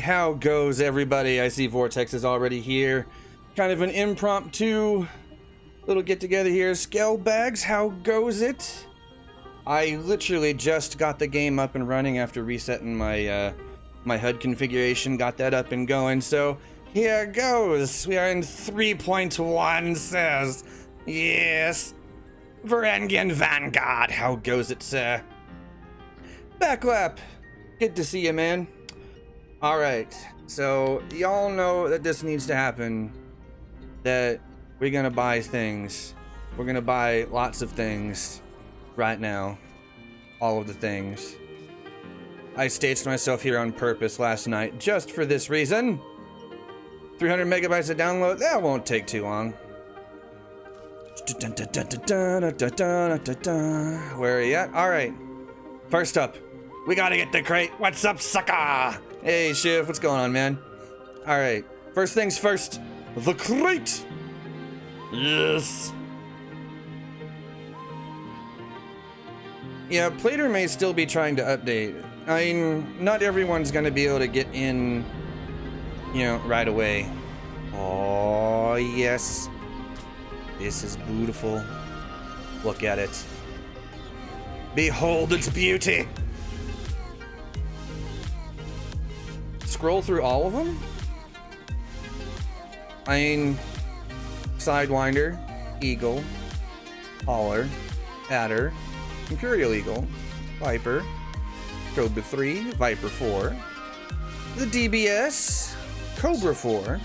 How goes everybody? I see Vortex is already here. Kind of an impromptu little get together here. Scale bags, how goes it? I literally just got the game up and running after resetting my my HUD configuration, got that up and going. So here goes. We are in 3.1 says. Yes. Varangian Vanguard, how goes it, sir? Backlap, good to see you, man. Alright, so y'all know that this needs to happen, that we're gonna buy things. We're gonna buy lots of things right now. All of the things. I staged myself here on purpose last night just for this reason. 300 megabytes of download, that won't take too long. Where are you at? Alright, first up, we gotta get the crate. What's up, sucker? Hey, Shiv, what's going on, man? Alright, first things first, the crate! Yes! Yeah, Plater may still be trying to update. I mean, not everyone's gonna be able to get in, you know, right away. Oh, yes. This is beautiful. Look at it. Behold its beauty! Scroll through all of them? I mean, Sidewinder, Eagle, Hauler, Adder, Imperial Eagle, Viper, Cobra 3, Viper 4, the DBS, Cobra 4,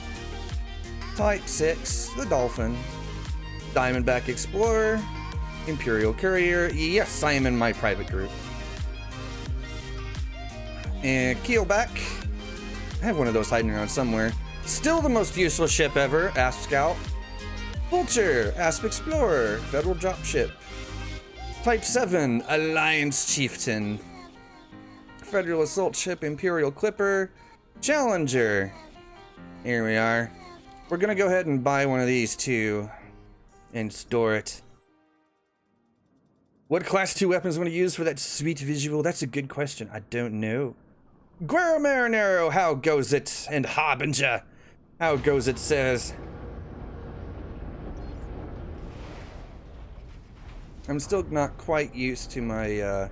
Type 6, the Dolphin, Diamondback Explorer, Imperial Courier, yes, I am in my private group, and Keelback. I have one of those hiding around somewhere. Still the most useless ship ever, Asp Scout. Vulture, Asp Explorer, Federal Dropship. Type 7, Alliance Chieftain. Federal Assault Ship, Imperial Clipper. Challenger. Here we are. We're gonna go ahead and buy one of these too and store it. What class 2 weapons want to use for that sweet visual? That's a good question. I don't know. Guerrero Marinero, how goes it? And Harbinger, how goes it, says. I'm still not quite used to my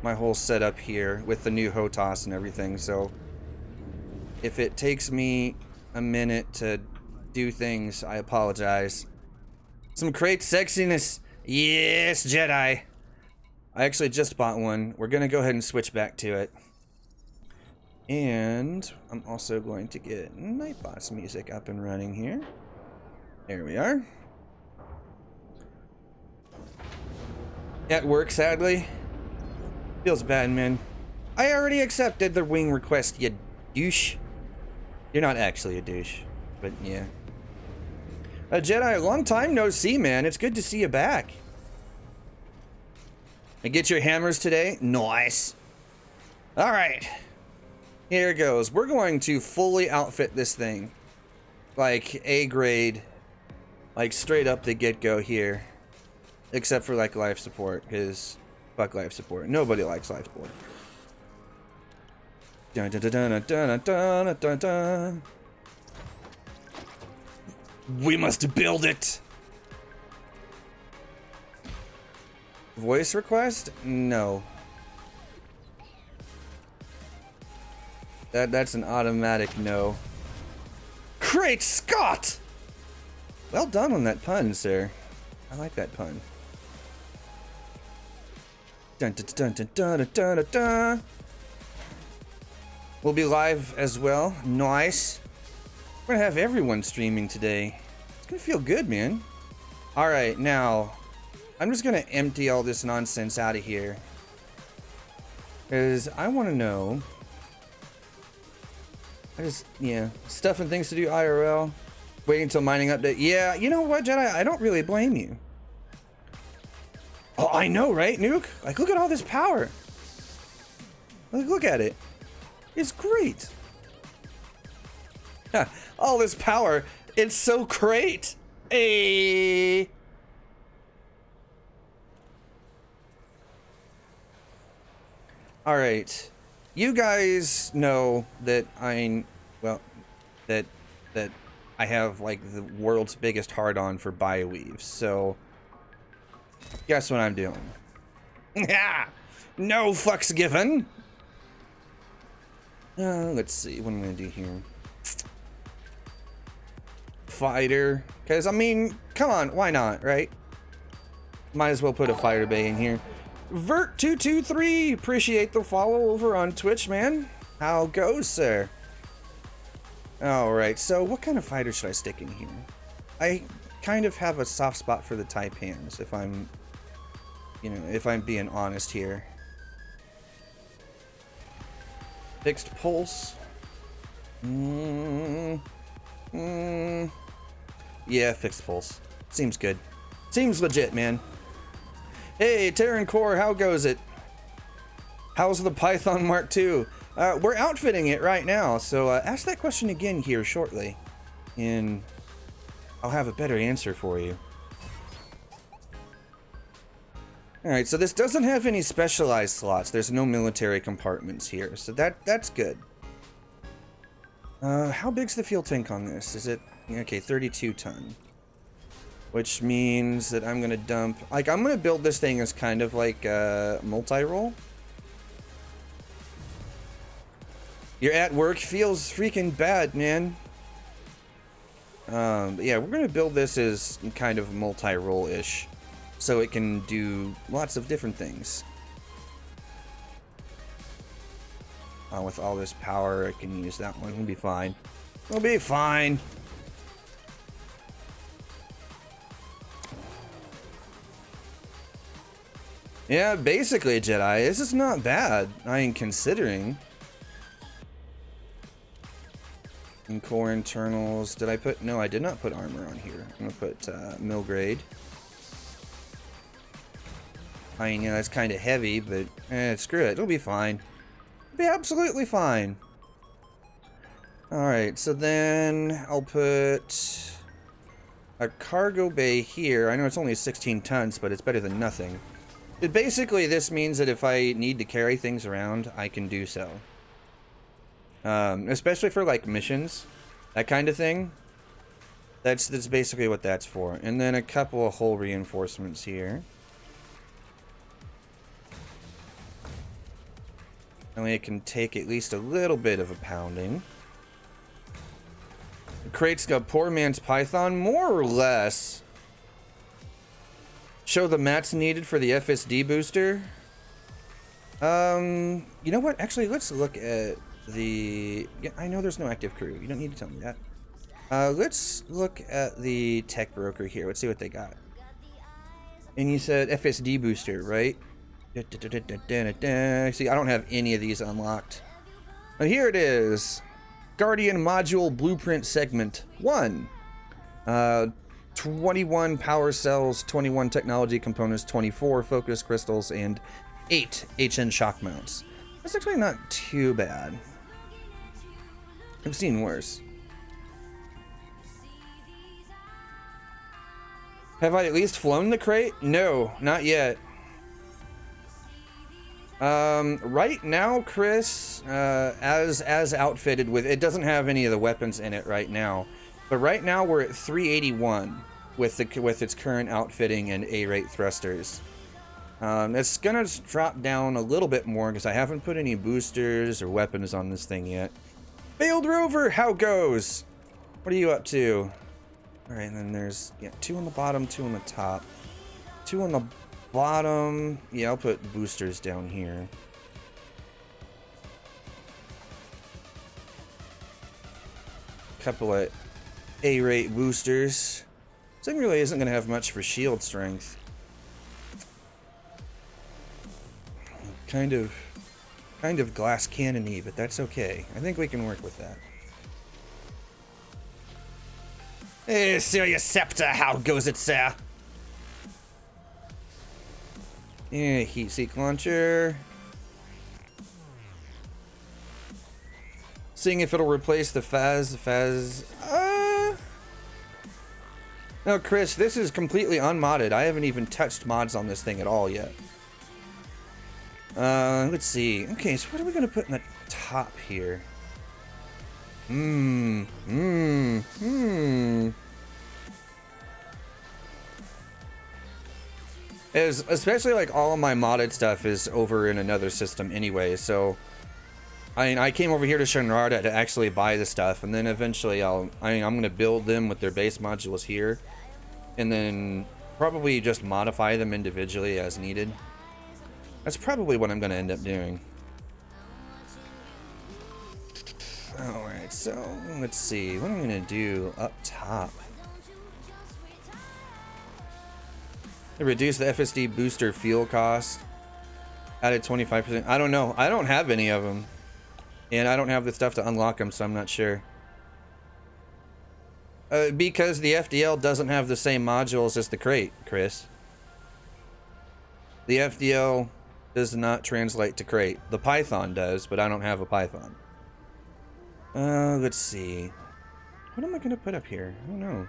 my whole setup here with the new HOTAS and everything, so if it takes me a minute to do things, I apologize. Some Krait sexiness. Yes, Jedi. I actually just bought one. We're gonna go ahead and switch back to it. And I'm also going to get Night Boss music up and running here. There we are. At work, sadly. Feels bad, man. I already accepted the wing request, you douche. You're not actually a douche, but yeah. Jedi, a long time no see, man. It's good to see you back. And get your hammers today? Nice. All right. Here it goes. We're going to fully outfit this thing. Like A grade. Like straight up the get-go here. Except for like life support, because fuck life support. Nobody likes life support. Dun, dun, dun, dun, dun, dun, dun, dun, dun. We must build it. Voice request? No. That's an automatic no. Krait Scott! Well done on that pun, sir. I like that pun. Dun dun dun dun dun dun dun dun. We'll be live as well. Nice. We're gonna have everyone streaming today. It's gonna feel good, man. Alright, now I'm just gonna empty all this nonsense out of here. Because I wanna know. Stuff and things to do IRL. Waiting until mining update. Yeah, you know what, Jedi? I don't really blame you. Oh, I know, right, Nuke? Like, look at all this power. Look at it. It's great. All this power. It's so great. Hey. All right. You guys know that that I have like the world's biggest hard-on for bioweaves. So guess what I'm doing? No fucks given. Let's see what I'm gonna do here. Fighter, because I mean, come on, why not, right? Might as well put a fighter bay in here. Vert223, appreciate the follow over on Twitch, man. How goes, sir? All right, so what kind of fighter should I stick in here? I kind of have a soft spot for the Taipans, if I'm being honest here. Fixed pulse. Yeah, fixed pulse. Seems good. Seems legit, man. Hey, Terran Core, how goes it? How's the Python Mark II? We're outfitting it right now, so ask that question again here shortly, and I'll have a better answer for you. Alright, so this doesn't have any specialized slots. There's no military compartments here, so that's good. How big's the fuel tank on this? Is it... okay, 32 ton. Which means that I'm gonna dump... like, I'm gonna build this thing as kind of like a multi-role. You're at work, feels freaking bad, man. But yeah, we're gonna build this as kind of multi-role-ish. So it can do lots of different things. With all this power, I can use that one. We'll be fine. We'll be fine. Yeah, basically, Jedi. This is not bad. I am considering. And core internals. Did I put... no, I did not put armor on here. I'm gonna put mill grade. I mean, yeah, that's kind of heavy, but screw it. It'll be fine. It'll be absolutely fine. Alright, so then I'll put a cargo bay here. I know it's only 16 tons, but it's better than nothing. Basically, this means that if I need to carry things around, I can do so. Especially for, like, missions. That kind of thing. That's basically what that's for. And then a couple of hull reinforcements here. Only it can take at least a little bit of a pounding. Krait's got poor man's Python, more or less. Show the mats needed for the FSD booster. You know what? Actually, let's look at the... yeah, I know there's no active crew. You don't need to tell me that. Let's look at the tech broker here. Let's see what they got. And you said FSD booster, right? See, I don't have any of these unlocked. But here it is. Guardian Module Blueprint Segment 1. 21 power cells, 21 technology components, 24 focus crystals, and 8 HN shock mounts. That's actually not too bad. I've seen worse. Have I at least flown the Krait? No, not yet. Right now, Chris, as outfitted with, it doesn't have any of the weapons in it right now, but right now we're at 381 with its current outfitting and A-rate thrusters. It's gonna drop down a little bit more because I haven't put any boosters or weapons on this thing yet. Failed rover, how goes? What are you up to? All right, and then there's, yeah, 2 on the bottom, 2 on the top. 2 on the bottom. Yeah, I'll put boosters down here. Couple of A-rate boosters. This thing really isn't going to have much for shield strength. Kind of glass cannon-y, but that's okay. I think we can work with that. Hey, Serious Scepter, how goes it, sir? Yeah, heat seek launcher. Seeing if it'll replace the Faz. No, Chris, this is completely unmodded. I haven't even touched mods on this thing at all yet. Let's see. Okay, so what are we gonna put in the top here? Especially like all of my modded stuff is over in another system anyway, so I mean, I came over here to Shinrarda to actually buy the stuff, and then eventually I'm gonna build them with their base modules here, and then probably just modify them individually as needed. That's probably what I'm gonna end up doing. Alright, so let's see. What am I gonna do up top? Reduce the FSD booster fuel cost. Added 25%. I don't know. I don't have any of them. And I don't have the stuff to unlock them, so I'm not sure. Because the FDL doesn't have the same modules as the Krait, Chris. The FDL does not translate to Krait. The Python does, but I don't have a Python. Let's see. What am I gonna put up here? I don't know.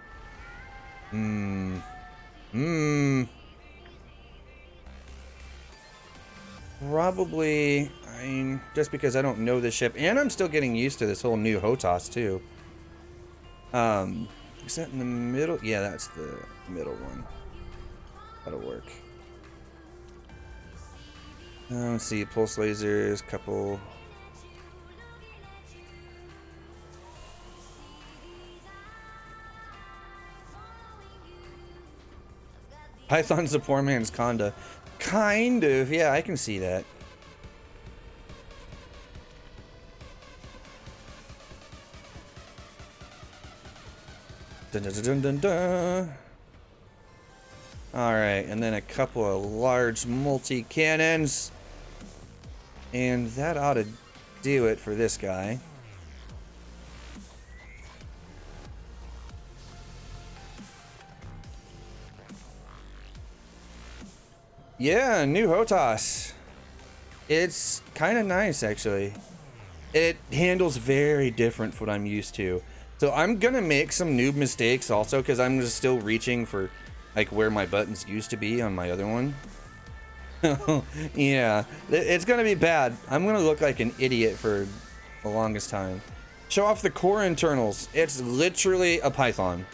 Probably, I mean, just because I don't know the ship, and I'm still getting used to this whole new HOTAS too. Is that in the middle? Yeah, that's the middle one. That'll work. Let's see, pulse lasers, couple. Python's a poor man's Conda. Kind of, yeah, I can see that. Dun, dun, dun, dun, dun. All right, and then a couple of large multi-cannons. And that ought to do it for this guy. Yeah, new HOTAS. It's kind of nice, actually. It handles very different from what I'm used to. So I'm going to make some noob mistakes also, because I'm just still reaching for like where my buttons used to be on my other one. Yeah, it's going to be bad. I'm going to look like an idiot for the longest time. Show off the core internals. It's literally a Python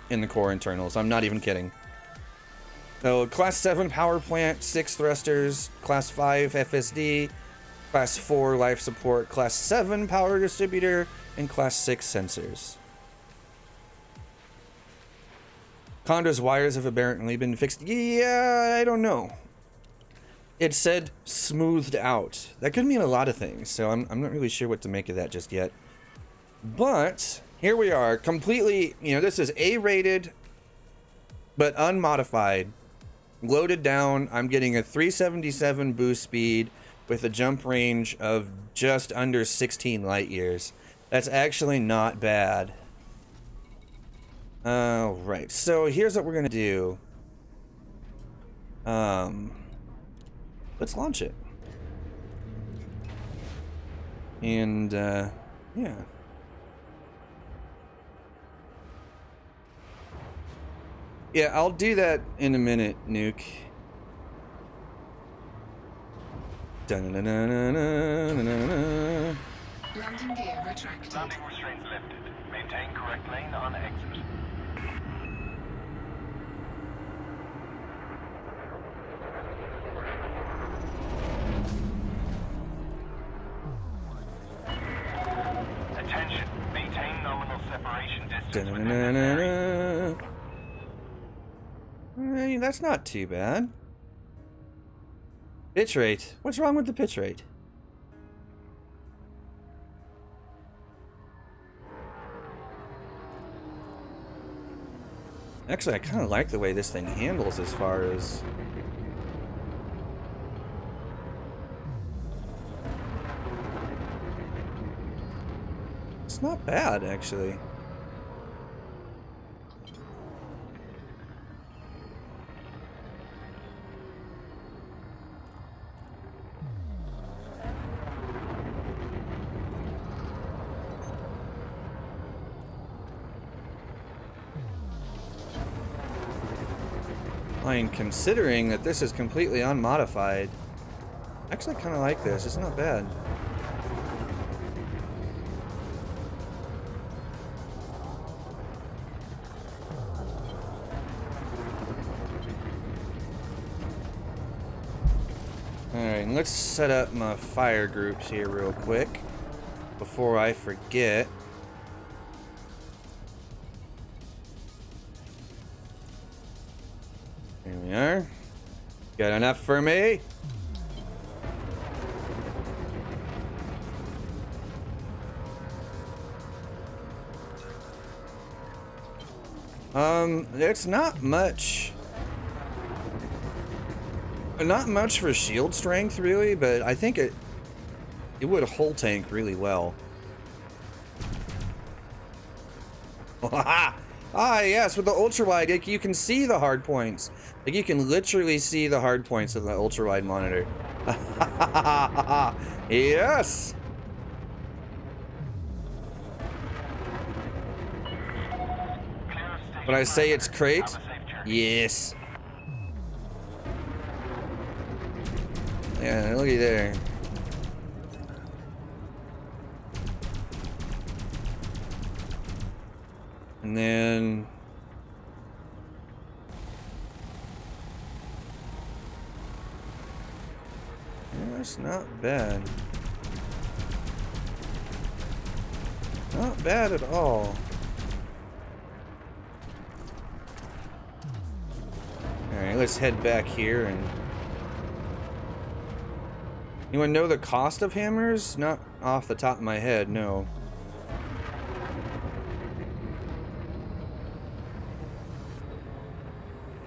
in the core internals. I'm not even kidding. So, Class 7 power plant, 6 thrusters, Class 5 FSD, Class 4 life support, Class 7 power distributor, and Class 6 sensors. Conda's wires have apparently been fixed. Yeah, I don't know. It said smoothed out. That could mean a lot of things, so I'm not really sure what to make of that just yet. But here we are, completely, this is A-rated, but unmodified. Loaded down, I'm getting a 377 boost speed with a jump range of just under 16 light years. That's actually not bad. Right, so here's what we're gonna do. Let's launch it. And, yeah. Yeah, I'll do that in a minute, Nuke. Landing gear retracted. Landing restraints lifted. Maintain correct lane on exit. Da-na-na-na-na. Hey, that's not too bad. Pitch rate. What's wrong with the pitch rate? Actually, I kind of like the way this thing handles as far as... It's not bad, actually. I mean, considering that this is completely unmodified, I actually kind of like this. It's not bad. Alright, let's set up my fire groups here real quick before I forget. Here we are. Got enough for me? It's not much. Not much for shield strength, really, but I think it would hull tank really well. Ah, yes, with the ultra-wide, like, you can see the hard points. Like, you can literally see the hard points of the ultra-wide monitor. Yes! When I say it's Krait, yes. Yeah, looky there. And then... yeah, that's not bad. Not bad at all. Alright, let's head back here and... Anyone know the cost of hammers? Not off the top of my head, no.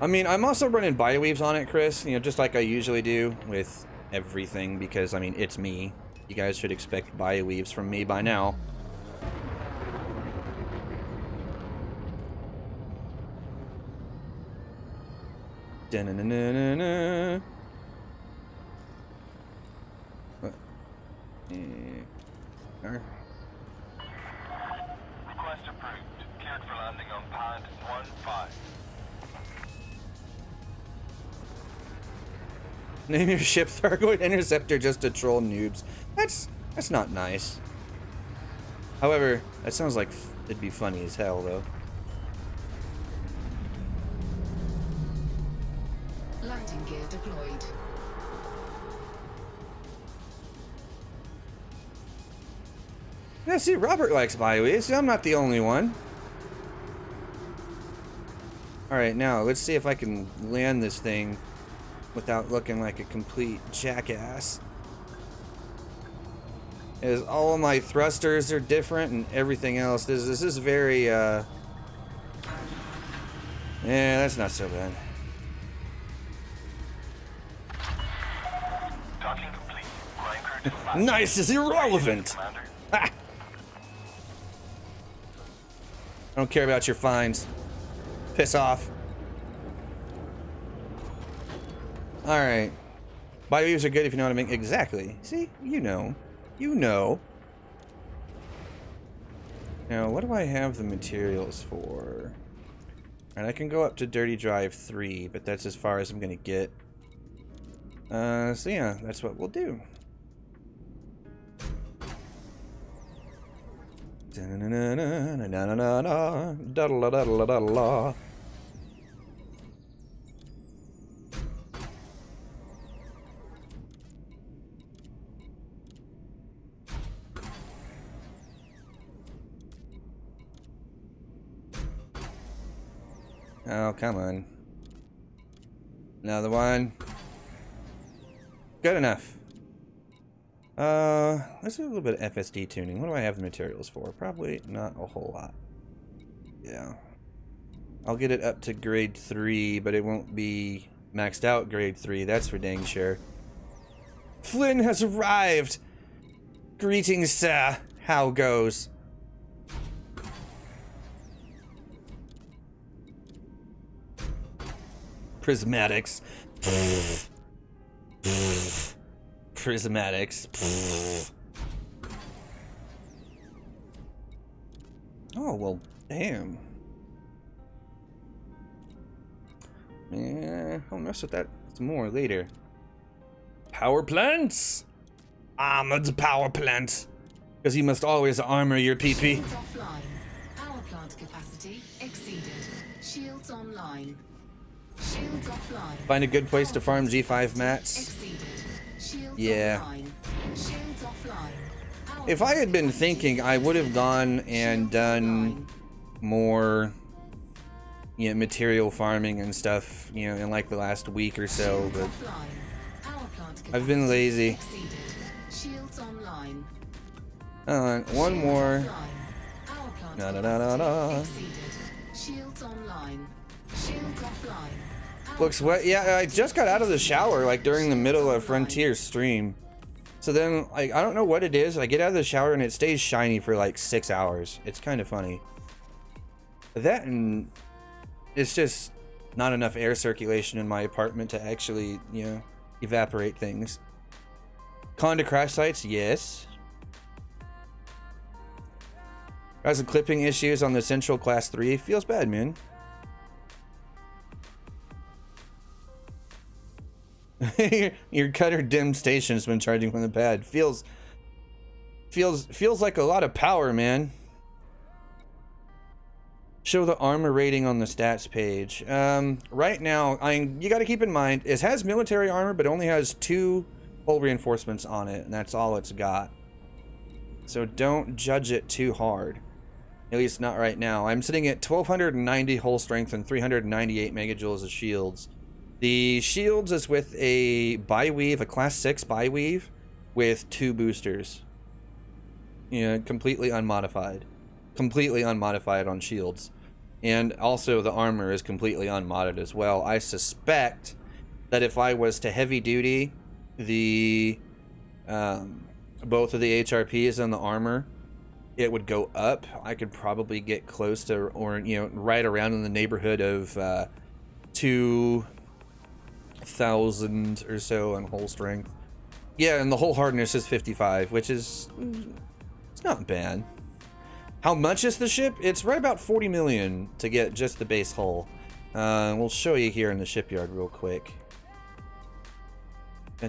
I mean, I'm also running bioweaves on it, Chris, you know, just like I usually do with everything, because, I mean, it's me. You guys should expect bioweaves from me by now. Da-na-na-na-na-na. Request approved. Cleared for landing on pad 1-5. Name your ship Thargoid Interceptor just to troll noobs. That's not nice. However, that sounds like it'd be funny as hell, though. Landing gear deployed. Yeah, see, Robert likes bioweaves. See, I'm not the only one. Alright, now, let's see if I can land this thing without looking like a complete jackass. As all of my thrusters are different and everything else. This is very, yeah, that's not so bad. Docking complete. Ground crew dispatched. Nice is irrelevant! Commander. Ah. I don't care about your fines. Piss off. Alright. Bioweaves are good if you know what I mean. Exactly. See? You know. You know. Now, what do I have the materials for? And I can go up to Dirty Drive 3, but that's as far as I'm gonna get. So yeah, that's what we'll do. Da-da-da-da-da-da-da-da-da-da-da-da-da. Oh, come on. Another one. Good enough. Let's do a little bit of FSD tuning. What do I have the materials for? Probably not a whole lot. Yeah. I'll get it up to grade 3, but it won't be maxed out grade 3. That's for dang sure. Flynn has arrived! Greetings, sir. How goes? Prismatics. Prismatics. Oh, well, damn. Yeah, I'll mess with that some more later. Power plants? Armored power plant. Because you must always armor your PP. Shields offline. Power plant capacity exceeded. Shields online. Shields offline. Find a good place to farm G5 mats. Exceeded. Shields Yeah. online. Shields offline. Power If I had been plant thinking, I would have gone and done more, you know, material farming and stuff, you know, in like the last week or so, but I've been lazy. Shields online. One more. Power plant Da da da da da. exceeded. Shields online. Shields offline. Power Looks wet. Yeah, I just got out of the shower like during the middle of Frontier's stream. So then, like, I don't know what it is. I get out of the shower and it stays shiny for like 6 hours. It's kind of funny. That and it's just not enough air circulation in my apartment to actually, you know, evaporate things. Conda crash sites, yes. Got some clipping issues on the Central Class 3. Feels bad, man. Your cutter dim station's been charging from the pad. Feels like a lot of power, man. Show the armor rating on the stats page. Right now, you got to keep in mind it has military armor, but only has 2 hull reinforcements on it, and that's all it's got. So don't judge it too hard. At least not right now. I'm sitting at 1290 hull strength and 398 megajoules of shields. The shields is with a bi-weave, a class 6 bi-weave with 2 boosters. You know, completely unmodified. Completely unmodified on shields. And also the armor is completely unmodded as well. I suspect that if I was to heavy duty the both of the HRPs and the armor, it would go up. I could probably get close to, or you know, right around in the neighborhood of 2,000 or so on hull strength. Yeah, and the hull hardness is 55, which is, it's not bad. How much is the ship? It's right about 40 million to get just the base hull. We'll show you here in the shipyard real quick. Yeah,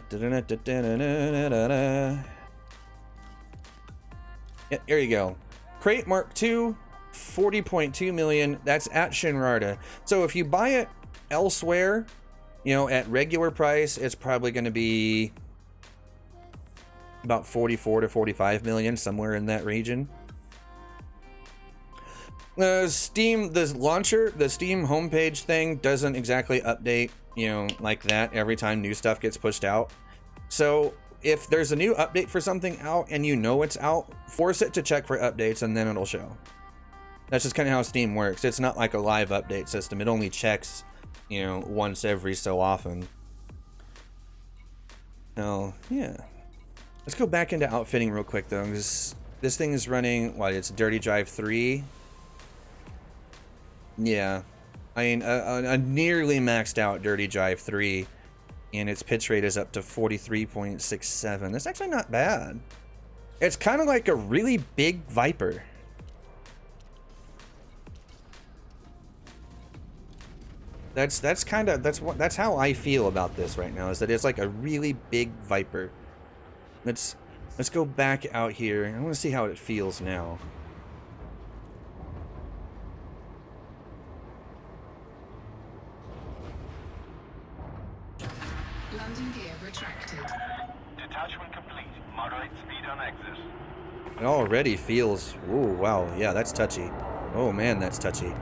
here you go. Krait Mk II, 40.2 million. That's at Shinrarta. So if you buy it elsewhere, you know, at regular price, it's probably going to be about 44 to 45 million, somewhere in that region. Steam, the launcher, the Steam homepage thing doesn't exactly update, you know, like that every time new stuff gets pushed out. So if there's a new update for something out and you know it's out, force it to check for updates and then it'll show. That's just kind of how Steam works. It's not like a live update system. It only checks, you know, once every so often. Oh, yeah. Let's go back into outfitting real quick though, because this thing is running, what, it's Dirty Drive 3? Yeah, I mean, a nearly maxed out Dirty Drive 3, and its pitch rate is up to 43.67. That's actually not bad. It's kind of like a really big Viper. That's how I feel about this right now, is that it's like a really big Viper. Let's go back out here. I want to see how it feels now. Landing gear retracted. Detachment complete. Moderate speed on exit. It already feels... Ooh, wow. Yeah, that's touchy. Oh, man, that's touchy.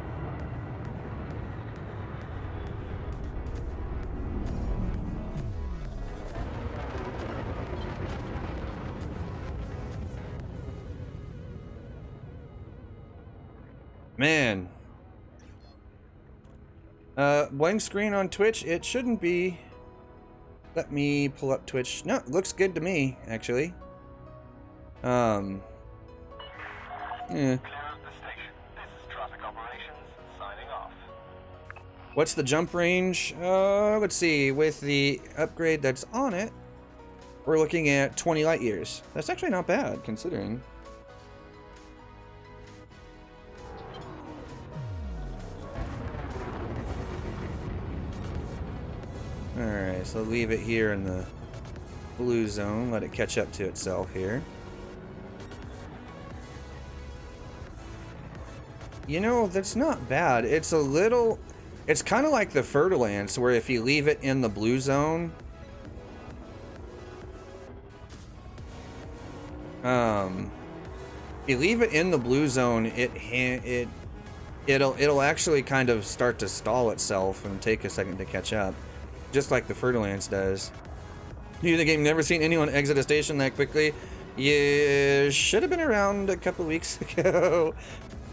Man. Blank screen on Twitch. It shouldn't be. Let me pull up Twitch. No, it looks good to me, actually. Yeah. Clear of the station. This is traffic operations signing off. What's the jump range? Let's see. With the upgrade that's on it, we're looking at 20 light years. That's actually not bad, considering. Alright, so leave it here in the blue zone. Let it catch up to itself here. You know, that's not bad. It's a little... It's kind of like the Fer-de-Lance, where if you leave it in the blue zone... If you leave it in the blue zone, it'll actually kind of start to stall itself and take a second to catch up. Just like the Fer-de-Lance does. You the game never seen anyone exit a station that quickly? You should have been around a couple weeks ago.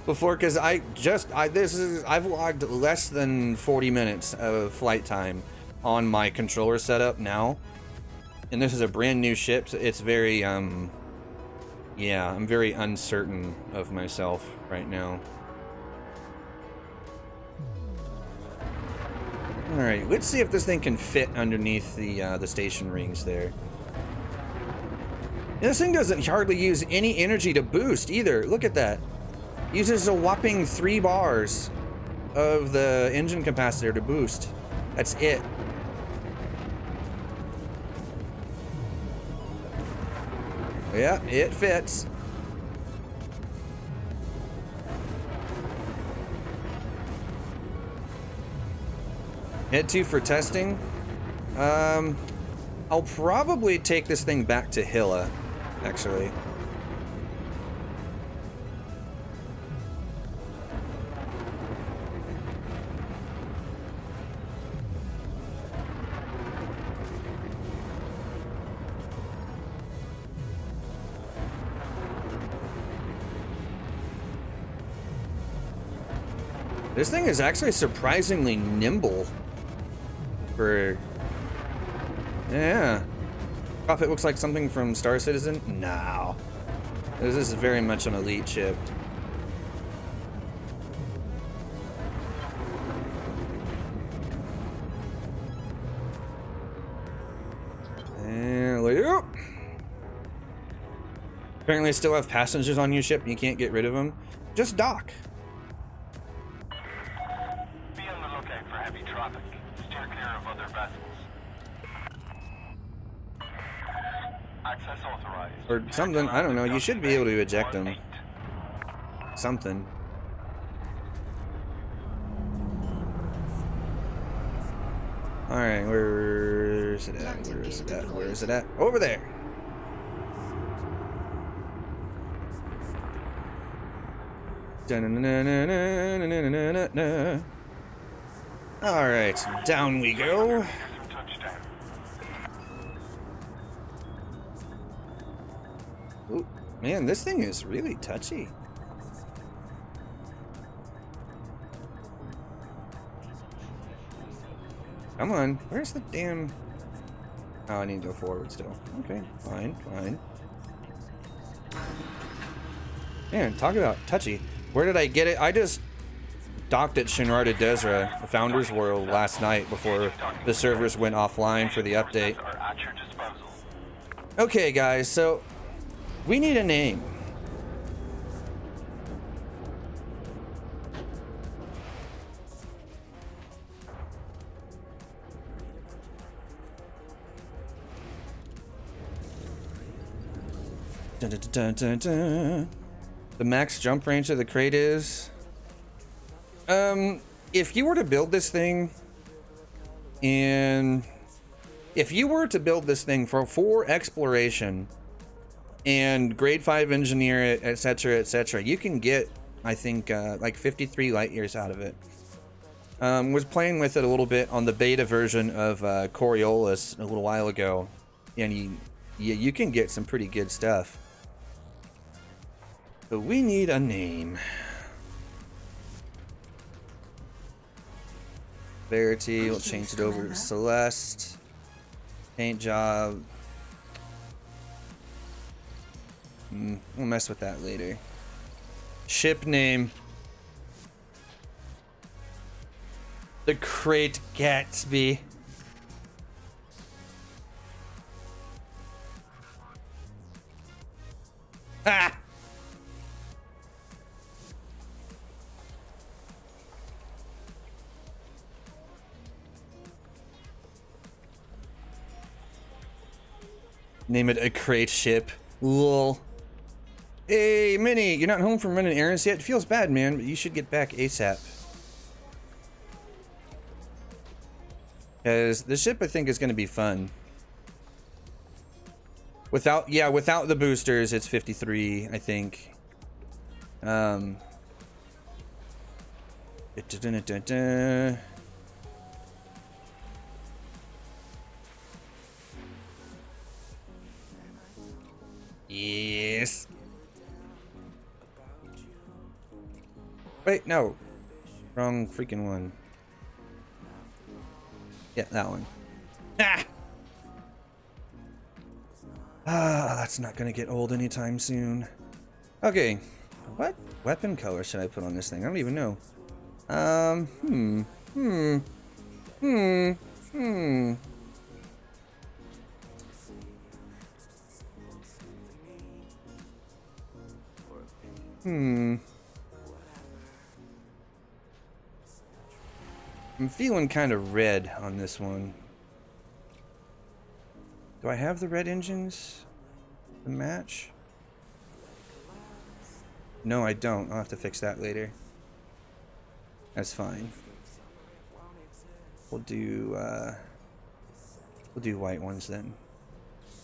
Before, because I've logged less than 40 minutes of flight time on my controller setup now, and this is a brand new ship. So it's very yeah, I'm very uncertain of myself right now. All right, let's see if this thing can fit underneath the station rings there. And this thing doesn't hardly use any energy to boost either. Look at that. Uses a whopping 3 bars of the engine capacitor to boost. That's it. Yeah, it fits. Head 2 for testing. I'll probably take this thing back to Hilla, actually. This thing is actually surprisingly nimble for... Yeah. Cockpit looks like something from Star Citizen? No. This is very much an elite ship. And look. Apparently still have passengers on your ship and you can't get rid of them. Just dock. Access authorized. Or something, I don't know, you should be able to eject them. Something. Alright, where is it at? Where is it at? Where is it at? Over there! Alright, down we go. Ooh, man, this thing is really touchy. Come on, where's the damn... Oh, I need to go forward still. Okay, fine, fine. Man, talk about touchy. Where did I get it? I just docked at Shinrarta Desra, the Founders World, last night before the servers went offline for the update. Okay, guys, so we need a name. Dun, dun, dun, dun, dun. The max jump range of the Krait is... if you were to build this thing, and if you were to build this thing for exploration and grade 5 engineer it, etc., you can get, I think, like 53 light years out of it. Was playing with it a little bit on the beta version of Coriolis a little while ago, and you can get some pretty good stuff. But we need a name. Verity, we'll change it over to Celeste. Paint job. We'll mess with that later. Ship name. The Krait Gatsby. Ah! Name it a Krait ship. Lol. Hey, Minnie, you're not home from running errands yet? It feels bad, man, but you should get back ASAP. Because the ship, I think, is going to be fun. Without the boosters, it's 53, I think. Yes. Wait, no. Wrong freaking one. Yeah, that one. Ah! That's not gonna get old anytime soon. Okay. What weapon color should I put on this thing? I don't even know. I'm feeling kind of red on this one. Do I have the red engines to match? No, I don't. I'll have to fix that later. That's fine. We'll do white ones then.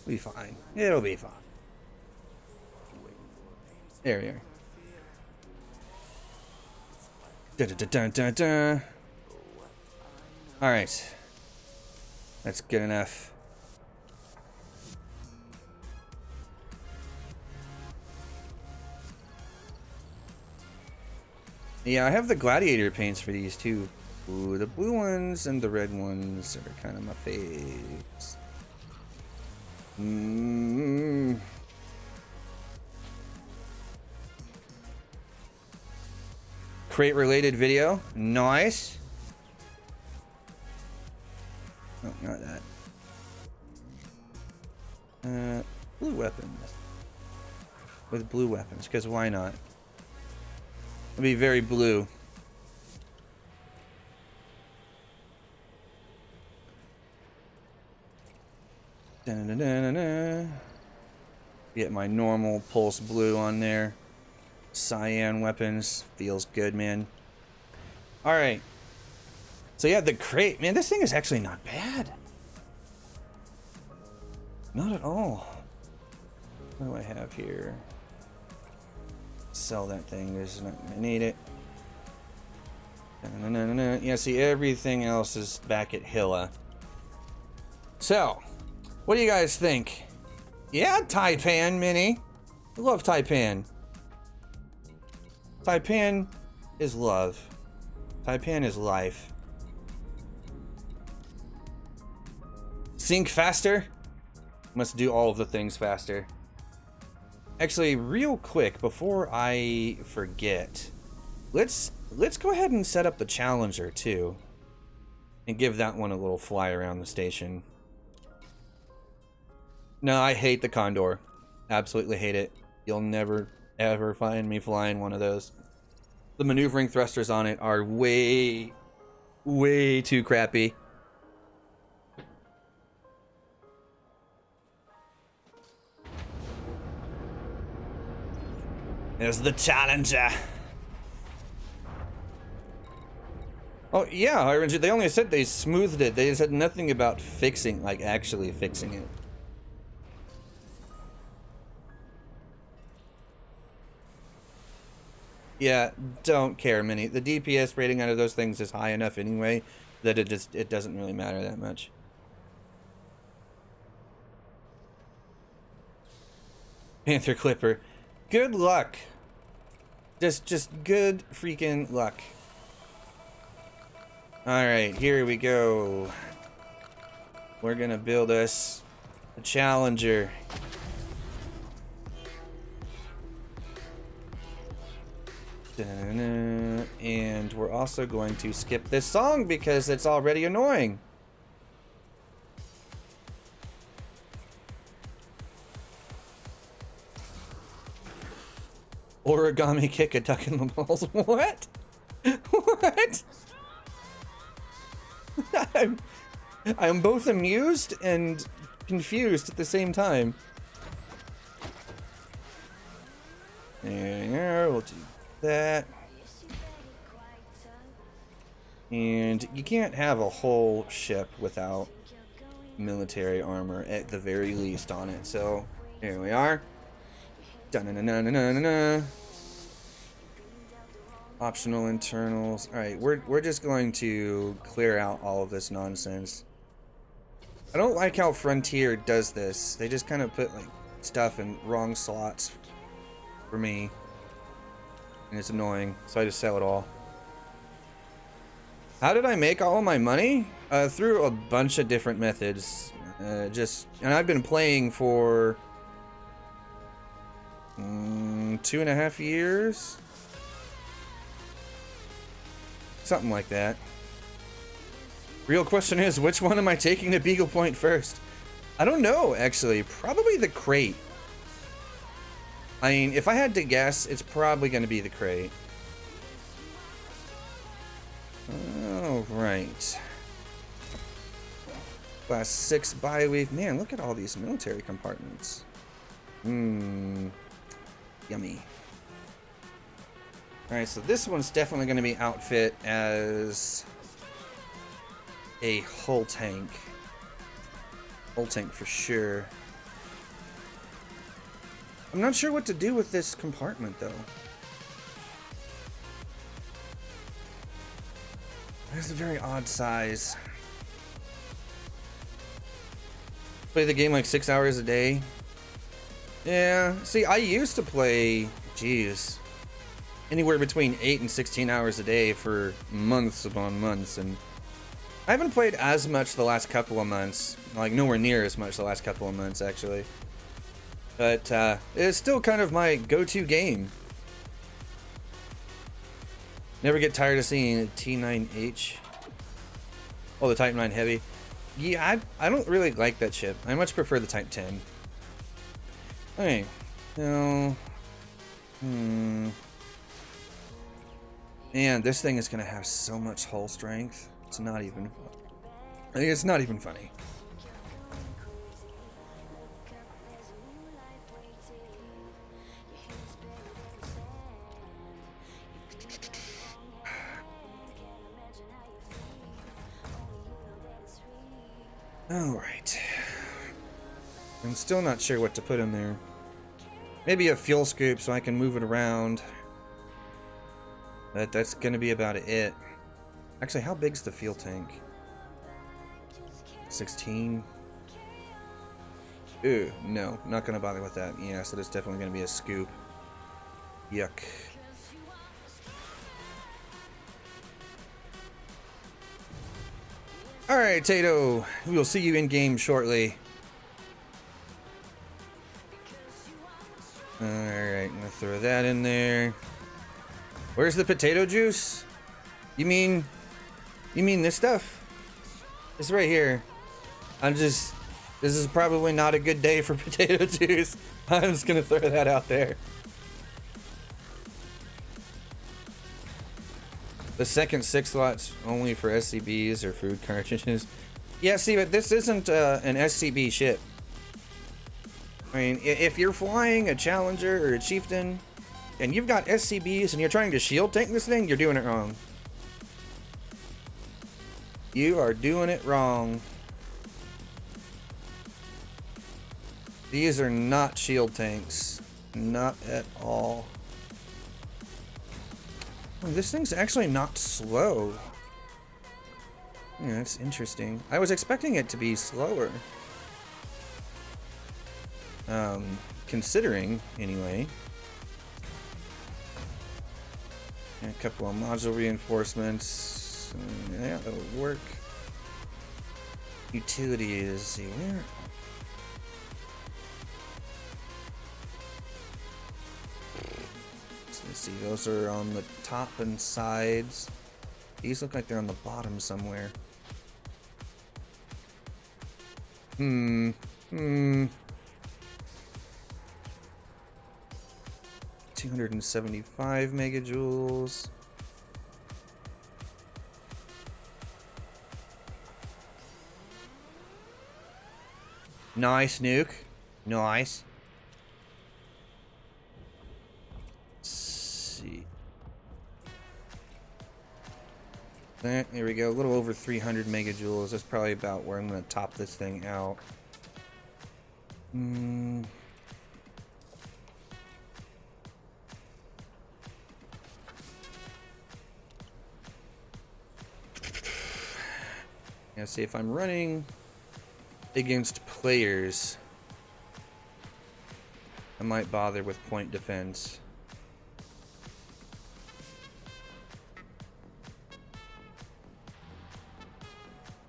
We'll be fine. It'll be fine. There we are. Da-da-da-da-da-da. Alright. That's good enough. Yeah, I have the gladiator paints for these too. Ooh, the blue ones and the red ones are kind of my faves. Krait related video. Nice. Oh, not that. Blue weapons. With blue weapons, because why not? It'll be very blue. Da-da-da-da-da. Get my normal pulse blue on there. Cyan weapons. Feels good, man. Alright. So yeah, the Krait. Man, this thing is actually not bad. Not at all. What do I have here? Sell that thing. There's not gonna need it. Yeah, see, everything else is back at Hilla. So, what do you guys think? Yeah, Taipan Mini. I love Taipan. Taipan is love. Taipan is life. Sync faster? Must do all of the things faster. Actually, real quick, before I forget, let's go ahead and set up the Challenger too, and give that one a little fly around the station. No, I hate the Condor. Absolutely hate it. You'll never ever find me flying one of those. The maneuvering thrusters on it are way too crappy. There's the Challenger. Oh yeah, they only said they smoothed it. They said nothing about fixing, like actually fixing it. Yeah, don't care, Mini. The DPS rating out of those things is high enough anyway that it doesn't really matter that much. Panther Clipper. Good luck. Just good freaking luck. Alright, here we go. We're gonna build us a Challenger. Da-na-na. And we're also going to skip this song because it's already annoying. Origami kick a duck in the balls. What? What? I'm both amused and confused at the same time. There, we'll do that. And you can't have a whole ship without military armor at the very least on it. So here we are. Dun-na-na-na-na-na-na. Optional internals. Alright, we're just going to clear out all of this nonsense. I don't like how Frontier does this. They just kind of put like stuff in wrong slots for me. And it's annoying, so I just sell it all. How did I make all of my money? Through a bunch of different methods. And I've been playing for 2.5 years. Something like that. Real question is, which one am I taking to Beagle Point first? I don't know, actually. Probably the Krait. I mean, if I had to guess, it's probably going to be the Krait. Alright. Class 6 bi-weave. Man, look at all these military compartments. Yummy. Alright, so this one's definitely going to be outfit as a hull tank. Hull tank for sure. I'm not sure what to do with this compartment, though. It's a very odd size. Play the game like 6 hours a day. Yeah, see, I used to play, geez, anywhere between 8 and 16 hours a day for months upon months, and I haven't played as much the last couple of months. Like, nowhere near as much the last couple of months, actually. But, it's still kind of my go-to game. Never get tired of seeing T9H. Oh, the Type 9 Heavy. Yeah, I don't really like that ship. I much prefer the Type 10. Okay. No. Man, this thing is gonna have so much hull strength. It's not even... I think it's not even funny. Alright. I'm still not sure what to put in there. Maybe a fuel scoop so I can move it around. But that's gonna be about it. Actually, how big's the fuel tank? 16? Ooh, no, not gonna bother with that. Yeah, so there's definitely gonna be a scoop. Yuck. Alright, Tato. We will see you in game shortly. Alright, I'm gonna throw that in there. Where's the potato juice? You mean this stuff? It's right here. this is probably not a good day for potato juice. I'm just gonna throw that out there. The second 6 slots only for SCBs or food cartridges. Yeah, see, but this isn't an SCB ship. I mean, if you're flying a Challenger or a Chieftain, and you've got SCBs and you're trying to shield tank this thing, you're doing it wrong. You are doing it wrong. These are not shield tanks. Not at all. Oh, this thing's actually not slow. Yeah, that's interesting. I was expecting it to be slower. Considering, anyway. And a couple of module reinforcements. So, yeah, that'll work. Utilities, let's see where. So let's see, those are on the top and sides. These look like they're on the bottom somewhere. 275 megajoules. Nice, Nuke. Nice. Let's see. There we go. A little over 300 megajoules. That's probably about where I'm going to top this thing out. Now, see if I'm running against players, I might bother with point defense.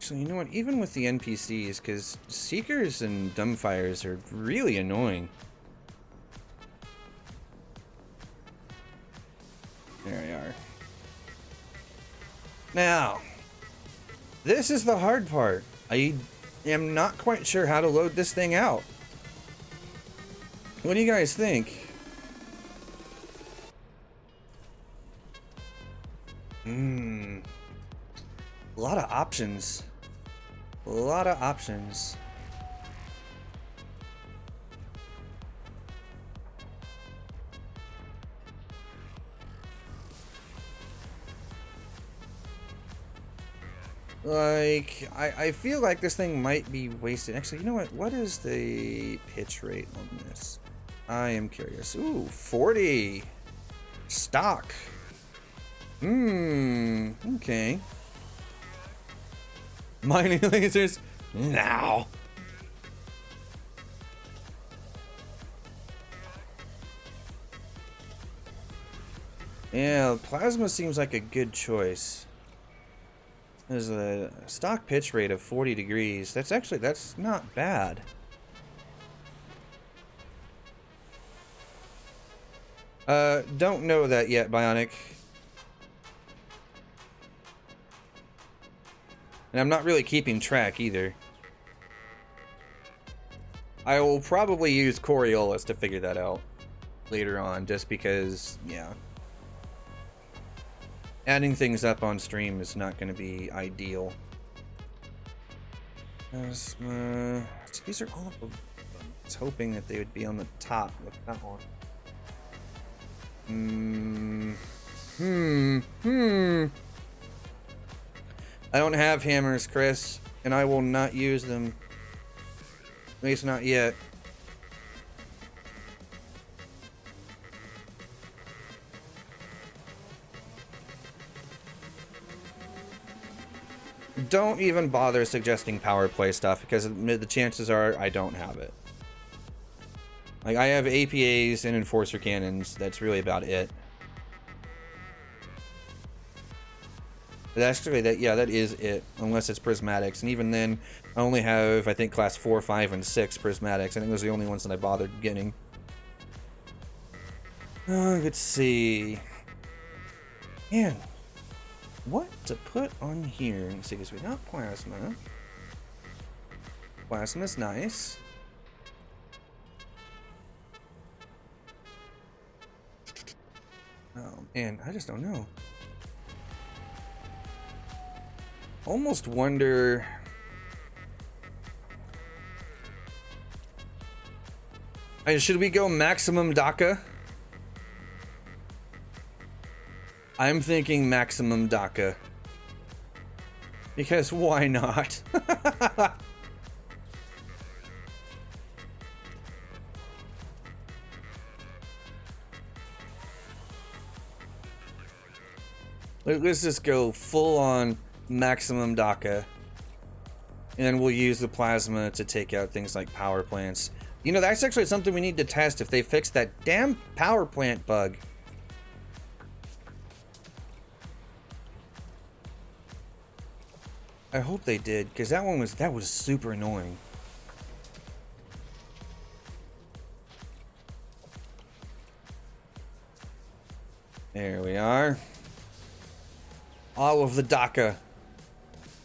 So you know what? Even with the NPCs, because Seekers and Dumbfires are really annoying. There we are. Now, this is the hard part. I am not quite sure how to load this thing out. What do you guys think? A lot of options. A lot of options. Like, I feel like this thing might be wasted. Actually, you know what? What is the pitch rate on this? I am curious. Ooh, 40. Stock. Okay. Mining lasers now. Yeah, plasma seems like a good choice. There's a stock pitch rate of 40 degrees. That's not bad. Don't know that yet, Bionic. And I'm not really keeping track either. I will probably use Coriolis to figure that out later on, just because, yeah. Adding things up on stream is not going to be ideal. These are all of them. I was hoping that they would be on the top with that one. I don't have hammers, Chris, and I will not use them. At least not yet. Don't even bother suggesting power play stuff, because the chances are I don't have it. Like, I have APAs and enforcer cannons. That's really about it. But actually, that is it, unless it's prismatics. And even then, I only have, I think, class 4, 5, and 6 prismatics. I think those are the only ones that I bothered getting. Let's see. Man, what to put on here? Let's see, because we got plasma. Plasma's nice. Oh, man, I just don't know. Almost wonder. Should we go maximum DACA? I'm thinking maximum DACA. Because why not? Let's just go full on maximum DACA. And then we'll use the plasma to take out things like power plants. You know, that's actually something we need to test if they fix that damn power plant bug. I hope they did, because that was super annoying. There we are. All of the DACA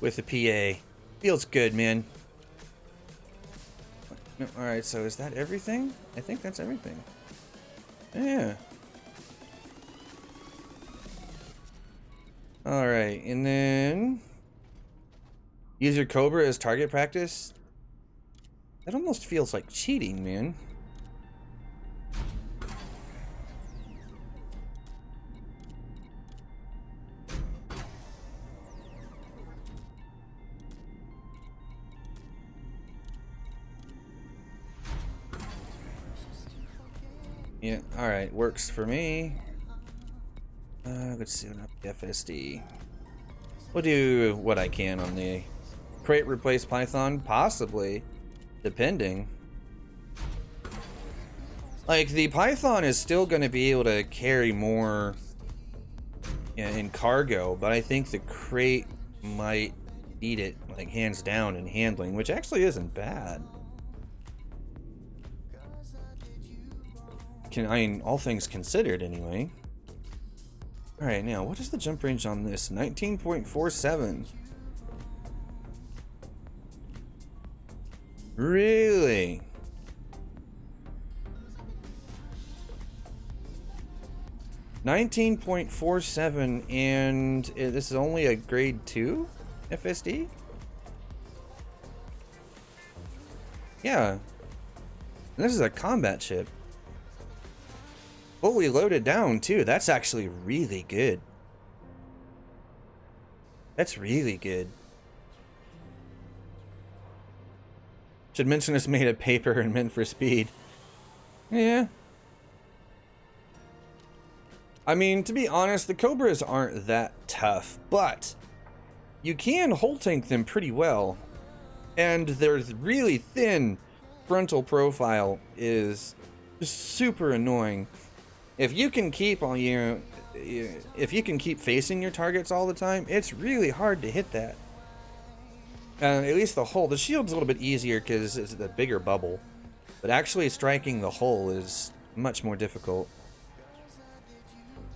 with the PA. Feels good, man. No, alright, so is that everything? I think that's everything. Yeah. Alright, and then use your Cobra as target practice. That almost feels like cheating, man. Yeah, alright, works for me. Let's see what FSD. We'll do what I can on the Krait replace Python, possibly, depending. Like, the Python is still going to be able to carry more in cargo, but I think the Krait might beat it, like, hands down in handling, which actually isn't bad. I mean, all things considered, anyway. Alright, now, what is the jump range on this? 19.47. Really? $19.47, and this is only a grade 2 FSD? Yeah. And this is a combat chip. Fully loaded down, too. That's actually really good. That's really good. Should mention it's made of paper and meant for speed. Yeah. I mean, to be honest, the Cobras aren't that tough, but you can hull tank them pretty well. And their really thin frontal profile is just super annoying. If you can keep if you can keep facing your targets all the time, it's really hard to hit that. At least the hull. The shield's a little bit easier because it's the bigger bubble, but actually striking the hull is much more difficult.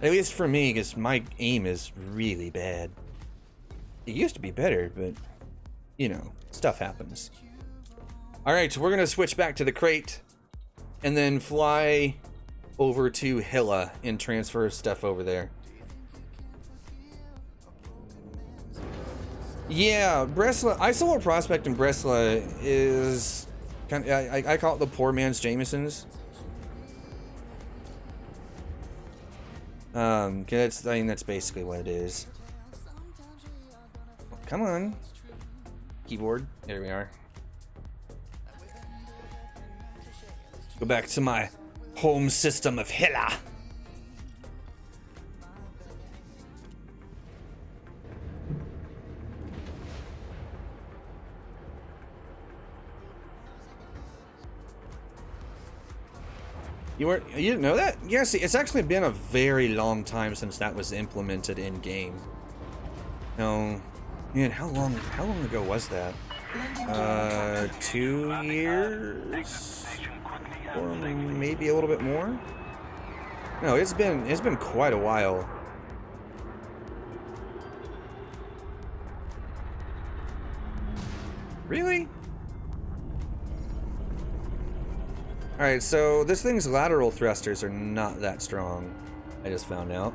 At least for me, because my aim is really bad. It used to be better, but you know, stuff happens. All right, so we're gonna switch back to the Krait, and then fly over to Hilla and transfer stuff over there. Yeah, Bresla, Isolar Prospect in Bresla is kind of, I call it the poor man's Jameson's. Cause I mean, that's basically what it is. Come on. Keyboard. There we are. Go back to my home system of Hilla. You didn't know that? Yeah, see, it's actually been a very long time since that was implemented in game. No, man, how long ago was that? 2 years? Or maybe a little bit more? No, it's been quite a while. Really? Alright, so this thing's lateral thrusters are not that strong. I just found out.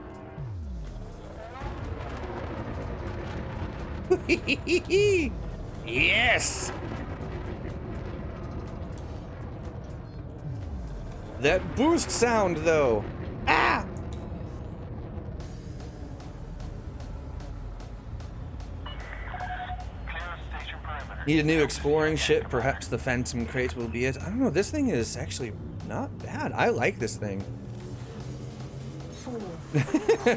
Yes! That boost sound, though. Ah! Need a new exploring ship. Perhaps the Phantom Krait will be it. I don't know. This thing is actually not bad. I like this thing. 4,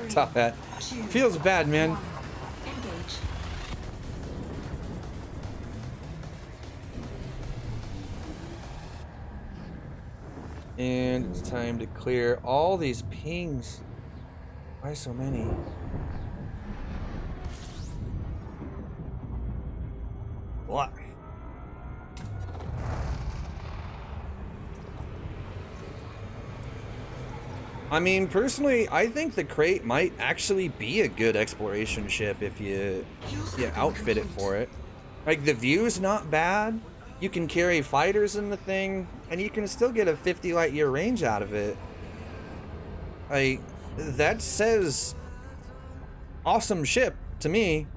Top hat. 2, Feels bad, man. 1. Engage. And it's time to clear all these pings. Why so many? What? I mean, personally, I think the Krait might actually be a good exploration ship if you outfit it for it. Like, the view's not bad. You can carry fighters in the thing, and you can still get a 50 light year range out of it. Like, that says awesome ship to me.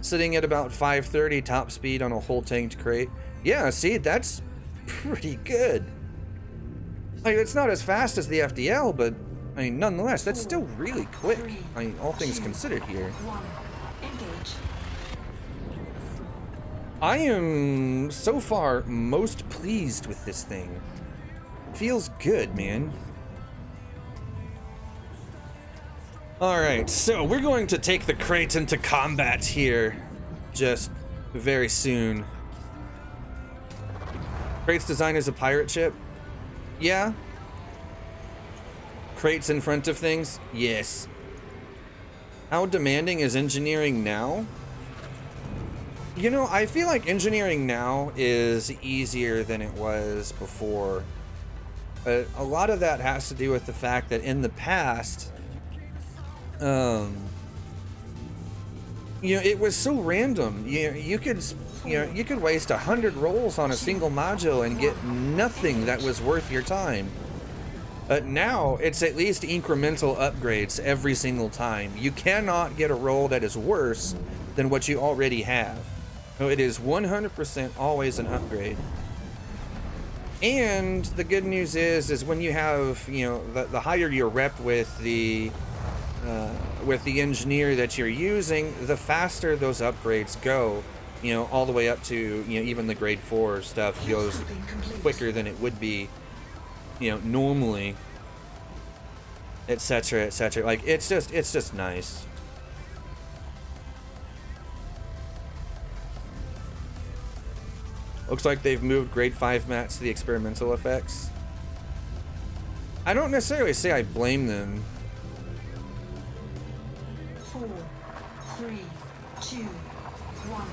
Sitting at about 530 top speed on a whole tanked Krait. Yeah, see, that's pretty good. Like, it's not as fast as the FDL, but I mean, nonetheless, that's still really quick. I mean, all things considered here. I am so far most pleased with this thing. Feels good, man. Alright, so we're going to take the Krait into combat here just very soon. Krait's design is a pirate ship. Yeah. Krait's in front of things? Yes. How demanding is engineering now? You know, I feel like engineering now is easier than it was before. A lot of that has to do with the fact that in the past, you know, it was so random. You could waste 100 rolls on a single module and get nothing that was worth your time. But now it's at least incremental upgrades every single time. You cannot get a roll that is worse than what you already have. So it is 100% always an upgrade. And the good news is when you have, you know, the higher your rep with the engineer that you're using, the faster those upgrades go. You know, all the way up to, you know, even the grade 4 stuff goes quicker than it would be, you know, normally, etc., etc. Like, it's just nice. Looks like they've moved grade 5 mats to the experimental effects. I don't necessarily say I blame them. 4, 3, 2, 1.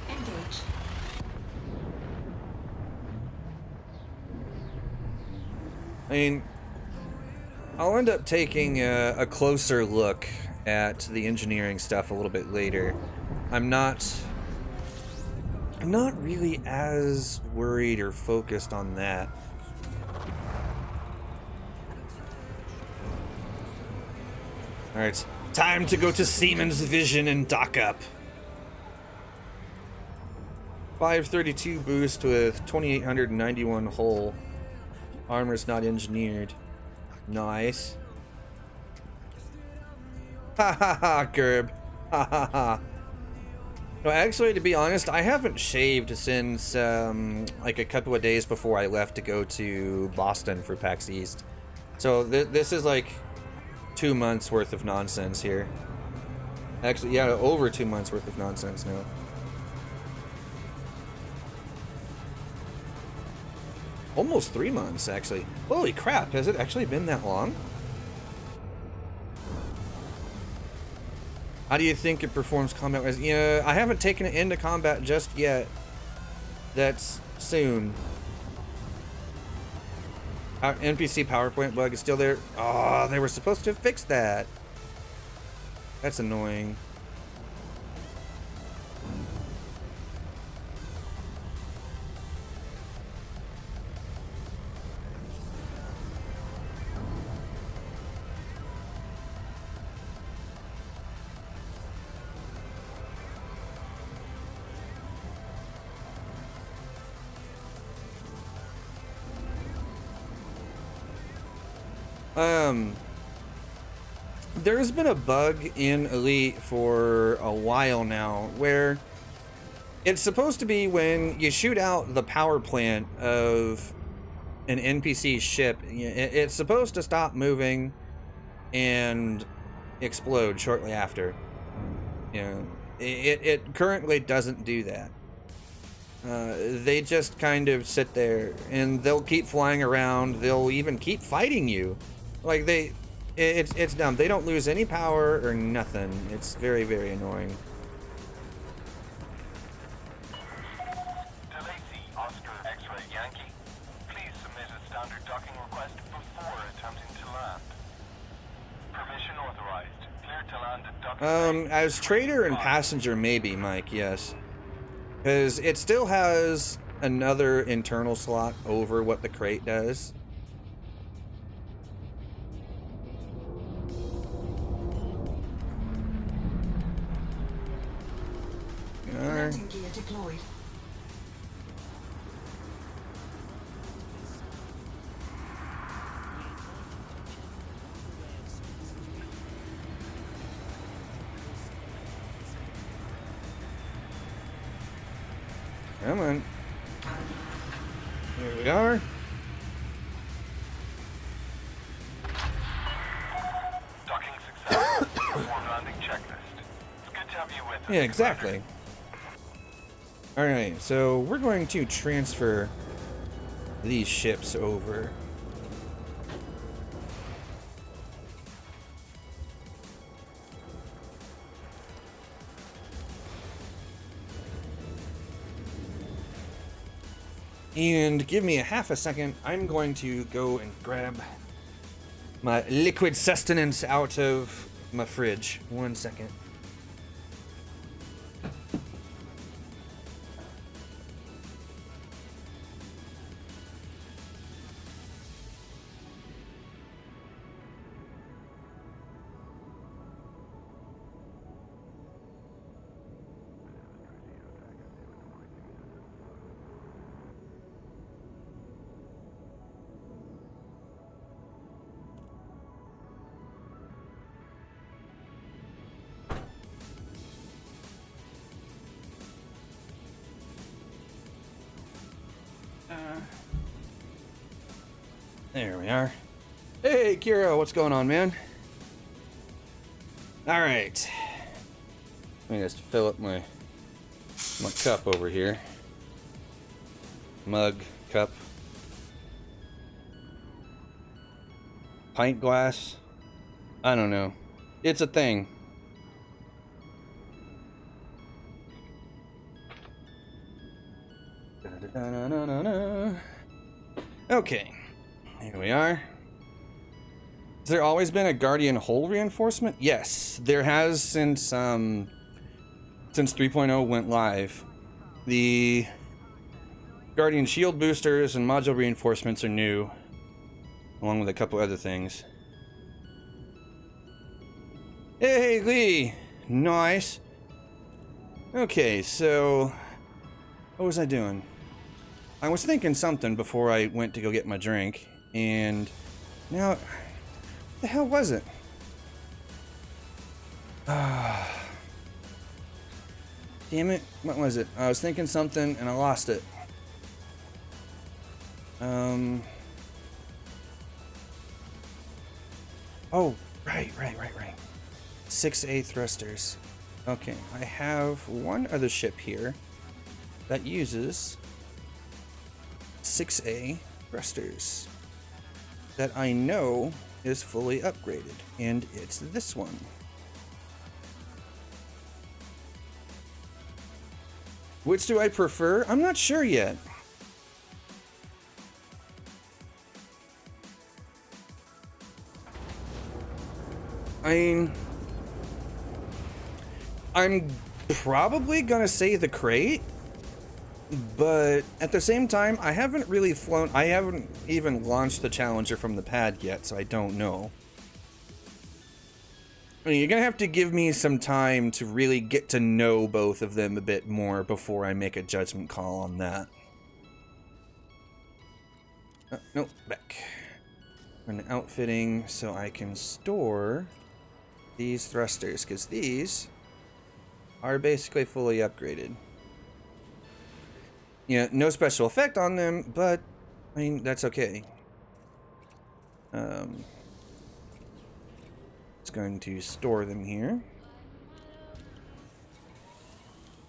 Engage. I mean, I'll end up taking a closer look at the engineering stuff a little bit later. I'm not really as worried or focused on that. Alright, time to go to Siemens Vision and dock up. 532 boost with 2891 hull. Armor's not engineered. Nice. Ha ha ha, Gerb. Ha ha ha. No, actually, to be honest, I haven't shaved since like a couple of days before I left to go to Boston for PAX East. So this is like 2 months worth of nonsense here. Actually, yeah, over 2 months worth of nonsense now. Almost 3 months, actually. Holy crap, has it actually been that long? How do you think it performs combat-wise? Yeah, I haven't taken it into combat just yet. That's soon. Our NPC PowerPoint bug is still there. Oh, they were supposed to have fixed that. That's annoying. There's been a bug in Elite for a while now where it's supposed to be when you shoot out the power plant of an NPC ship, it's supposed to stop moving and explode shortly after. You know, it currently doesn't do that. They just kind of sit there and they'll keep flying around. They'll even keep fighting you. Like it's dumb. They don't lose any power or nothing. It's very, very annoying. As trader and passenger, maybe, Mike, yes. Because it still has another internal slot over what the Krait does. Landing gear deployed. Come on. Here we are. Docking success. Uniform landing checklist. It's good to have you with us. Yeah, exactly. Alright, so we're going to transfer these ships over. And give me a half a second. I'm going to go and grab my liquid sustenance out of my fridge. 1 second. There we are. Hey, Kiro, what's going on, man? All right. Let me just fill up my cup over here. Mug, cup, pint glass. I don't know. It's a thing. Da-da-da-da-da-da. Okay. Here we are. Has there always been a Guardian hull reinforcement? Yes, there has since 3.0 went live. The Guardian shield boosters and module reinforcements are new, along with a couple other things. Hey, Lee! Nice. Okay, so what was I doing? I was thinking something before I went to go get my drink. And now, what the hell was it? Damn it, what was it? I was thinking something and I lost it. Oh, right. 6A thrusters. Okay, I have one other ship here that uses 6A thrusters that I know is fully upgraded, and it's this one. Which do I prefer? I'm not sure yet. I mean, I'm probably gonna say the Krait, but at the same time, I haven't really flown. I haven't even launched the Challenger from the pad yet, so I don't know. I mean, you're gonna have to give me some time to really get to know both of them a bit more before I make a judgment call on that. Nope, back. I'm outfitting so I can store these thrusters, because these are basically fully upgraded. Yeah, no special effect on them, but I mean, that's okay. It's going to store them here.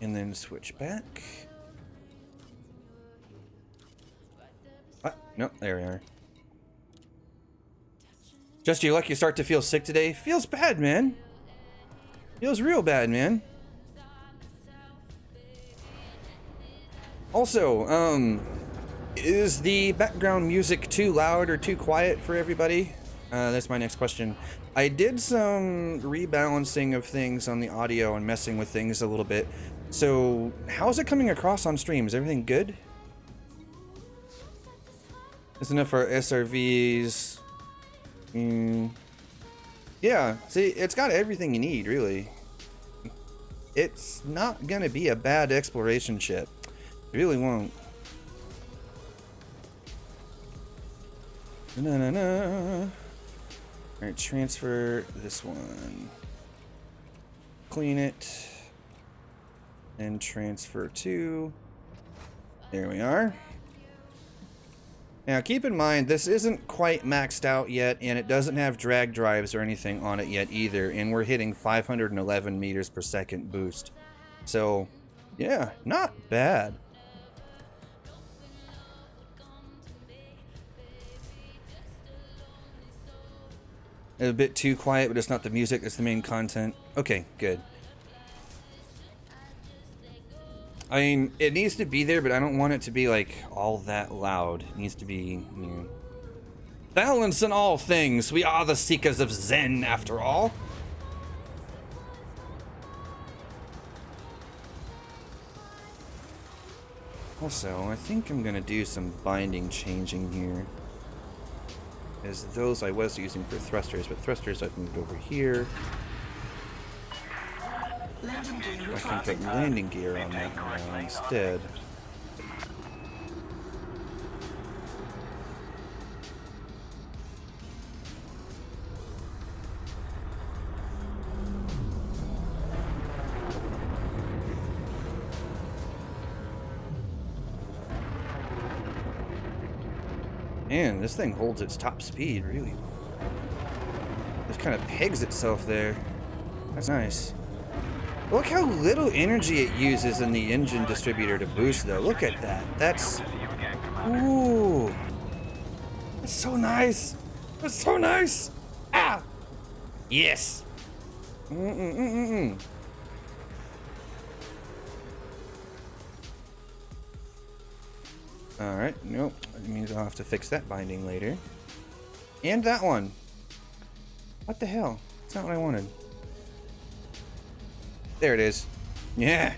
And then switch back. Nope, there we are. Just your luck you start to feel sick today. Feels bad, man. Feels real bad, man. Also, is the background music too loud or too quiet for everybody? That's my next question. I did some rebalancing of things on the audio and messing with things a little bit. So, how's it coming across on stream? Is everything good? Is enough for SRVs? Yeah, see, it's got everything you need, really. It's not gonna be a bad exploration ship. It really won't. Na-na-na. Alright, transfer this one. Clean it. And transfer to. There we are. Now keep in mind, this isn't quite maxed out yet, and it doesn't have drag drives or anything on it yet either, and we're hitting 511 meters per second boost. So, yeah, not bad. A bit too quiet, but it's not the music, it's the main content. Okay, good. I mean, it needs to be there, but I don't want it to be, like, all that loud. It needs to be, you know... Balance in all things. We are the seekers of Zen, after all. Also, I think I'm gonna do some binding changing here. As those I was using for thrusters, but thrusters I've moved over here. I can put landing gear on that now instead. Man, this thing holds its top speed really well. It kind of pegs itself there. That's nice. Look how little energy it uses in the engine distributor to boost, though. Look at that. That's... Ooh. That's so nice. That's so nice. Ah! Yes. Alright, nope. That means I'll have to fix that binding later. And that one. What the hell? That's not what I wanted. There it is. Yeah.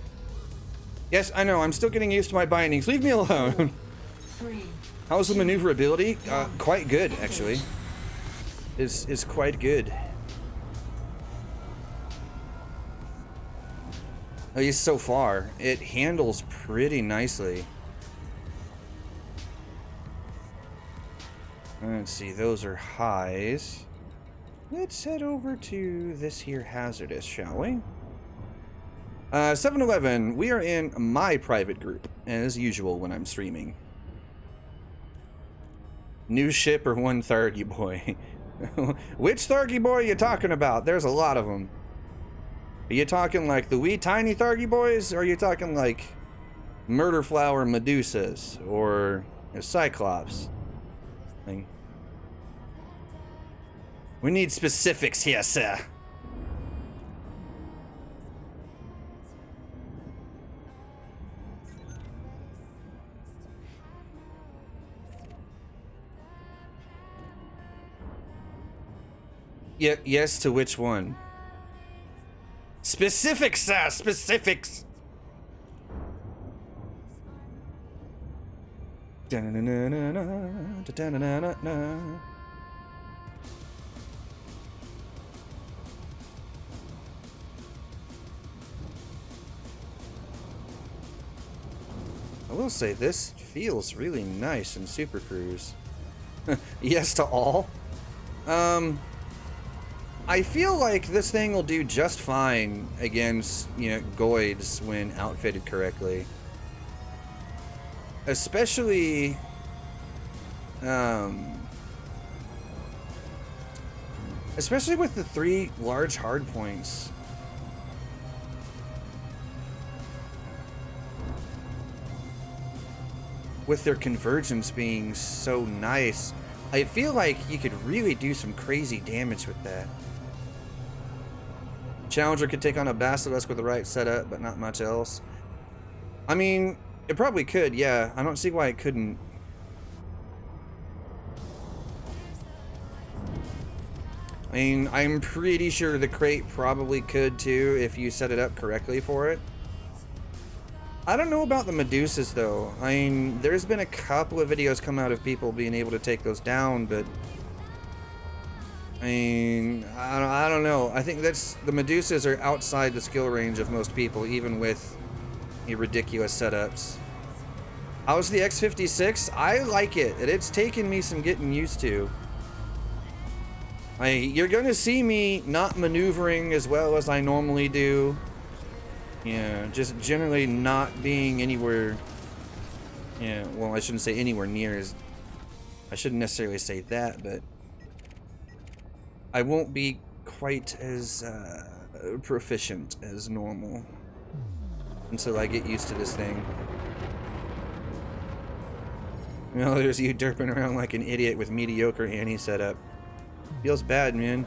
Yes, I know. I'm still getting used to my bindings. Leave me alone. How's the maneuverability? Quite good, actually. Is quite good. At least so far. It handles pretty nicely. Let's see, those are highs. Let's head over to this here hazardous, shall we? 7-Eleven, we are in my private group, as usual when I'm streaming. New ship or one Thargy boy? Which Thargy boy are you talking about? There's a lot of them. Are you talking like the wee tiny Thargy boys, or are you talking like Murder Flower Medusas, or Cyclops? We need specifics here, sir. Yeah, yes to which one? Specifics, sir, specifics. I will say this feels really nice in Super Cruise. Yes to all. I feel like this thing will do just fine against, you know, Goids when outfitted correctly. Especially, especially with the 3 large hardpoints. With their convergence being so nice, I feel like you could really do some crazy damage with that. Challenger could take on a Basilisk with the right setup, but not much else. I mean, it probably could, yeah. I don't see why it couldn't. mean, I'm pretty sure the Krait probably could too if you set it up correctly for it. I don't know about the Medusas though. I mean, there's been a couple of videos come out of people being able to take those down, but I mean, I don't know. I think that's the Medusas are outside the skill range of most people, even with ridiculous setups. How's the X56? I like it. It's taken me some getting used to. You're gonna see me not maneuvering as well as I normally do. Yeah, just generally not being anywhere. Yeah, well, I shouldn't say anywhere near as. I shouldn't necessarily say that, but I won't be quite as proficient as normal until I get used to this thing. You know, there's you derping around like an idiot with mediocre Annie setup. Feels bad, man.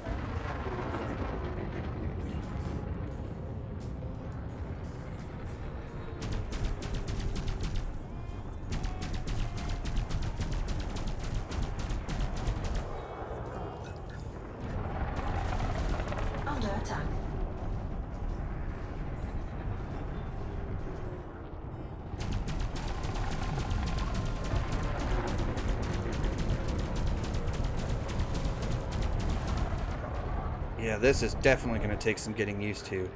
Under attack. Yeah, this is definitely going to take some getting used to.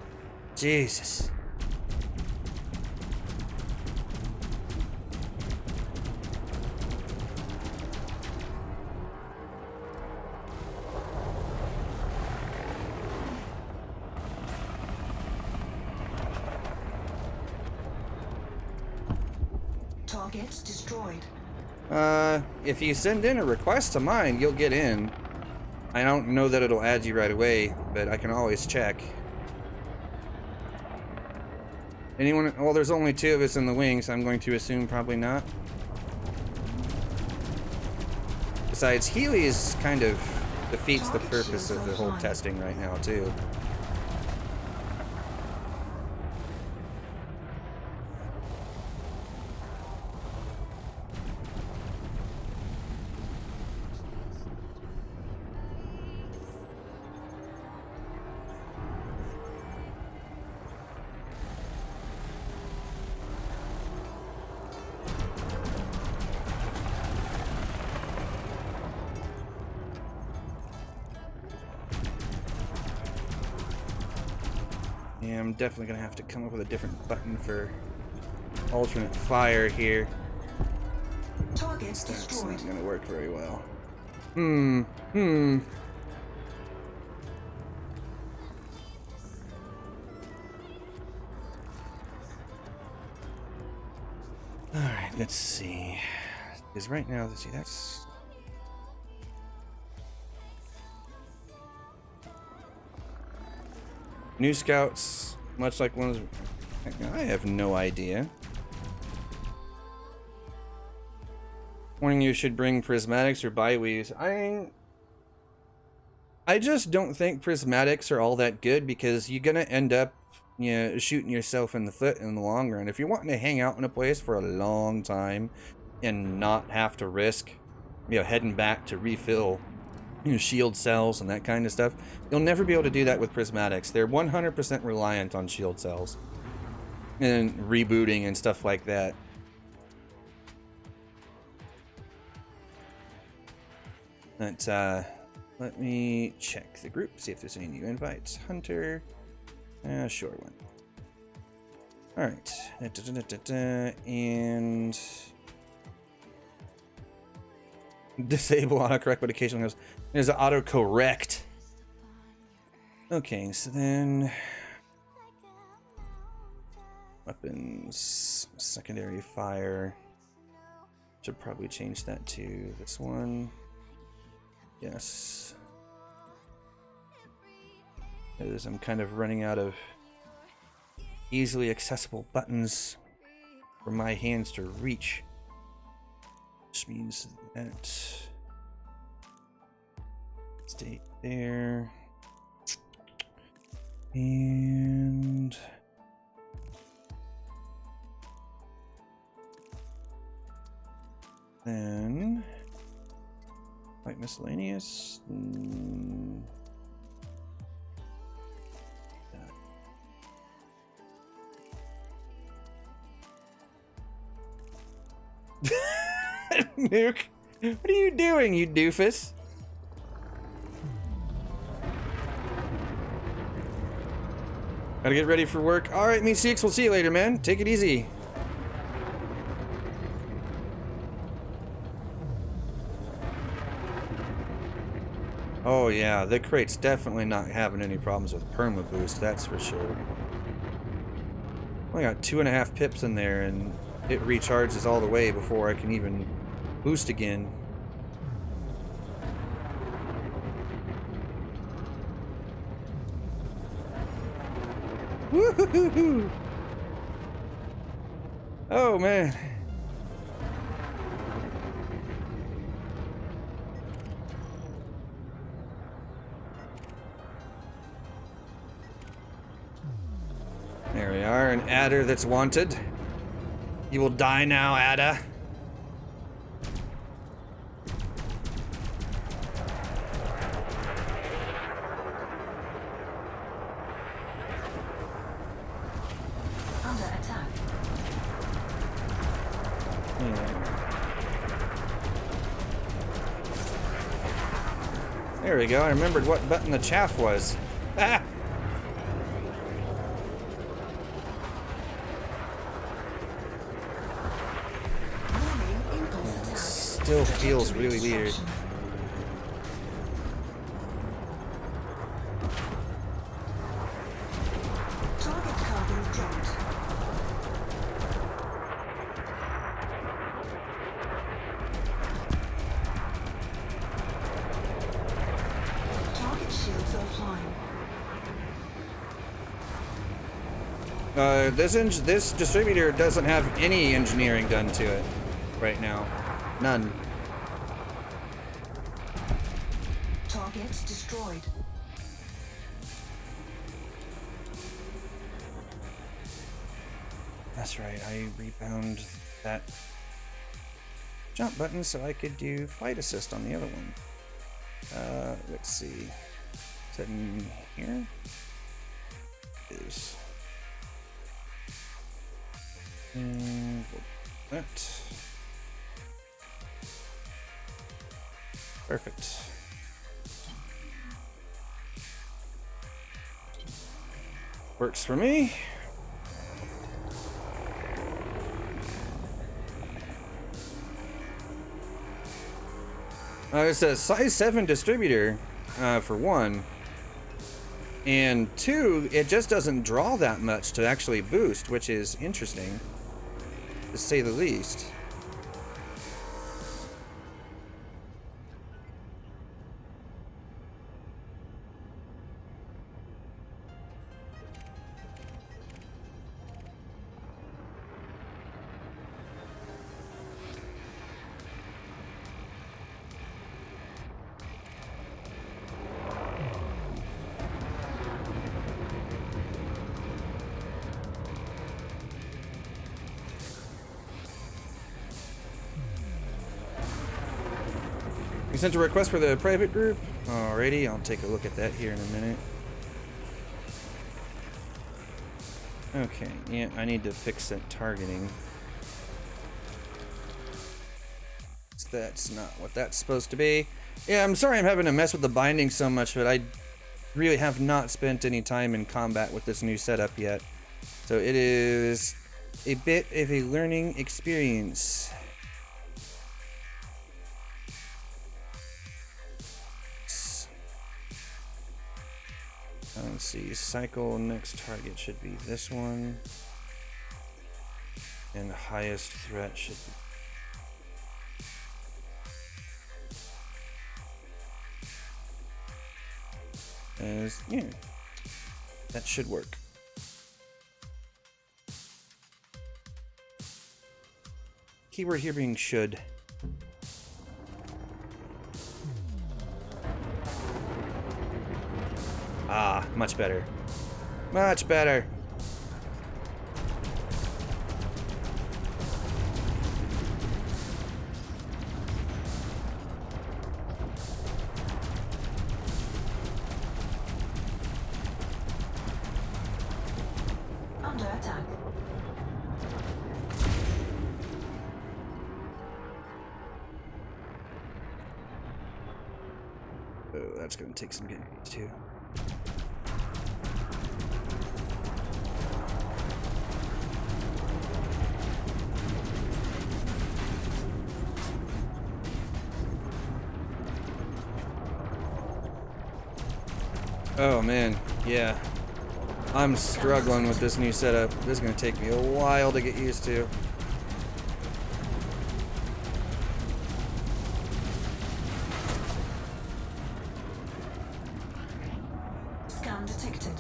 Jesus. Target destroyed. If you send in a request to mine, you'll get in. I don't know that it'll add you right away, but I can always check. Anyone? Well, there's only 2 of us in the wing, so I'm going to assume probably not. Besides, Healy's kind of defeats the purpose of the whole testing right now, too. Yeah, I'm definitely gonna have to come up with a different button for alternate fire here. Target That's destroyed. not gonna work very well. Alright, let's see. Because right now, let's see, that's... New scouts, much like one of those... I have no idea. Warning, you should bring prismatics or biweaves. I just don't think prismatics are all that good because you're gonna end up, you know, shooting yourself in the foot in the long run. If you're wanting to hang out in a place for a long time and not have to risk, you know, heading back to refill, you know, shield cells and that kind of stuff, you'll never be able to do that with prismatics. They're 100% reliant on shield cells and rebooting and stuff like that. But, let me check the group, see if there's any new invites. Hunter, short one. Alright, and disable autocorrect, but occasionally there's an autocorrect. Okay, so then weapons, secondary fire. Should probably change that to this one. Yes. As I'm kind of running out of easily accessible buttons for my hands to reach. Which means that stay there. And then like miscellaneous. Nuke, what are you doing, you doofus? Gotta get ready for work. All right, Me6, we'll see you later, man. Take it easy. Oh yeah, the Krait's definitely not having any problems with perma boost, that's for sure. Only got 2.5 pips in there, and it recharges all the way before I can even boost again. Woohoo! Oh man. There we are, an adder that's wanted. You will die now, Ada. Under attack. There we go, I remembered what button the chaff was. Ah! Warning, impulse attack. Still feels really weird. Disruption. Target cargo dropped. Target shields offline. This distributor doesn't have any engineering done to it right now. None. Target destroyed. That's right, I rebound that jump button so I could do flight assist on the other one. Let's see. Is that in here? It is. That. Perfect. Works for me. It's a size 7 distributor, for one. And two, it just doesn't draw that much to actually boost, which is interesting, to say the least. You sent a request for the private group? Alrighty, I'll take a look at that here in a minute. Okay, yeah, I need to fix that targeting. That's not what that's supposed to be. Yeah, I'm sorry I'm having to mess with the binding so much, but I really have not spent any time in combat with this new setup yet. So it is a bit of a learning experience. Let's see, cycle next target should be this one. And highest threat should be. Yeah, that should work. Keyword here being should. Ah, much better. Much better. Under attack. Oh, that's gonna take some getting used to. Oh man, yeah. I'm struggling with this new setup. This is gonna take me a while to get used to. Scan detected.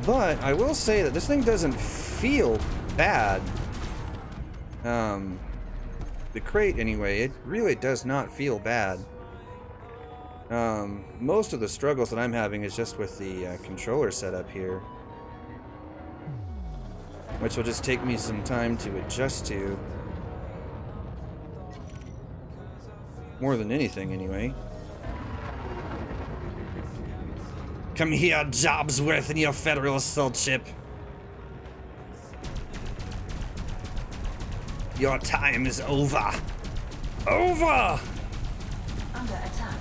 But I will say that this thing doesn't feel bad. The Krait anyway, it really does not feel bad. Most of the struggles that I'm having is just with the controller setup here, which will just take me some time to adjust to. More than anything, anyway. Come here, Jobsworth, and your Federal assault ship. Your time is over. Over! Under attack.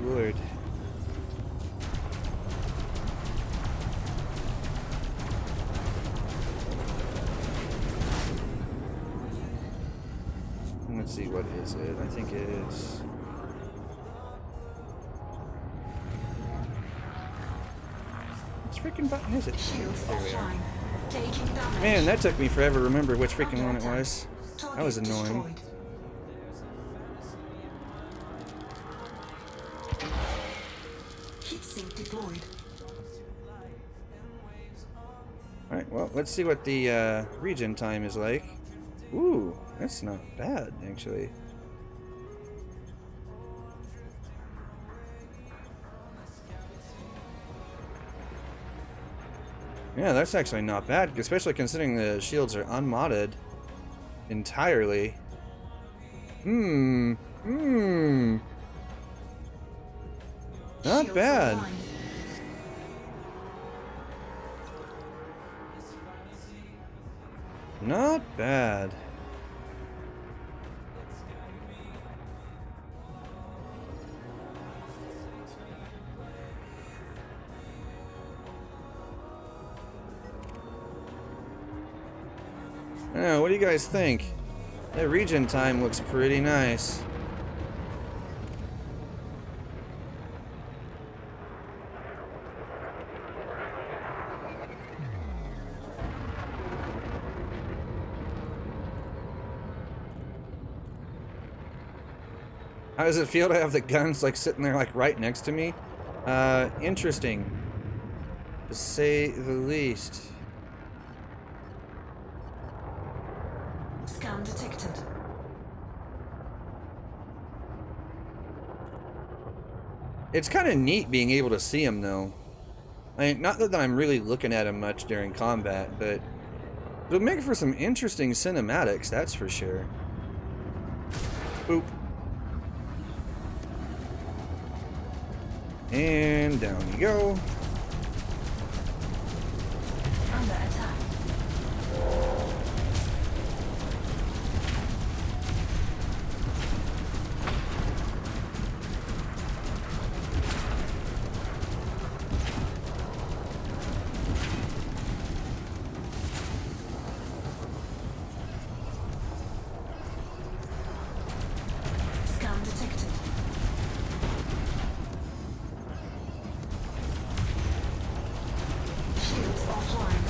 Lord. Let's see, what is it? I think it is. Which freaking button is it? Shields There we are. offline. Taking damage. Man, that took me forever to remember which freaking one it was. Target That was annoying. destroyed. Heatsink deployed. Alright, well, let's see what the regen time is like. Ooh, that's not bad, actually. Yeah, that's actually not bad, especially considering the shields are unmodded entirely. Not Shields bad. online. Not bad. I don't know, what do you guys think? That regen time looks pretty nice. How does it feel to have the guns like sitting there like right next to me? Interesting, to say the least. Scan detected. It's kind of neat being able to see them though. I mean, not that I'm really looking at them much during combat, but it'll make for some interesting cinematics, that's for sure. Boop. And down you go. Under attack. Scan detected. Shields offline.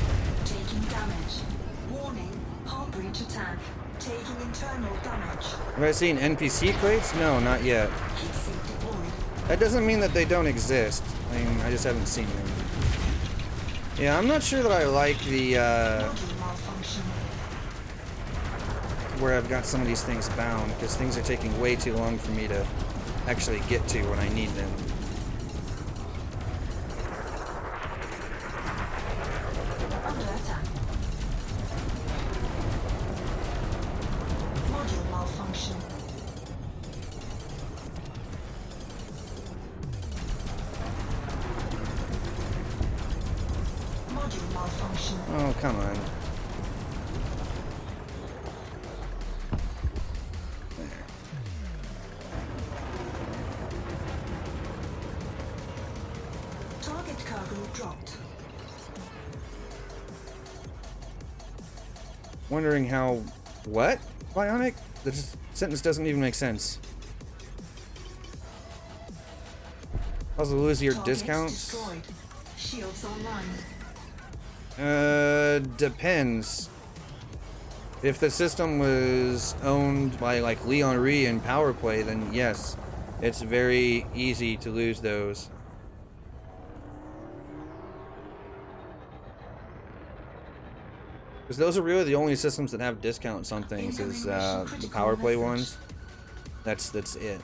Taking damage. Warning, hull breach attack. Taking internal damage. Have I seen NPC crates? No, not yet. Heatsink deployed. That doesn't mean that they don't exist. I mean, I just haven't seen them. Yeah, I'm not sure that I like the, Module malfunction. where I've got some of these things bound, because things are taking way too long for me to actually get to when I need them. Under attack. Module malfunction. Module malfunction. Oh, come on. There. Target cargo dropped. Wondering how... What? Bionic? This sentence doesn't even make sense. Also lose your Target discounts? destroyed. Shields online. Depends. If the system was owned by like Leon Ree and Power Play, then yes, it's very easy to lose those. Because those are really the only systems that have discounts on things, is the Power Play ones. That's it.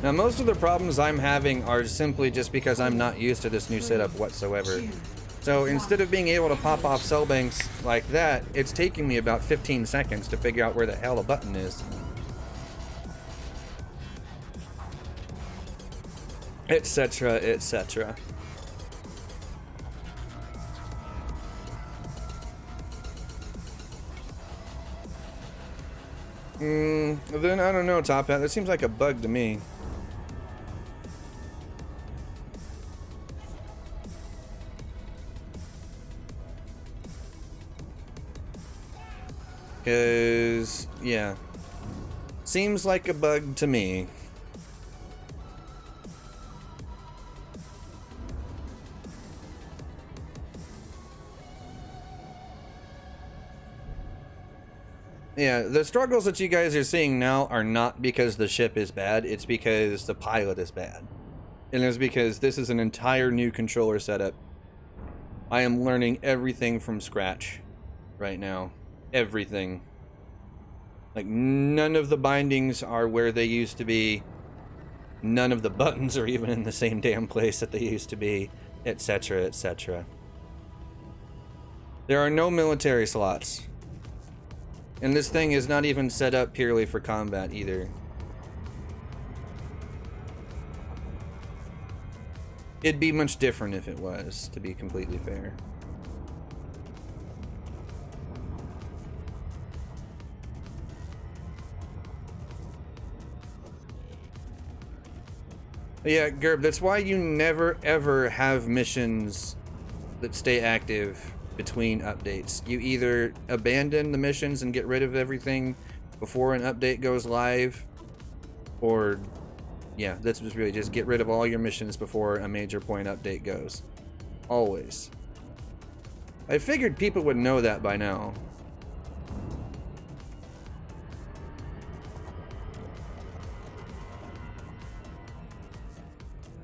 Now, most of the problems I'm having are simply just because I'm not used to this new setup whatsoever. So instead of being able to pop off cell banks like that, it's taking me about 15 seconds to figure out where the hell a button is. Etc., etc. Then I don't know, Top Hat. That seems like a bug to me. Cause, yeah. Seems like a bug to me. Yeah, the struggles that you guys are seeing now are not because the ship is bad, it's because the pilot is bad. And it's because this is an entire new controller setup. I am learning everything from scratch right now. Everything. Like, none of the bindings are where they used to be. None of the buttons are even in the same damn place that they used to be, etc., etc. There are no military slots. And this thing is not even set up purely for combat either. It'd be much different if it was, to be completely fair. But yeah, Gerb, that's why you never ever have missions that stay active between updates. You either abandon the missions and get rid of everything before an update goes live, or yeah, this was really just get rid of all your missions before a major point update goes. Always. I figured people would know that by now.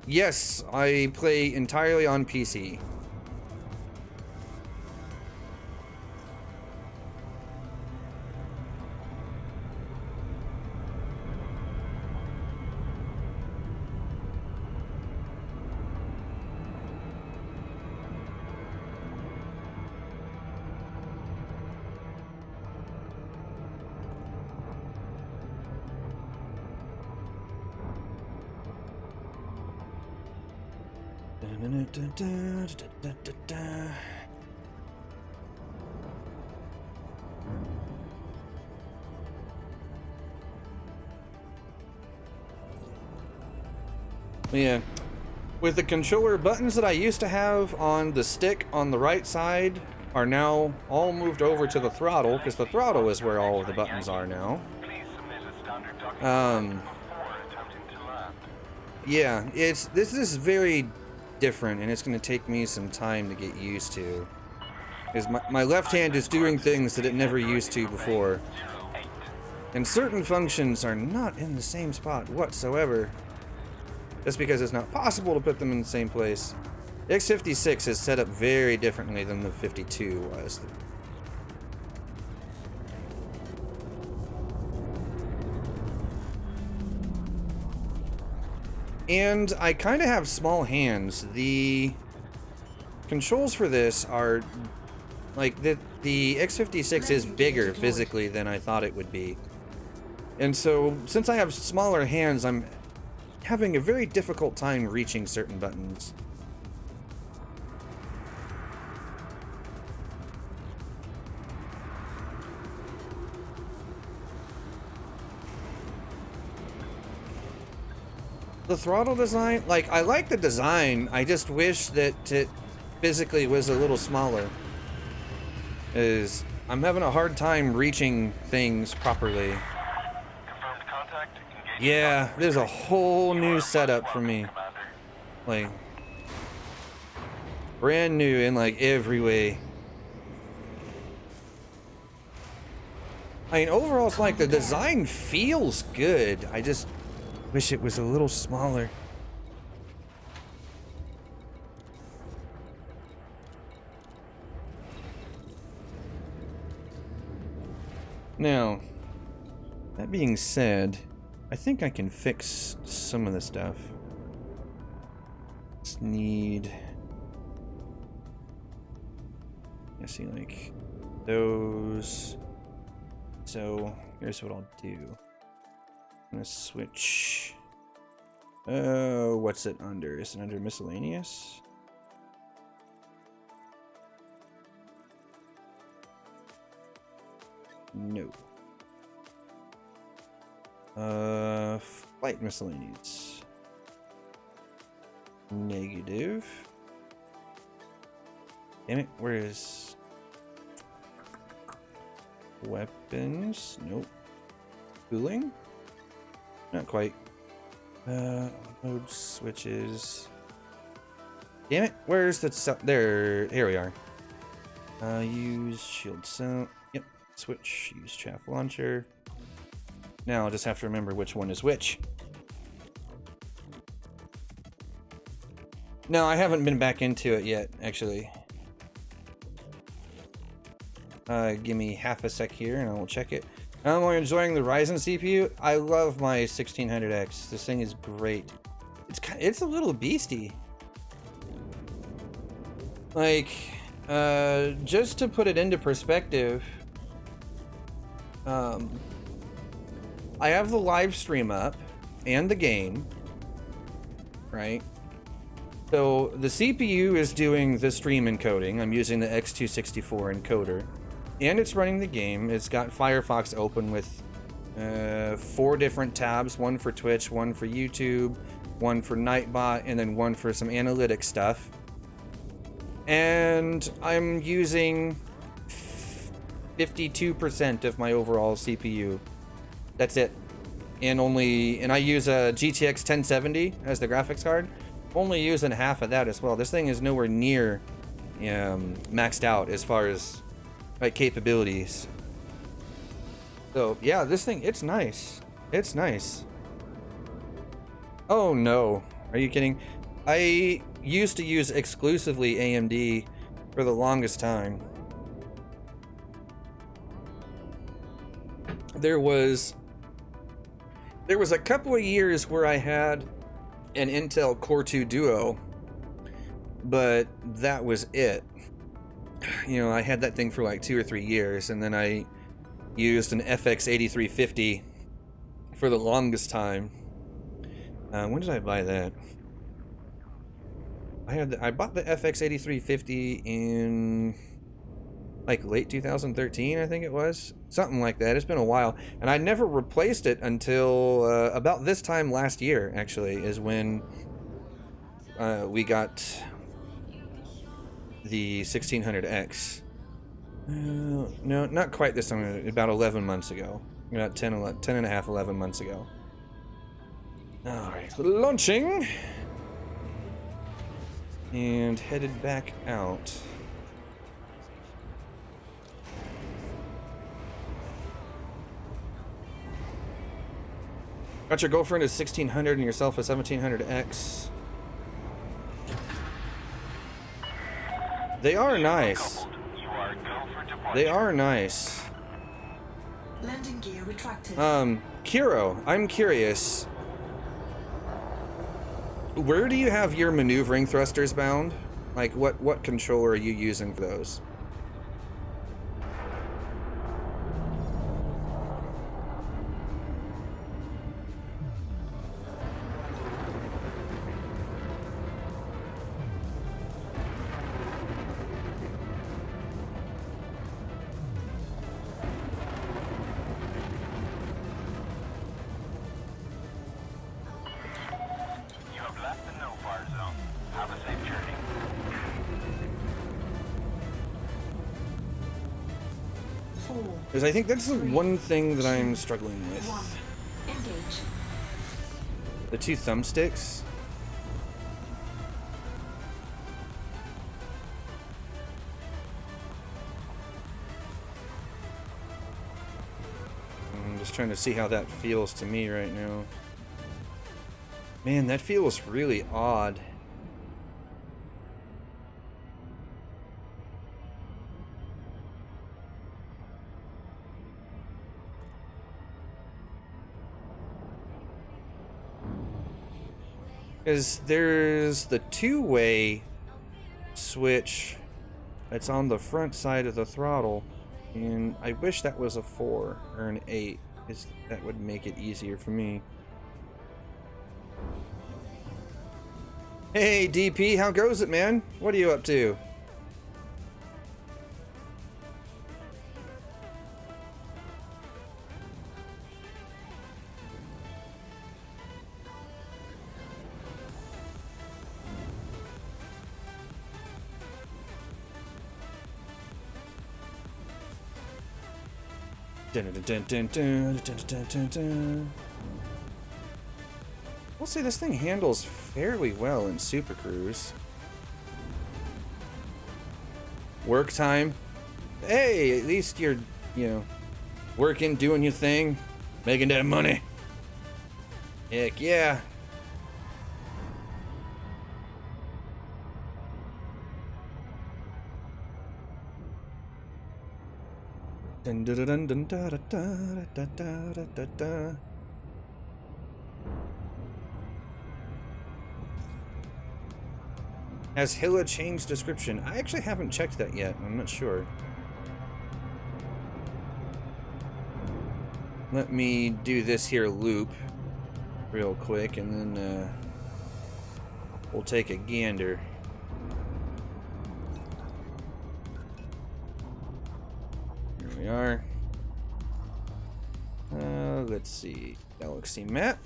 Yes, I play entirely on PC. Yeah, With the controller, buttons that I used to have on the stick on the right side are now all moved over to the throttle, because the throttle is where all of the buttons are now. Please submit a standard docking request before attempting to land. Yeah, this is very different, and it's going to take me some time to get used to. Because my left hand is doing things that it never used to before. And certain functions are not in the same spot whatsoever. Just because it's not possible to put them in the same place. The X56 is set up very differently than the 52 was. And I kind of have small hands. The controls for this are like the X56 is bigger physically than I thought it would be. And so since I have smaller hands, I'm having a very difficult time reaching certain buttons. The throttle design, like, I like the design, I just wish that it physically was a little smaller. I'm having a hard time reaching things properly. Confirmed contact. Engage. Yeah, there's a whole new setup for me. Like, brand new in like every way. I mean, overall, it's like the design feels good. I just wish it was a little smaller. Now, that being said, I think I can fix some of the stuff. Just need, I see, like those. So here's what I'll do. I'm gonna switch. What's it under? Is it under miscellaneous? No. Flight miscellaneous. Negative. Damn it, where is weapons? Nope. Cooling? Not quite. Mode switches. Damn it, where's the there? Here we are. Use shield sound. Yep. Switch. Use chaff launcher. Now I'll just have to remember which one is which. No, I haven't been back into it yet, actually. Give me half a sec here and I will check it. I'm enjoying the Ryzen CPU. I love my 1600X. This thing is great. It's a little beastie. Like, just to put it into perspective, I have the live stream up and the game, right? So the CPU is doing the stream encoding. I'm using the X264 encoder. And it's running the game. It's got Firefox open with 4 different tabs. One for Twitch, one for YouTube, one for Nightbot, and then one for some analytic stuff. And I'm using 52% of my overall CPU. That's it. And I use a GTX 1070 as the graphics card. Only using half of that as well. This thing is nowhere near maxed out as far as like capabilities. So yeah, this thing, it's nice. It's nice. Oh no, are you kidding? I used to use exclusively AMD for the longest time. There was a couple of years where I had an Intel Core 2 Duo, but that was it. You know, I had that thing for like 2 or 3 years, and then I used an FX 8350 for the longest time. When did I buy that? I bought the FX 8350 in like late 2013, I think it was. Something like that. It's been a while. And I never replaced it until about this time last year, actually, is when we got the 1600X. No, not quite this time. About 11 months ago. About 10 and a half, 11 months ago. Alright, launching! And headed back out. Got your girlfriend a 1600 and yourself a 1700X. They are nice. You are go for departure. They are nice. Landing gear retracted. Kiro, I'm curious. Where do you have your maneuvering thrusters bound? Like, what controller are you using for those? You have left the no-fire zone. Have a safe journey. Four, Because I think that's the one thing that I'm struggling with. 1. Engage. The two thumbsticks. I'm just trying to see how that feels to me right now. Man, that feels really odd. Because there's the two-way switch that's on the front side of the throttle, and I wish that was a 4 or an 8, because that would make it easier for me. Hey DP, how goes it, man? What are you up to? Dun, dun, dun, dun, dun, dun, dun, dun, dun. We'll say this thing handles fairly well in Super Cruise. Work time. Hey, at least you're, you know, working, doing your thing, making that money. Heck yeah. Dun, dun, dun, dun, dun, dun, dun, dun, dun, dun, dun, dun. Has Hilla changed description? I actually haven't checked that yet. I'm not sure. Let me do this here loop real quick, and then we'll take a gander. Here we are. Let's see. Galaxy map.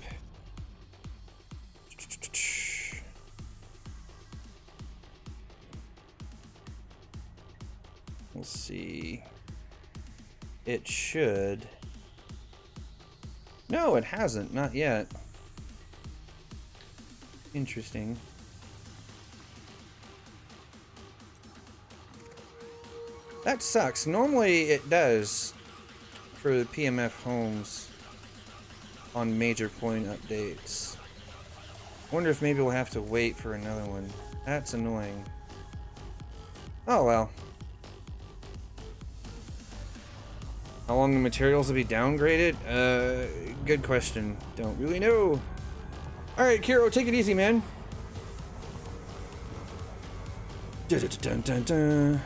Let's see. It should. No, it hasn't. Not yet. Interesting. That sucks. Normally it does for the PMF homes on major point updates. Wonder if maybe we'll have to wait for another one. That's annoying. Oh well. How long the materials will be downgraded? Good question. Don't really know. Alright, Kiro, take it easy, man. Dun, dun, dun, dun, dun.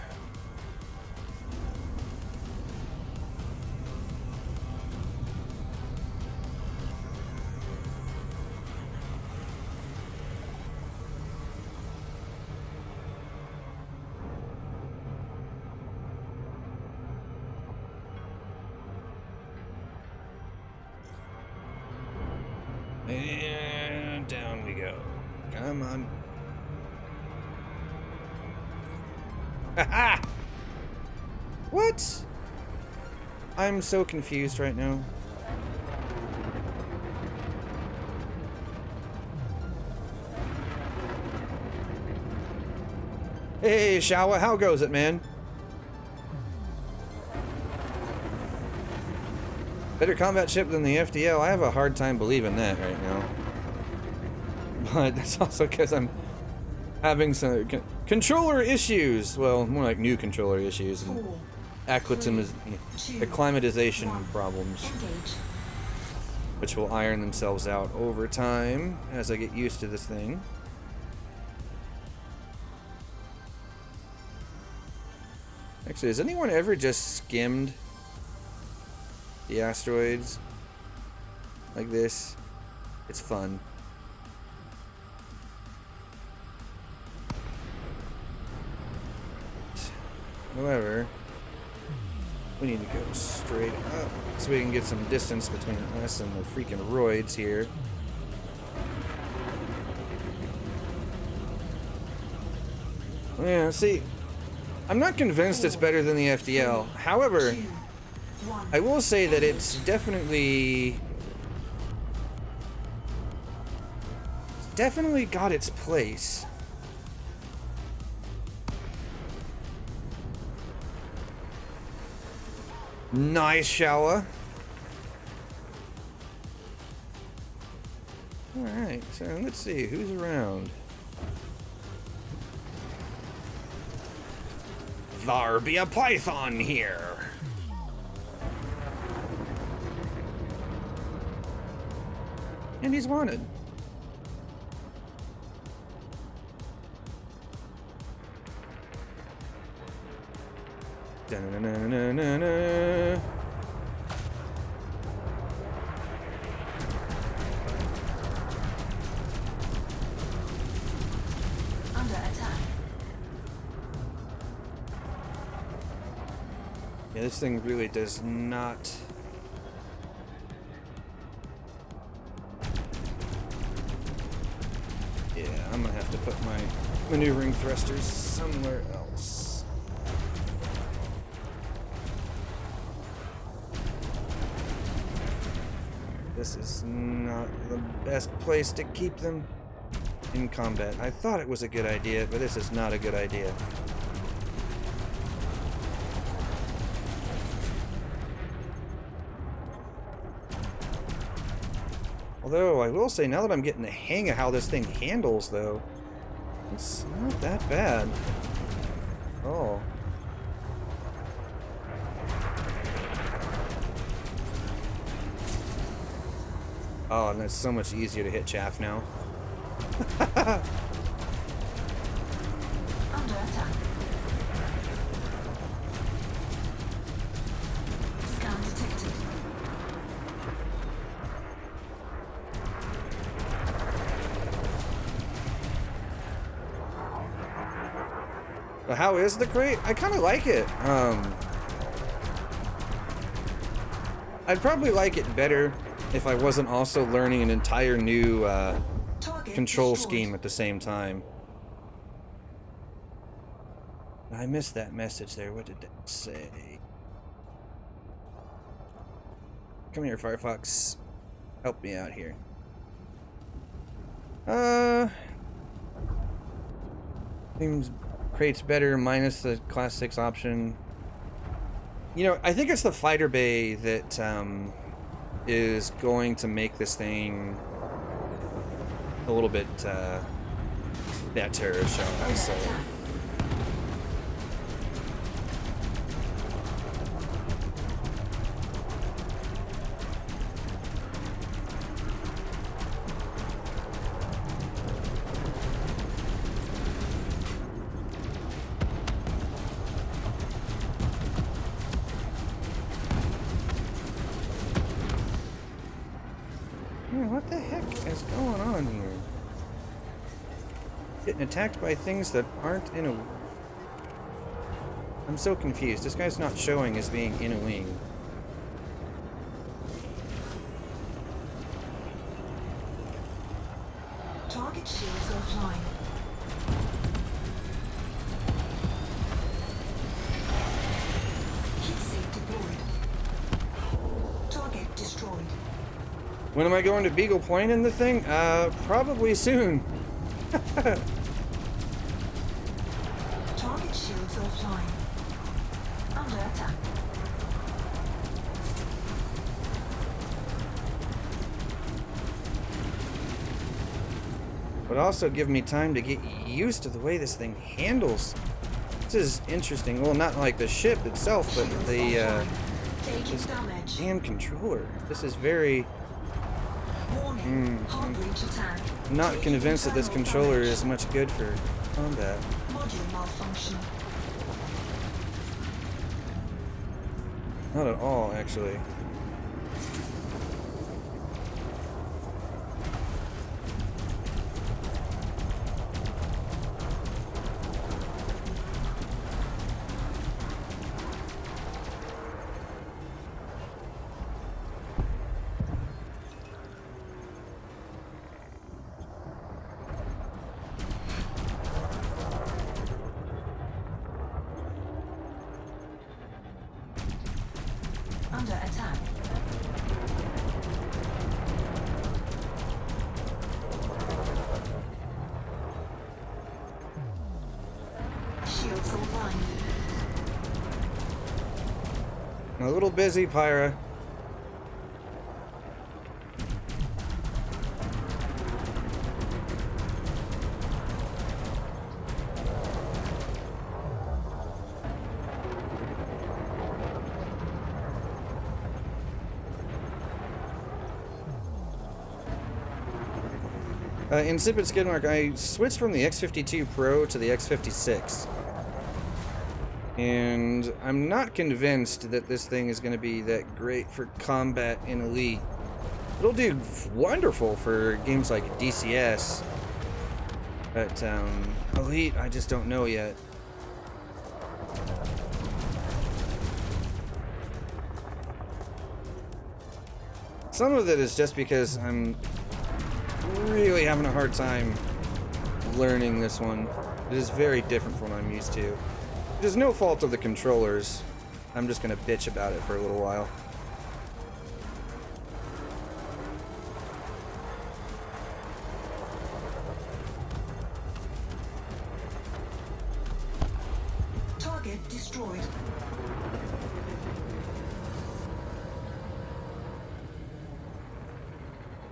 And down we go. Come on. What? I'm so confused right now. Hey, Shawa, how goes it, man? Better combat ship than the FDL. I have a hard time believing that right now. But that's also because I'm having some controller issues. Well, more like new controller issues and acclimatization problems, which will iron themselves out over time as I get used to this thing. Actually, has anyone ever just skimmed the asteroids like this? It's fun. However, we need to go straight up so we can get some distance between us and the freaking roids here. Yeah, see, I'm not convinced it's better than the FDL. However, I will say that it's definitely got its place. Nice shower. Alright, so let's see who's around. There be a python here. And he's wanted. Da-na-na-na-na-na. Under attack. Yeah, this thing really does not. Yeah, I'm gonna have to put my maneuvering thrusters somewhere else. This is not the best place to keep them in combat. I thought it was a good idea, but this is not a good idea. Although, I will say, now that I'm getting the hang of how this thing handles, though, it's not that bad. Oh. Oh, and it's so much easier to hit chaff now. Under attack. Scan detected. But how is the Krait? I kind of like it. I'd probably like it better if I wasn't also learning an entire new control scheme at the same time. I missed that message there. What did that say? Come here, Firefox. Help me out here. Seems Krait's better minus the Class 6 option. You know, I think it's the fighter bay that is going to make this thing a little bit better, shall I say. What the heck is going on here? Getting attacked by things that aren't in a... I'm so confused. This guy's not showing as being in a wing. Target shields offline. When am I going to Beagle Point in the thing? Probably soon. Target shields offline. Under attack. But also give me time to get used to the way this thing handles. This is interesting. Well, not like the ship itself, but the Taking damage. hand controller. This is very... Warning. Hull breach attack. I'm not Taking convinced that this internal controller damage. is much good for combat. Module malfunction. Not at all, actually. Under attack. Shields online. I'm a little busy, Pyra. Insipid Skidmark, I switched from the X52 Pro to the X56. And I'm not convinced that this thing is going to be that great for combat in Elite. It'll do wonderful for games like DCS. But Elite, I just don't know yet. Some of it is just because I'm really having a hard time learning this one. It is very different from what I'm used to. It is no fault of the controllers. I'm just gonna bitch about it for a little while. Target destroyed.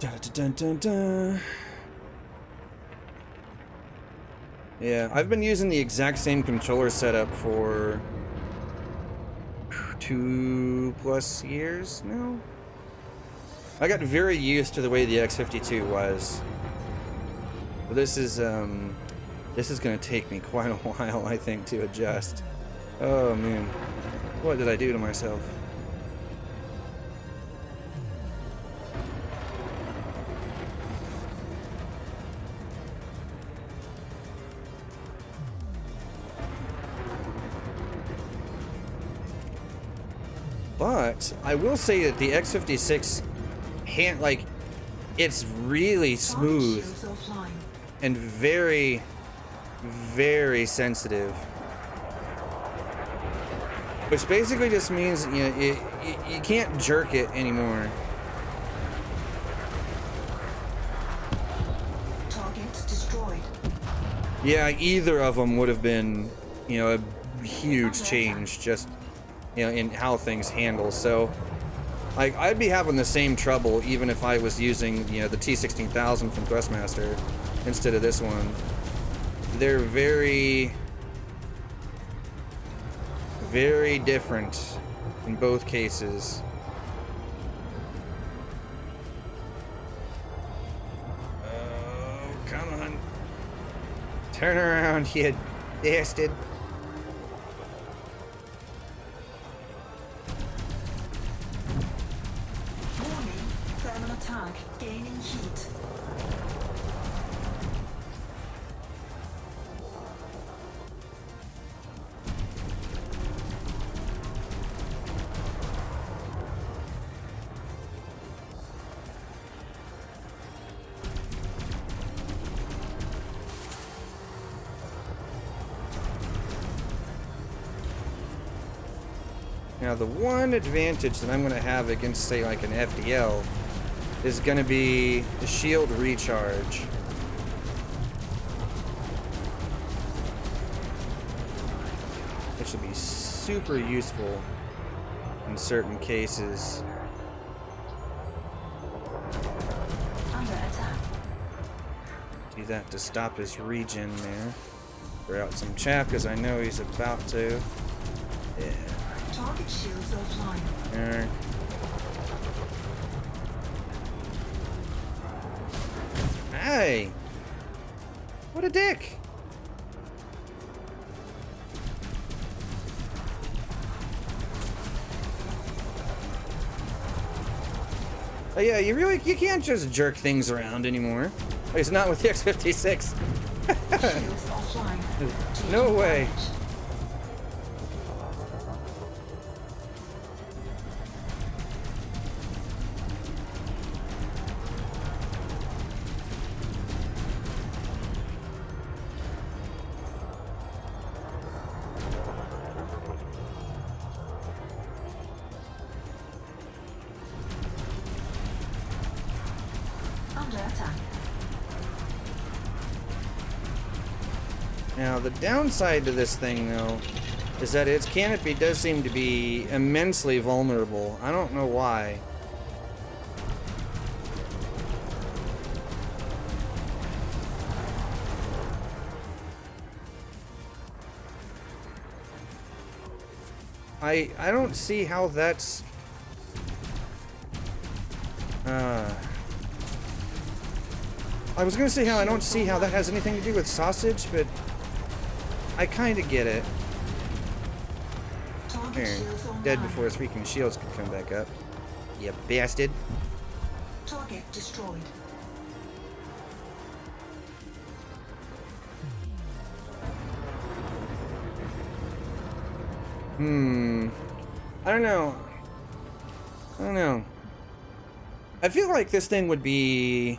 Dun, dun, dun, dun. Yeah, I've been using the exact same controller setup for 2+ years now. I got very used to the way the X52 was. But this is gonna take me quite a while, I think, to adjust. Oh man, what did I do to myself? But I will say that the X56 it's really smooth Shields offline. and very, very sensitive. Which basically just means you can't jerk it anymore. Target destroyed. Yeah, either of them would have been, a huge change just, in how things handle. So, like, I'd be having the same trouble even if I was using, the T16000 from Thrustmaster instead of this one. They're very, very different in both cases. Oh, come on. Turn around, you bastard. Warning. Thermal attack. Gaining heat. Now the one advantage that I'm going to have against, say, like an FDL is gonna be the shield recharge. Which will be super useful in certain cases. Under attack. Do that to stop his regen there. Throw out some chaff because I know he's about to. Yeah. Target shields offline. There. Hey! What a dick! Oh yeah, you can't just jerk things around anymore. At least not with the X56. Shields offline. No way. Damage. Under attack. Now, the downside to this thing, though, is that its canopy does seem to be immensely vulnerable. I don't know why. I don't see how that's... I was gonna say how I don't see how that has anything to do with sausage, but I kinda get it. Target Here, shields online. dead before his freaking shields could come back up. You bastard. Target destroyed. I don't know. I feel like this thing would be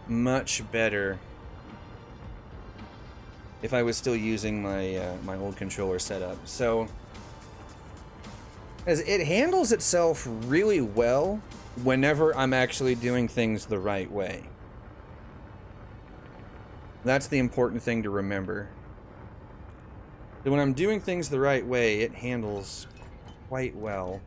much better if I was still using my my old controller setup. So, as it handles itself really well whenever I'm actually doing things the right way. That's the important thing to remember. That when I'm doing things the right way, it handles quite well.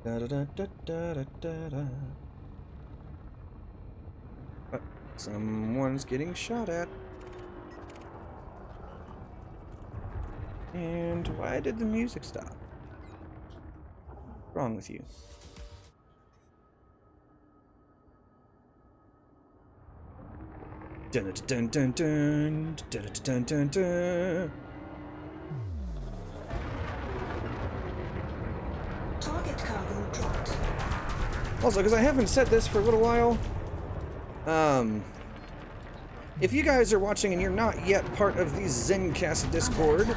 Da, da, da, da, da, da, da. Someone's getting shot at. And why did the music stop? What's wrong with you? Dun dun dun dun dun dun dun dun. Target cargo dropped. Also, because I haven't said this for a little while, if you guys are watching and you're not yet part of the Zencast Discord,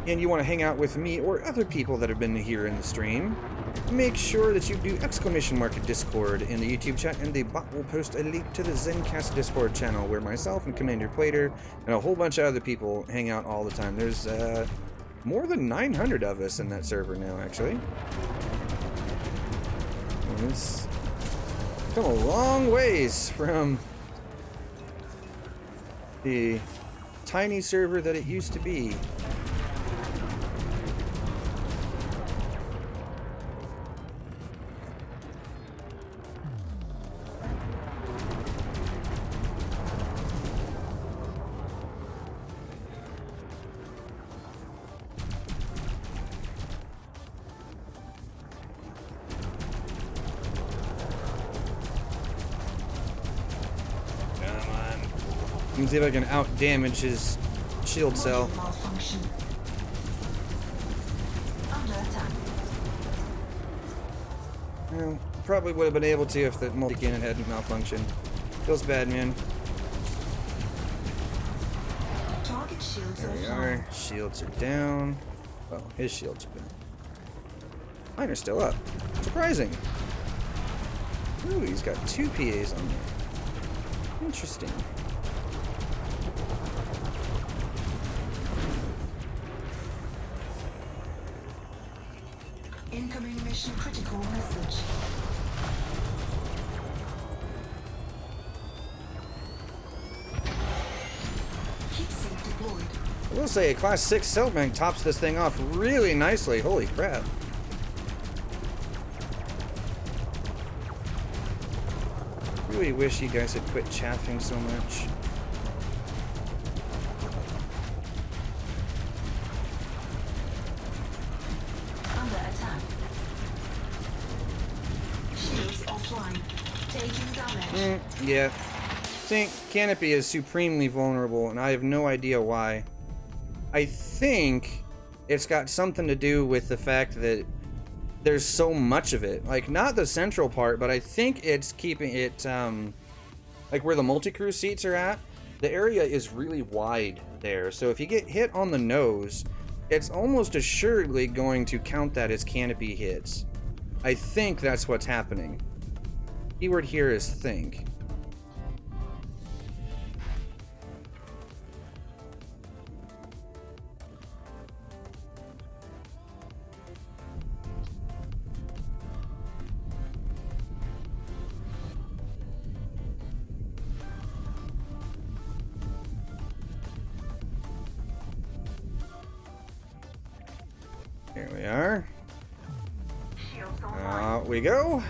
and you want to hang out with me or other people that have been here in the stream, make sure that you do !Discord in the YouTube chat, and the bot will post a link to the Zencast Discord channel where myself and Commander Plater and a whole bunch of other people hang out all the time. There's more than 900 of us in that server now, actually. It's come a long ways from the tiny server that it used to be. Let me see if I can out-damage his shield cell. Module malfunction. Under attack. Well, probably would have been able to if the multi-cannon hadn't malfunctioned. Feels bad, man. Shields There we offline. are. Shields are down. Oh, his shields are down. Mine are still up. Surprising. Ooh, he's got 2 PAs on there. Interesting. Incoming mission critical message. Heatsink deployed. I will say a Class 6 cell bank tops this thing off really nicely. Holy crap. Really wish you guys had quit chaffing so much. Under attack. Shields offline. Taking damage. Yeah. See, Canopy is supremely vulnerable, and I have no idea why. I think it's got something to do with the fact that there's so much of it. Like, not the central part, but I think it's keeping it, like where the multi-crew seats are at, the area is really wide there. So if you get hit on the nose, it's almost assuredly going to count that as Canopy hits. I think that's what's happening. Keyword here is think. Here we are. Shields online. Out we go.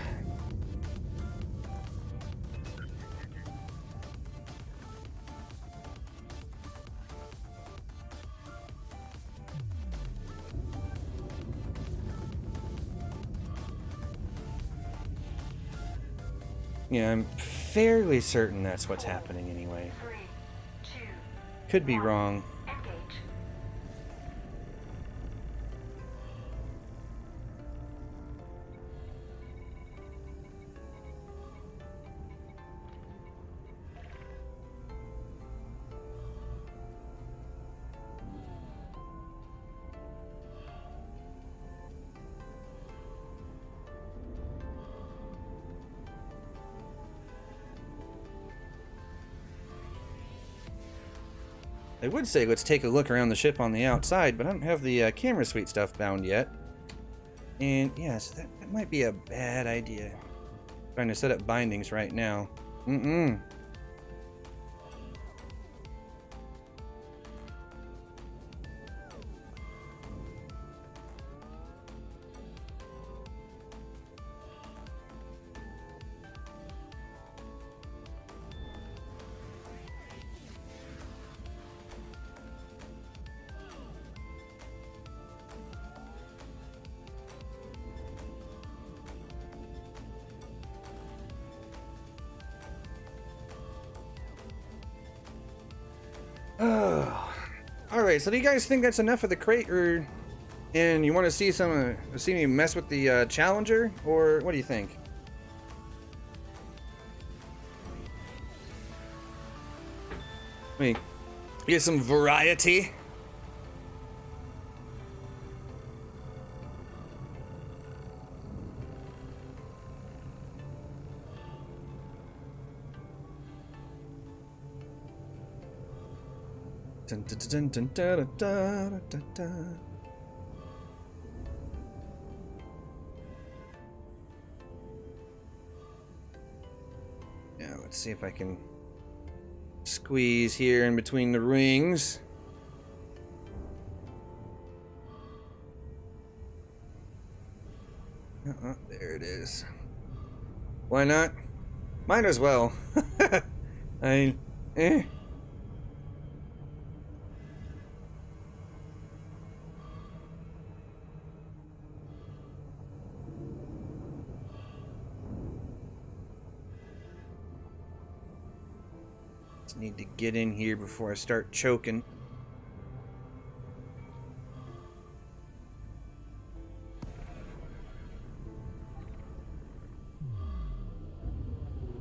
Yeah, I'm fairly certain that's what's happening anyway. 3, 2, Could be wrong. engage. I would say let's take a look around the ship on the outside, but I don't have the camera suite stuff bound yet. And yes, that might be a bad idea. Trying to set up bindings right now. Alright, so do you guys think that's enough of the crate, or and you want to see see me mess with the Challenger, or what do you think? Let me get some variety. Dun, dun, dun, dun, dun, dun, dun, dun. Yeah, let's see if I can squeeze here in between the rings. There it is. Why not? Might as well. Just need to get in here before I start choking.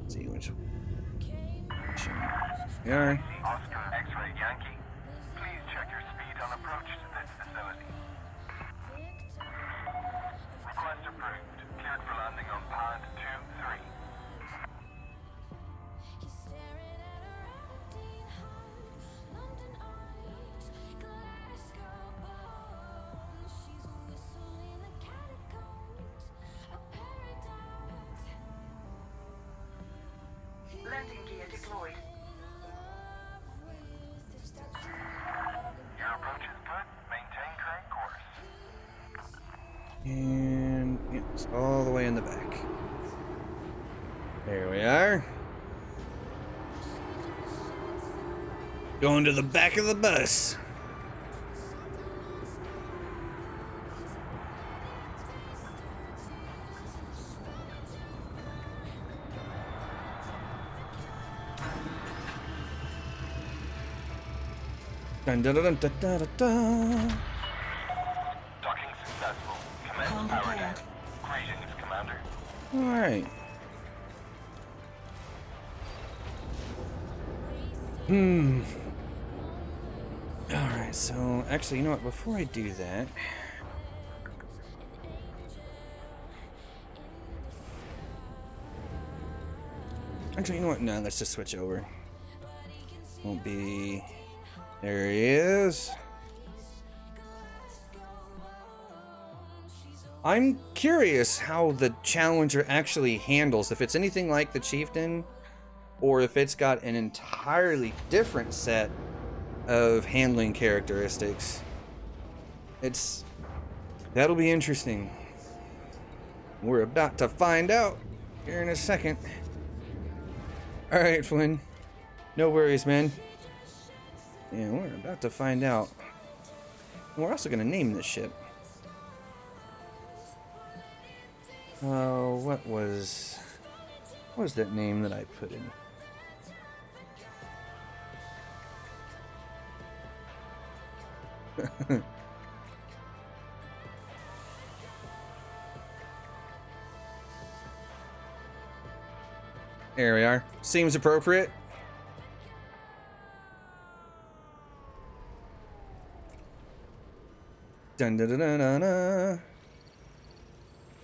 Let's see which one. Yeah. Oscar X-Ray Yankee. Please check on approach to this facility. Request approved. Cleared for landing on pad 2-3. Landing gear deployed. Your approach is good. Maintain current course. And it's all the way in the back. There we are. Going to the back of the bus. Dun, dun, dun, dun, dun, dun, dun. Docking successful. Commence power deck. Greetings, Commander. All right. All right. So actually, you know what? Before I do that, actually, you know what? No, let's just switch over. Won't be. There he is. I'm curious how the Challenger actually handles, if it's anything like the Chieftain, or if it's got an entirely different set of handling characteristics. That'll be interesting. We're about to find out here in a second. Alright, Flynn. No worries, man. Yeah, we're about to find out. We're also going to name this ship. Oh, what was that name that I put in? There we are. Seems appropriate. Dun, dun, dun, dun, dun, dun.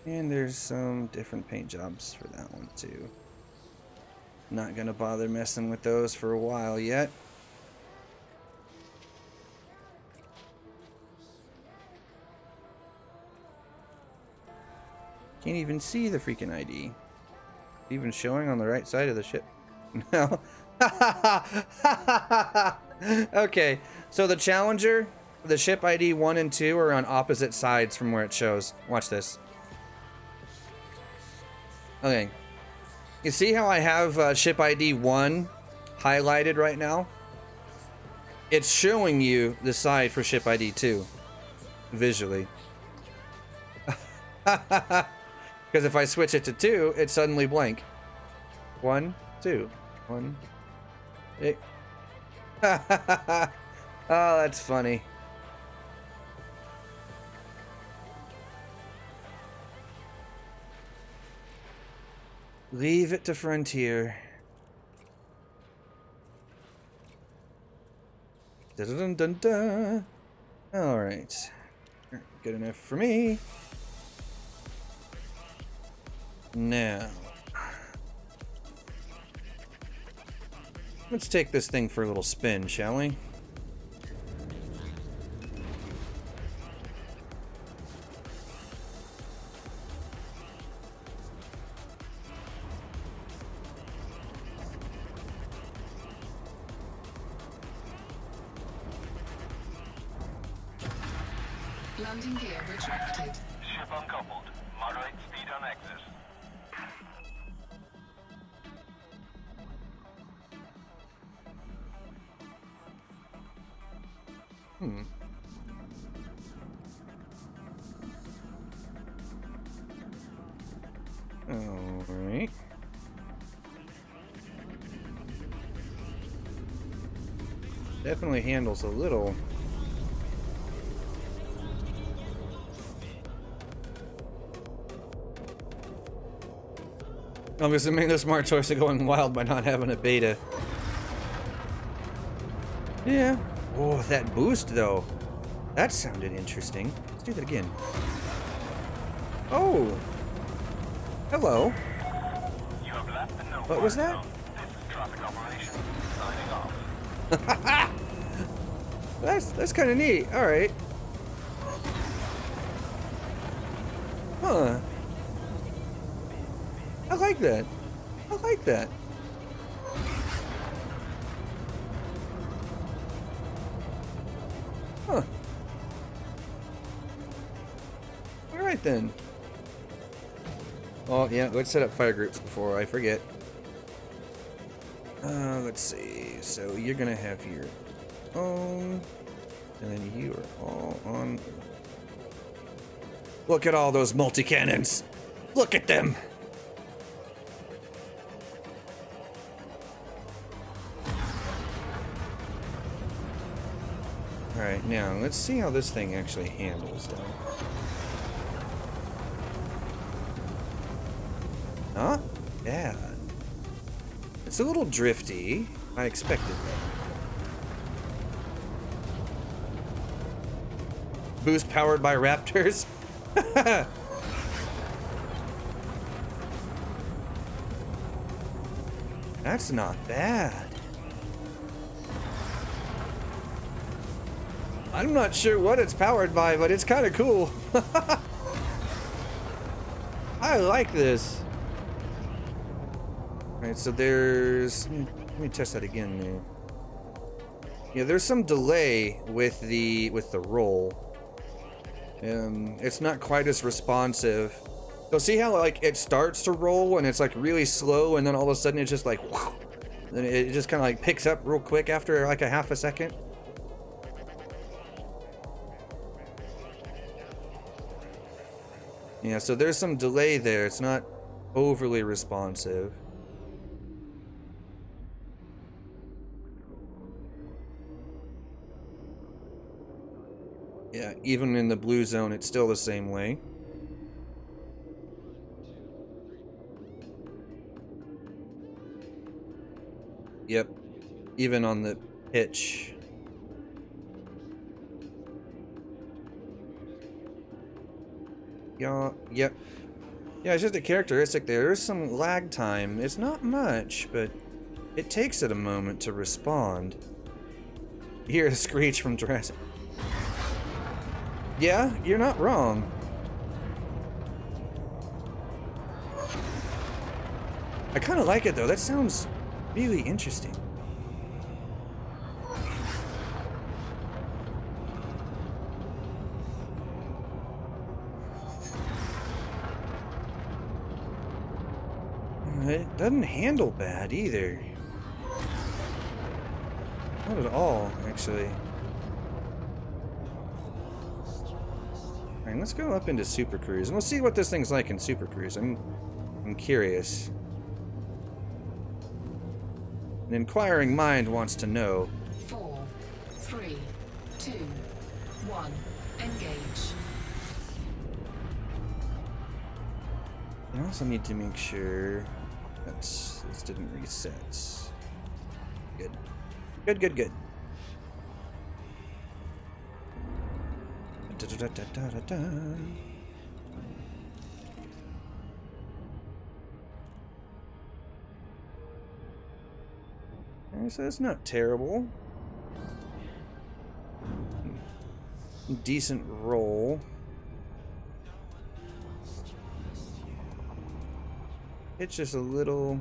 And there's some different paint jobs for that one too. Not gonna bother messing with those for a while yet. Can't even see the freaking ID. Even showing on the right side of the ship. No. Okay, so the Challenger, the ship ID 1 and 2 are on opposite sides from where it shows. Watch this. Okay. You see how I have ship ID 1 highlighted right now? It's showing you the side for ship ID 2 visually. Because if I switch it to 2, it's suddenly blank. 1, 2. 1, 8. Oh, that's funny. Leave it to Frontier. Dun dun dun dun. All right. Good enough for me. Now, let's take this thing for a little spin, shall we? Landing gear retracted. Ship uncoupled. Moderate speed on exit. Alright. Definitely handles a little. I'm assuming the smart choice of going wild by not having a beta. Yeah. Oh, that boost though. That sounded interesting. Let's do that again. Oh! Hello. You have left the no What was that? zone. This is traffic operations. Signing off. That's kind of neat. All right. Huh. I like that. I like that. Huh. All right then. Oh yeah, let's set up fire groups before I forget. Let's see. So you're gonna have your own, and then you are all on. Look at all those multi-cannons. Look at them. All right, now let's see how this thing actually handles though. Not bad. It's a little drifty. I expected that. Boost powered by raptors. That's not bad. I'm not sure what it's powered by, but it's kind of cool. I like this. Alright, so there's... Let me test that again there. Yeah, there's some delay with the roll. It's not quite as responsive. So see how like it starts to roll and it's like really slow, and then all of a sudden it's just like, whew, then it just kind of like picks up real quick after like a half a second. Yeah, so there's some delay there. It's not overly responsive. Yeah, even in the blue zone, it's still the same way. Yep, even on the pitch. Yeah, yep. Yeah, it's just a characteristic there. There's some lag time. It's not much, but it takes it a moment to respond. You hear a screech from Jurassic. Yeah, you're not wrong. I kind of like it though. That sounds really interesting. It doesn't handle bad either. Not at all, actually. Alright, let's go up into Super Cruise and we'll see what this thing's like in Super Cruise. I'm curious. An inquiring mind wants to know. 4, 3, 2, 1. Engage. I also need to make sure this didn't reset. Good. Good, good, good. Alright, so that's not terrible. Decent roll. It's just a little...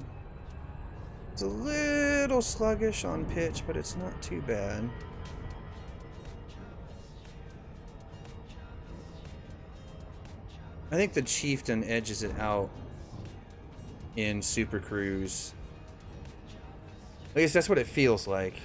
It's a little sluggish on pitch, but it's not too bad. I think the Chieftain edges it out in Super Cruise. At least that's what it feels like.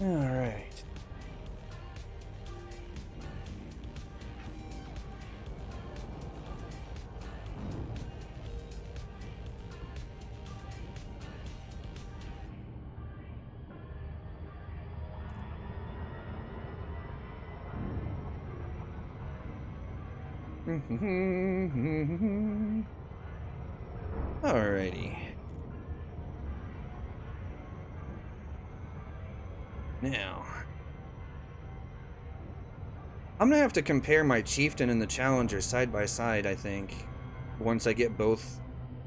All right. Alrighty. Now, I'm gonna have to compare my Chieftain and the Challenger side by side, I think. Once I get both,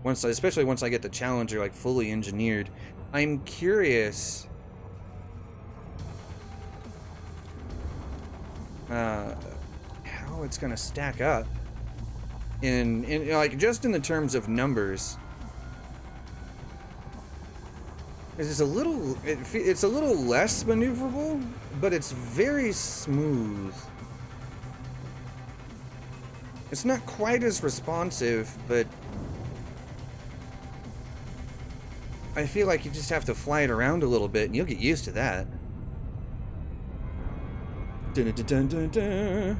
especially once I get the Challenger like fully engineered. I'm curious how it's gonna stack up in like just in the terms of numbers. It's a little, it's a little less maneuverable, but it's very smooth. It's not quite as responsive, but I feel like you just have to fly it around a little bit and you'll get used to that. Dun, dun, dun, dun, dun.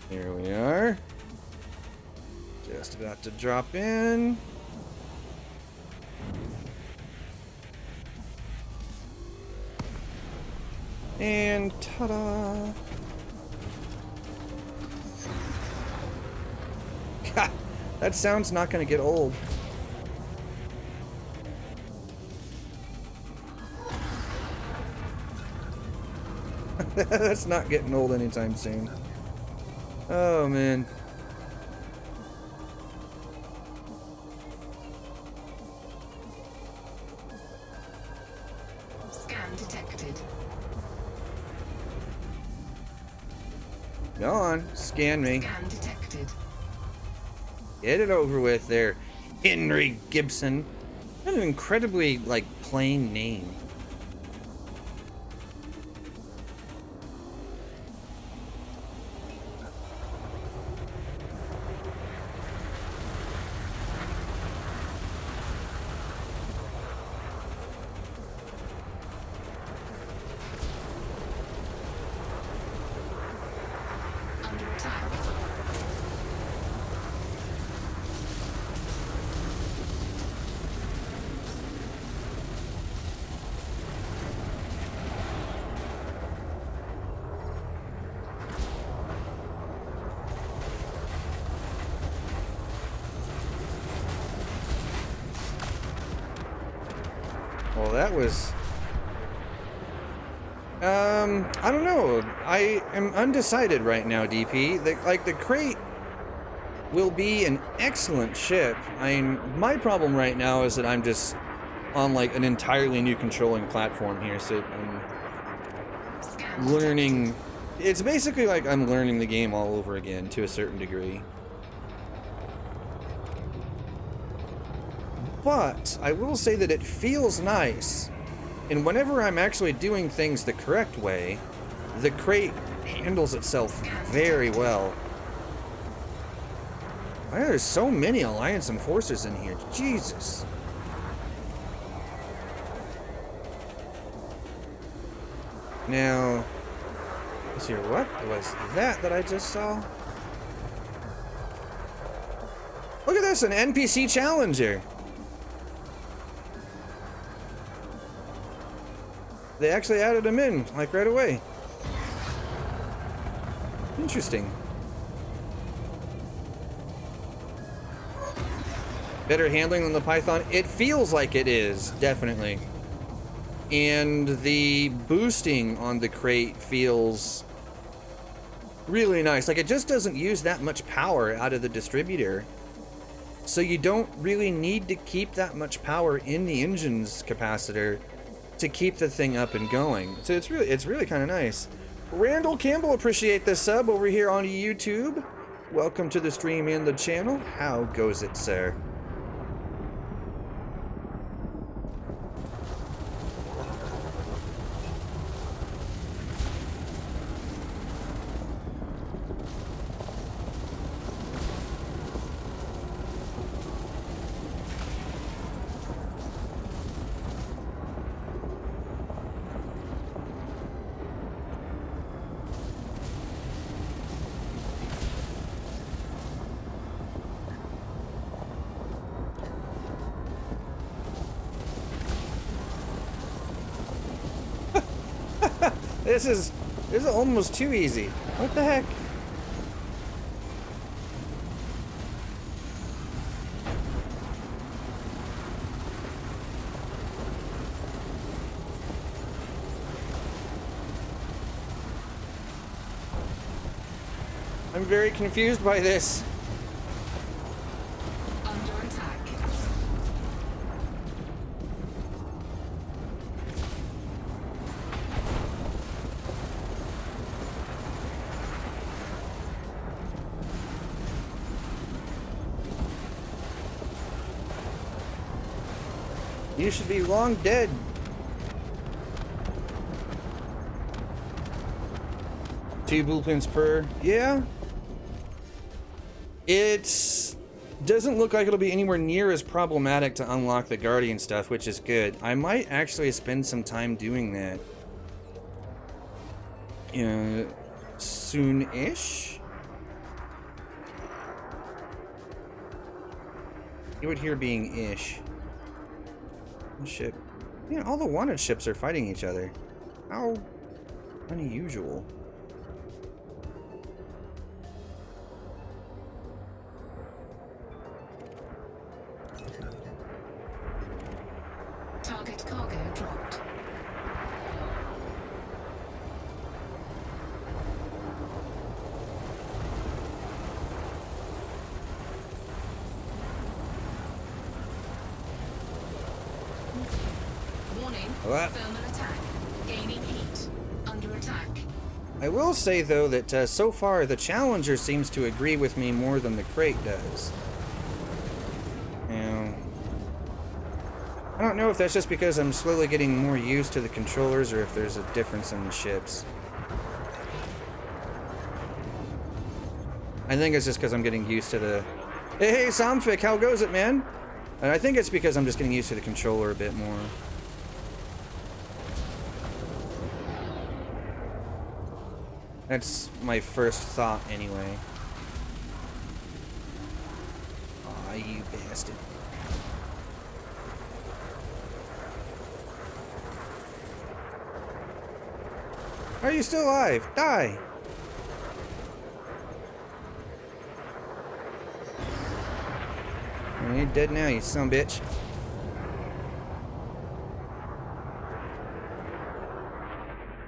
Here we are. Just about to drop in. And ta-da! God, that sound's not gonna get old. That's not getting old anytime soon. Oh, man. Scan detected. Go on, scan me. Scan detected. Get it over with there, Henry Gibson. That's an incredibly, like, plain name. Under attack. Well, that was... I don't know. I am undecided right now, DP. The Krait will be an excellent ship. My problem right now is that I'm just on, like, an entirely new controlling platform here, so I'm Scan learning... It's basically like I'm learning the game all over again, to a certain degree. But I will say that it feels nice, and whenever I'm actually doing things the correct way, the Krait handles itself very well. Why are there so many Alliance enforcers in here? Jesus. Now, let's see, what was that I just saw? Look at this, an NPC Challenger. They actually added him in, like, right away. Interesting. Better handling than the Python? It feels like it is, definitely. And the boosting on the Krait feels really nice. Like, it just doesn't use that much power out of the distributor. So you don't really need to keep that much power in the engine's capacitor to keep the thing up and going. So it's really kind of nice. Randall Campbell, appreciate this sub over here on YouTube. Welcome to the stream and the channel. How goes it, sir? This is almost too easy. What the heck? I'm very confused by this. Under attack. You should be long dead. Two blueprints per. Yeah. It doesn't look like it'll be anywhere near as problematic to unlock the Guardian stuff, which is good. I might actually spend some time doing that. Soon-ish? You would hear being ish. Ship. Yeah, all the wanted ships are fighting each other. How unusual. Target cargo dropped. Warning. What? Thermal attack. Gaining heat. Under attack. I will say, though, that so far the Challenger seems to agree with me more than the Krait does. I don't know if that's just because I'm slowly getting more used to the controllers or if there's a difference in the ships. I think it's just because I'm getting used to the... Hey, Somfik, how goes it, man? And I think it's because I'm just getting used to the controller a bit more. That's my first thought, anyway. Aw, you bastard. Are you still alive? Die! You're dead now, you son of a bitch.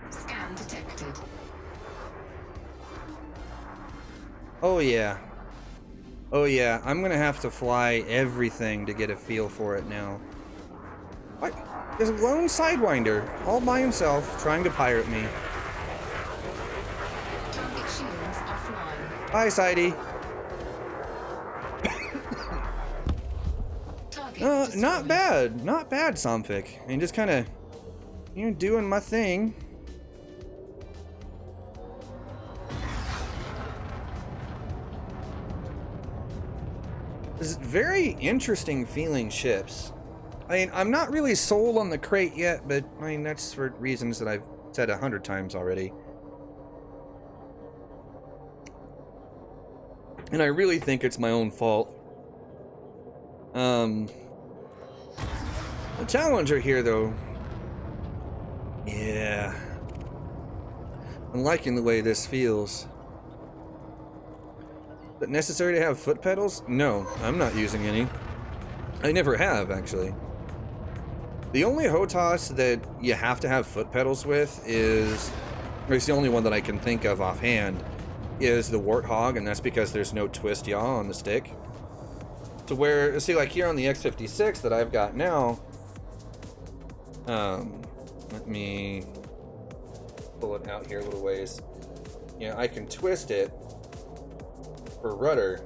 Scan detected. Oh yeah. Oh yeah, I'm gonna have to fly everything to get a feel for it now. What? There's a lone Sidewinder, all by himself, trying to pirate me. Target shields offline. Bye, Sidey. Target Not bad. Not bad, Somfik. I mean, just kind of, doing my thing. This is very interesting feeling ships. I mean, I'm not really sold on the Krait yet, but I mean, that's for reasons that I've said 100 times already. And I really think it's my own fault. The Challenger here, though. Yeah. I'm liking the way this feels. Is it necessary to have foot pedals? No, I'm not using any. I never have, actually. The only HOTAS that you have to have foot pedals with is, or it's the only one that I can think of offhand, is the Warthog, and that's because there's no twist yaw on the stick. To where, see, like here on the X56 that I've got now, let me pull it out here a little ways. I can twist it for rudder,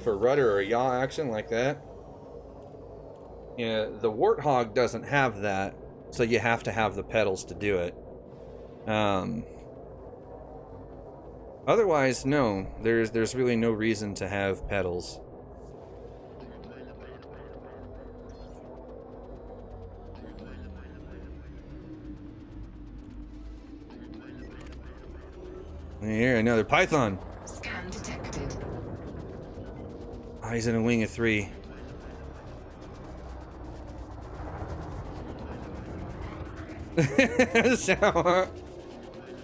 for rudder or yaw action like that. The Warthog doesn't have that, so you have to have the pedals to do it. Otherwise, no, there's really no reason to have pedals. Here, another Python. Scan detected. Oh, he's in a wing of 3.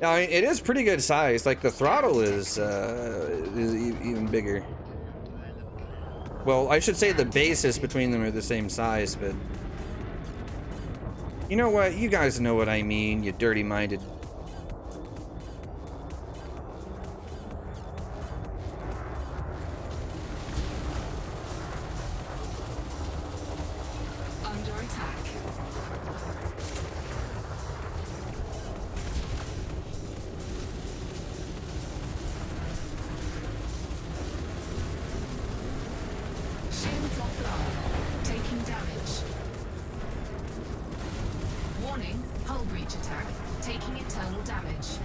I mean, it is pretty good size. Like the throttle is even bigger. Well, I should say the bases between them are the same size, but you know what? You guys know what I mean, you dirty-minded. Under attack. Shields offline. Taking damage. Warning, hull breach attack. Taking internal damage.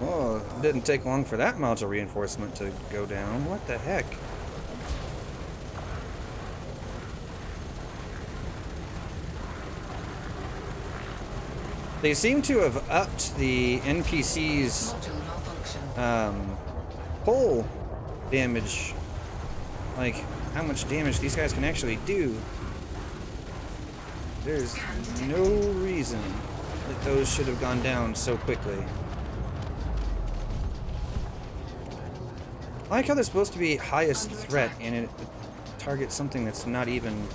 Oh, it didn't take long for that module reinforcement to go down. What the heck? They seem to have upped the NPC's Module malfunction. hull damage. Like, how much damage these guys can actually do. There's no reason that those should have gone down so quickly. I like how they're supposed to be highest threat and it targets something that's not even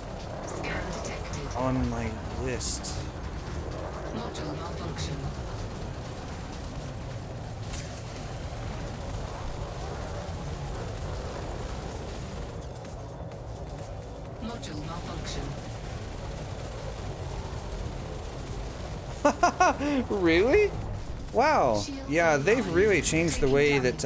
Scan detected. on my list. Module malfunction. Module malfunction. Really? Wow. Yeah, they've really changed the way that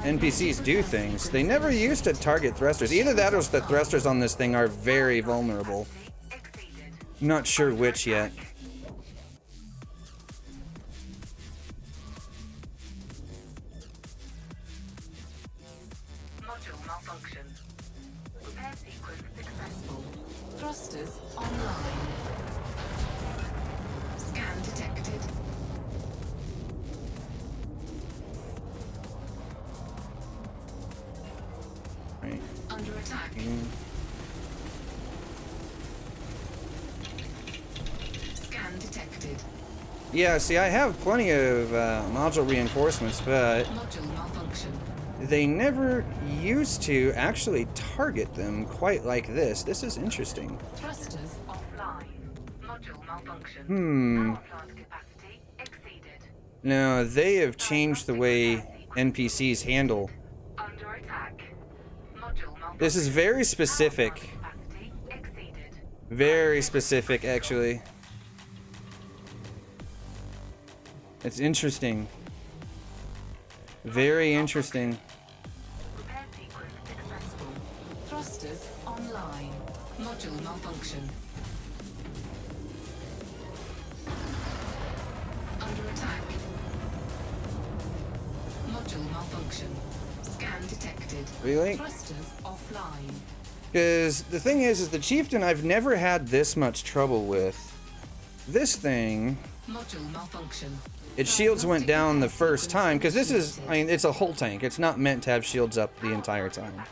NPCs do things. They never used to target thrusters. Either that or the thrusters on this thing are very vulnerable. I'm not sure which yet. Module malfunction. Repair sequence successful. Thrusters online. Scan detected. Right. Under attack. Scan detected. Yeah, see, I have plenty of module reinforcements, but Module malfunction. they never used to actually target them quite like this. This is interesting. Thrusters offline. Module malfunction. Hmm. Power plant capacity exceeded. No, they have changed the way NPCs handle. Under attack. Module malfunction. This is very specific. Capacity exceeded. Very specific, actually. It's interesting. Very interesting. Repair sequence successful. Thrusters online. Module malfunction. Under attack. Module malfunction. Scan detected. Really? Thrusters offline. Because the thing is the Chieftain I've never had this much trouble with. This thing, Module malfunction. its shields went down the first time, because this is, I mean, it's a hull tank. It's not meant to have shields up the entire time.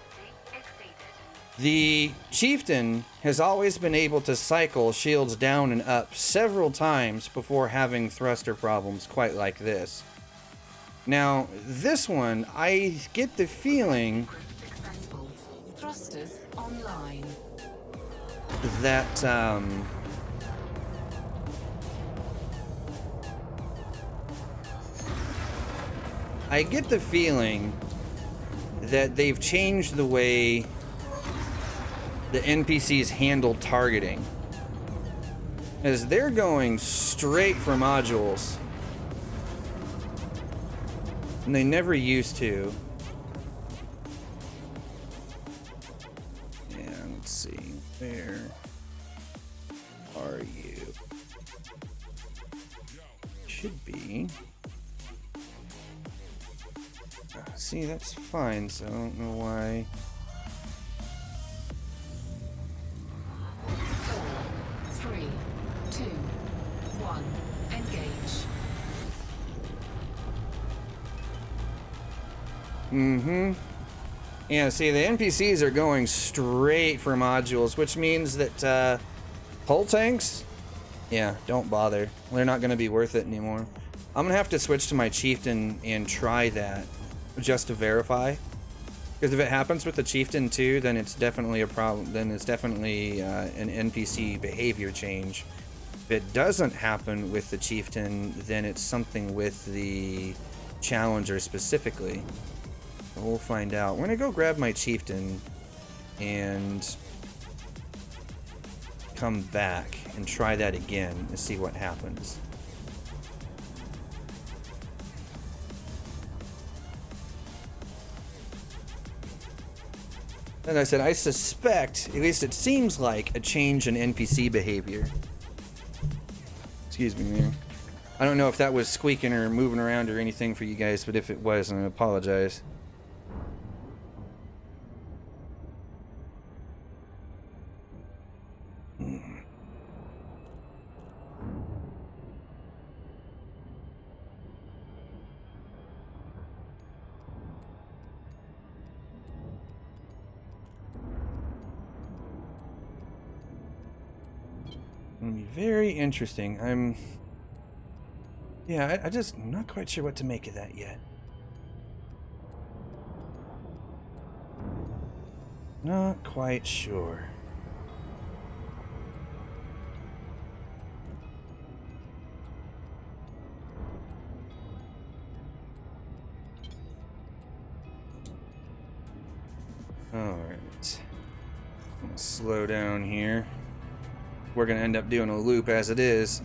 The Chieftain has always been able to cycle shields down and up several times before having thruster problems quite like this. Now, this one, I get the feeling Successful. Thrusters online. that, I get the feeling that they've changed the way the NPCs handle targeting. As they're going straight for modules. And they never used to. And let's see, where are you? Should be. See, that's fine, so I don't know why. 4, 3, 2, 1. Engage. Yeah, see, the NPCs are going straight for modules, which means that hull tanks, yeah, don't bother. They're not going to be worth it anymore. I'm going to have to switch to my Chieftain and try that just to verify. Because if it happens with the Chieftain too, then it's definitely a problem. Then it's definitely an NPC behavior change. If it doesn't happen with the Chieftain, then it's something with the Challenger specifically. We'll find out. We're gonna go grab my Chieftain and come back and try that again and see what happens. As I said, I suspect, at least it seems like, a change in NPC behavior. Excuse me there. I don't know if that was squeaking or moving around or anything for you guys, but if it was, I apologize. It'll be very interesting. I'm just not quite sure what to make of that yet. Not quite sure. Alright. I'm gonna slow down here. We're gonna end up doing a loop as it is.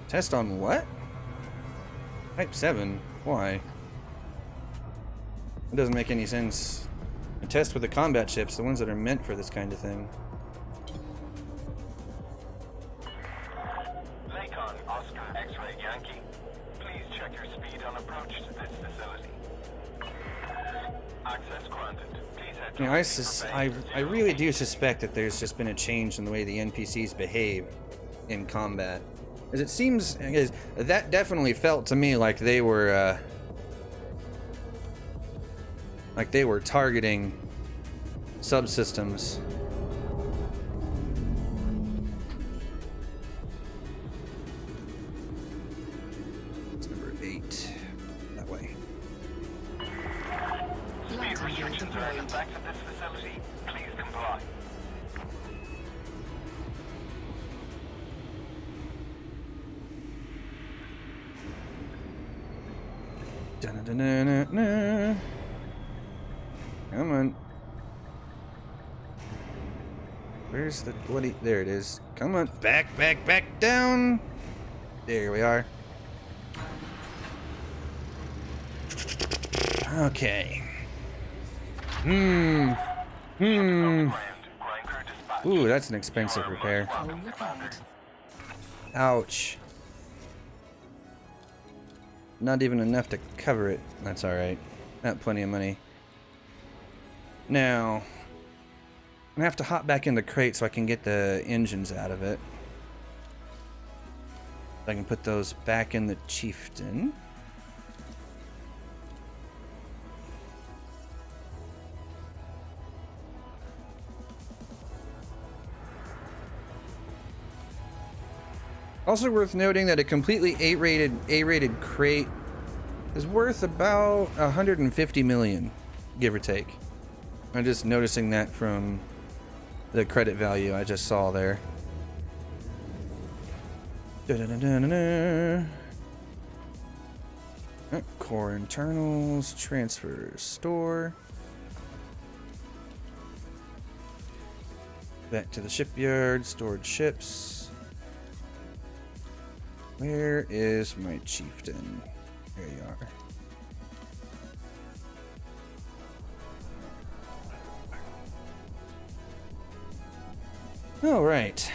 Test on what? Type 7? Why? It doesn't make any sense. A test with the combat ships, the ones that are meant for this kind of thing. Lakon, Oscar, X-Ray Yankee. Please check your speed on approach to this facility. Access granted. Please head to I really do suspect that there's just been a change in the way the NPCs behave in combat. As it seems, that definitely felt to me like they were targeting subsystems. It's number 8. That way. Speed restrictions are in effect at this facility. Please comply. Dun-dun-dun-dun-dun. Come on. Where's the bloody... There it is. Come on. Back down. There we are. Okay. Ooh, that's an expensive repair. Ouch. Not even enough to cover it. That's alright. Not plenty of money. Now, I'm gonna have to hop back in the crate so I can get the engines out of it. I can put those back in the Chieftain. Also worth noting that a completely A-rated Krait is worth about 150 million, give or take. I'm just noticing that from the credit value I just saw there. Core internals, transfers, store. Back to the shipyard, stored ships. Where is my chieftain? There you are. All right.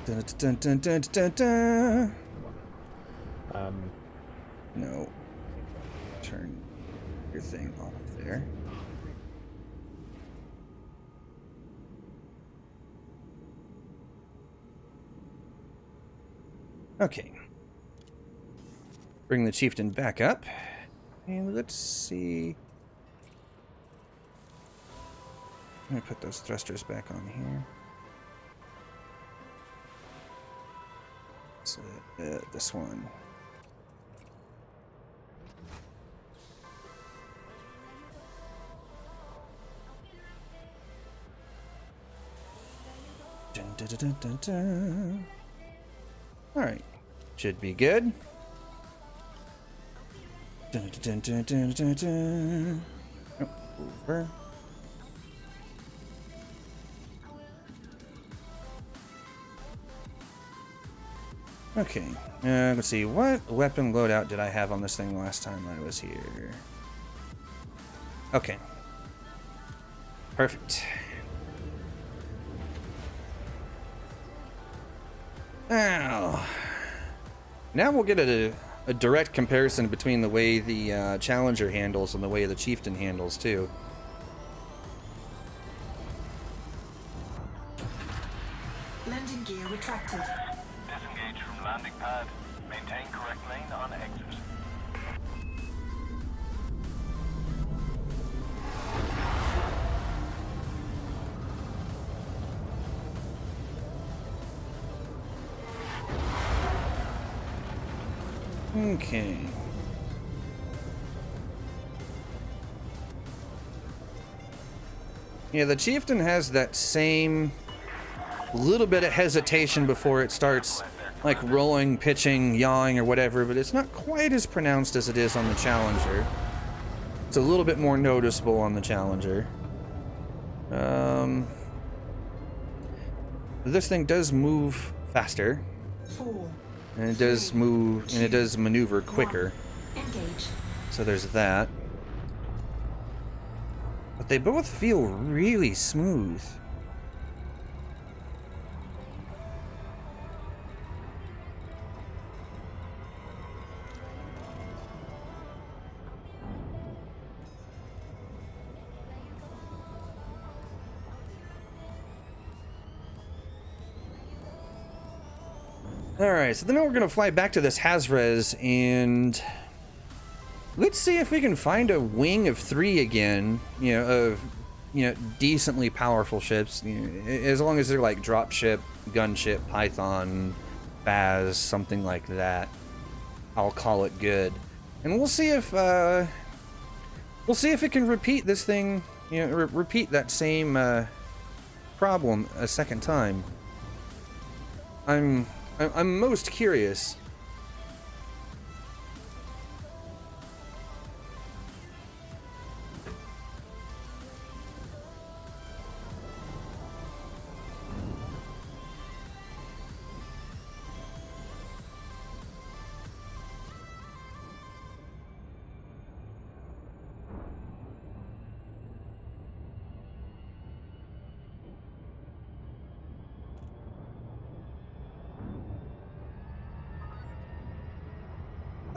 Dun, dun, dun, dun, dun, dun. No. Turn your thing off there. Okay. Bring the chieftain back up. And let's see. Let me put those thrusters back on here. So, this one. Dun, dun, dun, dun, dun. All right, should be good. Dun, dun, dun, dun, dun, dun. Oh, over. Okay, let's see. What weapon loadout did I have on this thing last time I was here? Okay. Perfect. Now we'll get a direct comparison between the way the Challenger handles and the way the Chieftain handles, too. Landing gear retracted. Disengage from landing pad. Maintain correct lane on exit. Okay. Yeah, the Chieftain has that same little bit of hesitation before it starts, like rolling, pitching, yawing, or whatever, but it's not quite as pronounced as it is on the Challenger. It's a little bit more noticeable on the Challenger. This thing does move faster. 4. And it does move, and it does maneuver quicker. Engage. So there's that. But they both feel really smooth. Alright, so then we're gonna fly back to this Hazres and let's see if we can find a wing of 3 again, of decently powerful ships, as long as they're like dropship, gunship, Python, Baz, something like that. I'll call it good. And we'll see if it can repeat this thing, repeat that same problem a second time. I'm most curious.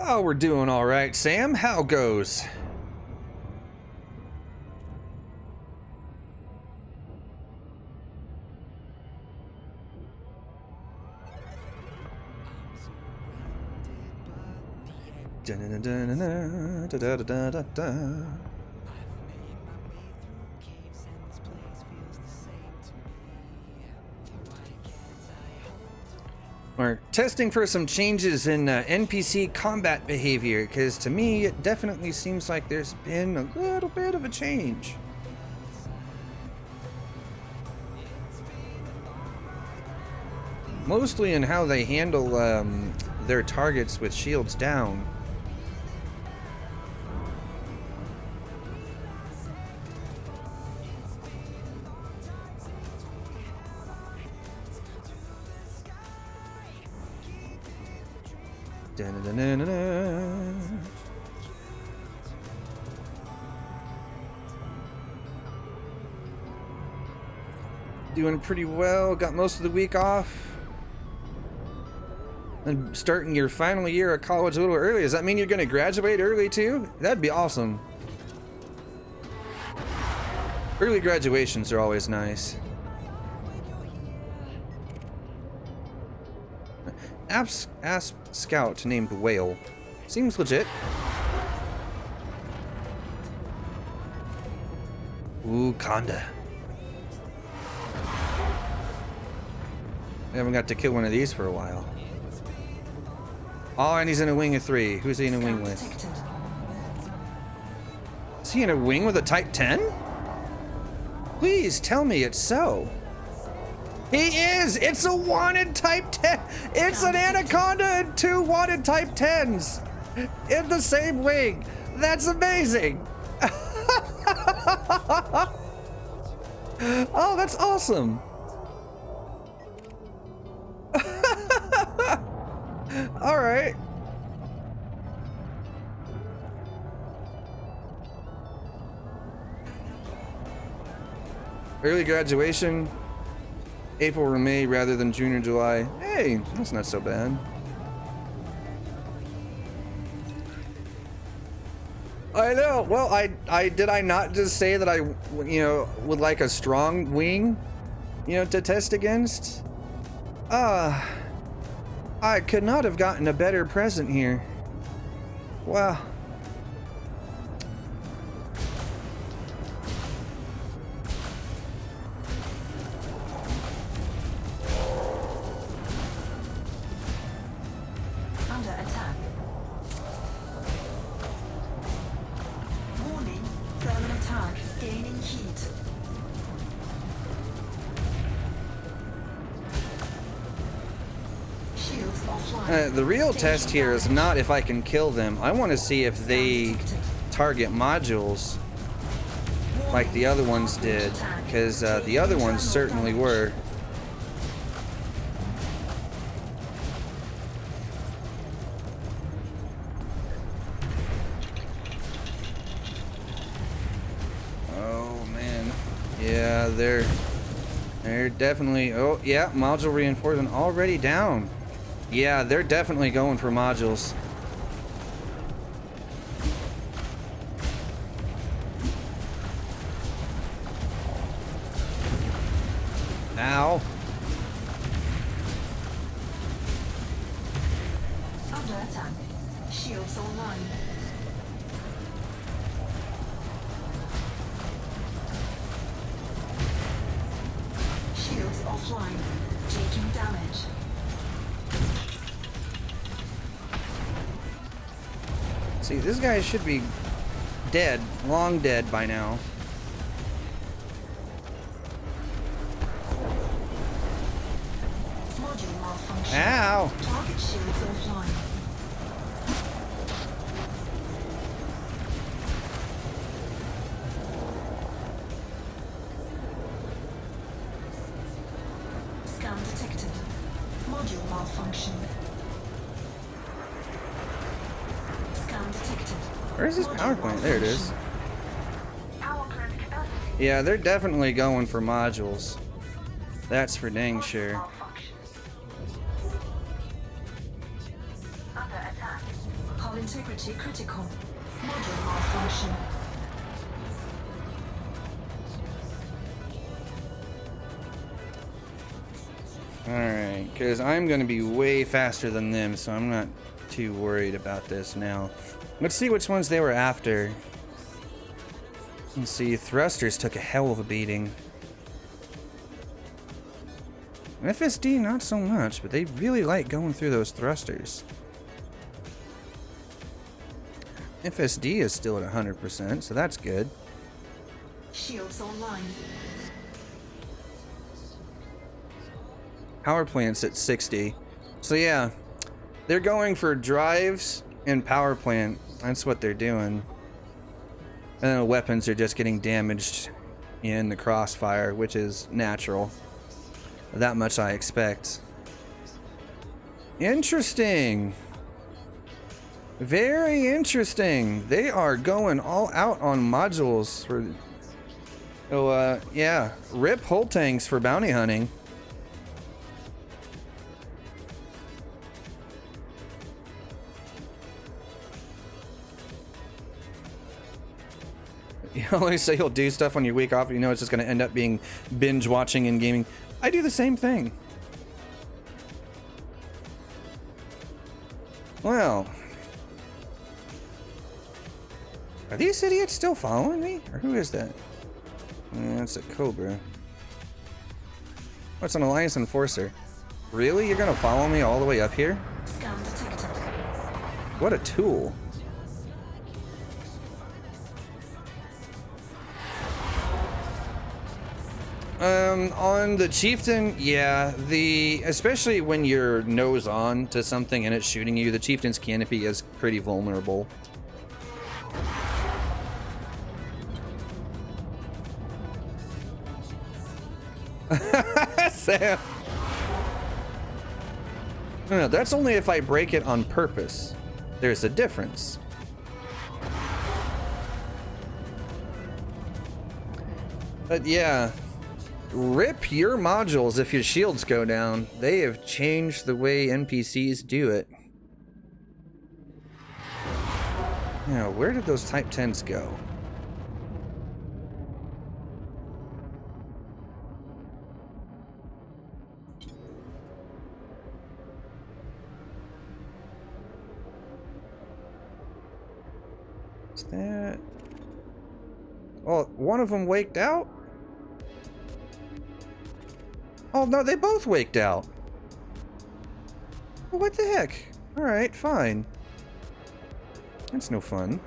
Oh, we're doing all right, Sam. How goes? We're testing for some changes in NPC combat behavior, because to me it definitely seems like there's been a little bit of a change. Mostly in how they handle their targets with shields down. Dun-dun-dun-dun-dun. Doing pretty well. Got most of the week off. And starting your final year of college a little early. Does that mean you're going to graduate early too? That'd be awesome. Early graduations are always nice. Asp Scout named Whale. Seems legit. Ooh, Conda. I haven't got to kill one of these for a while. Oh, and he's in a wing of 3. Who's he in a wing with? Is he in a wing with a Type 10? Please tell me it's so. He is! It's a wanted Type 10! It's an Anaconda and 2 wanted Type 10s! In the same wing! That's amazing! Oh, that's awesome! Alright. Early graduation. April or May rather than June or July. Hey, that's not so bad. I know. Well, I did I not just say that I, would like a strong wing, to test against? I could not have gotten a better present here. Wow. Under attack. Warning, thermal attack, gaining heat. Shields offline. The real test here is not if I can kill them. I want to see if they target modules like the other ones did, because the other ones certainly were. Oh man, yeah, they're definitely. Oh yeah, module reinforcement already down. Yeah, they're definitely going for modules. Ow. Under attack. Shields online. Shields offline. Taking damage. See, this guy should be dead, long dead by now. Module malfunction. Ow! Target shields offline. Scan detected. Module malfunction. Scan detected. Where's this power Module plant? There it is. malfunction. Power plant capacity. Yeah, they're definitely going for modules. That's for dang sure. Malfunction. Under attack. Hull integrity critical. Module malfunction. Alright, because I'm going to be way faster than them, so I'm not too worried about this now. Let's see which ones they were after. Let's see, thrusters took a hell of a beating. FSD, not so much, but they really like going through those thrusters. FSD is still at 100%, so that's good. Shields online. Power plant's at 60. So yeah, they're going for drives and power plant. That's what they're doing. And then the weapons are just getting damaged in the crossfire, which is natural. That much I expect. Interesting. Very interesting. They are going all out on modules for. Oh, yeah. Rip hull tanks for bounty hunting. You always say you'll do stuff on your week off, you know it's just going to end up being binge watching and gaming. I do the same thing. Well, are these idiots still following me? Or who is that? That's a Cobra. What's an Alliance Enforcer? Really? You're going to follow me all the way up here? Scan detected. What a tool. On the Chieftain, yeah, especially when you're nose on to something and it's shooting you, the Chieftain's canopy is pretty vulnerable. Sam. No, that's only if I break it on purpose. There's a difference. But yeah. Rip your modules if your shields go down. They have changed the way NPCs do it. Now, where did those Type 10s go? Is that... Oh, one of them waked out? Oh, no, they both waked out. Well, what the heck? Alright, fine. That's no fun.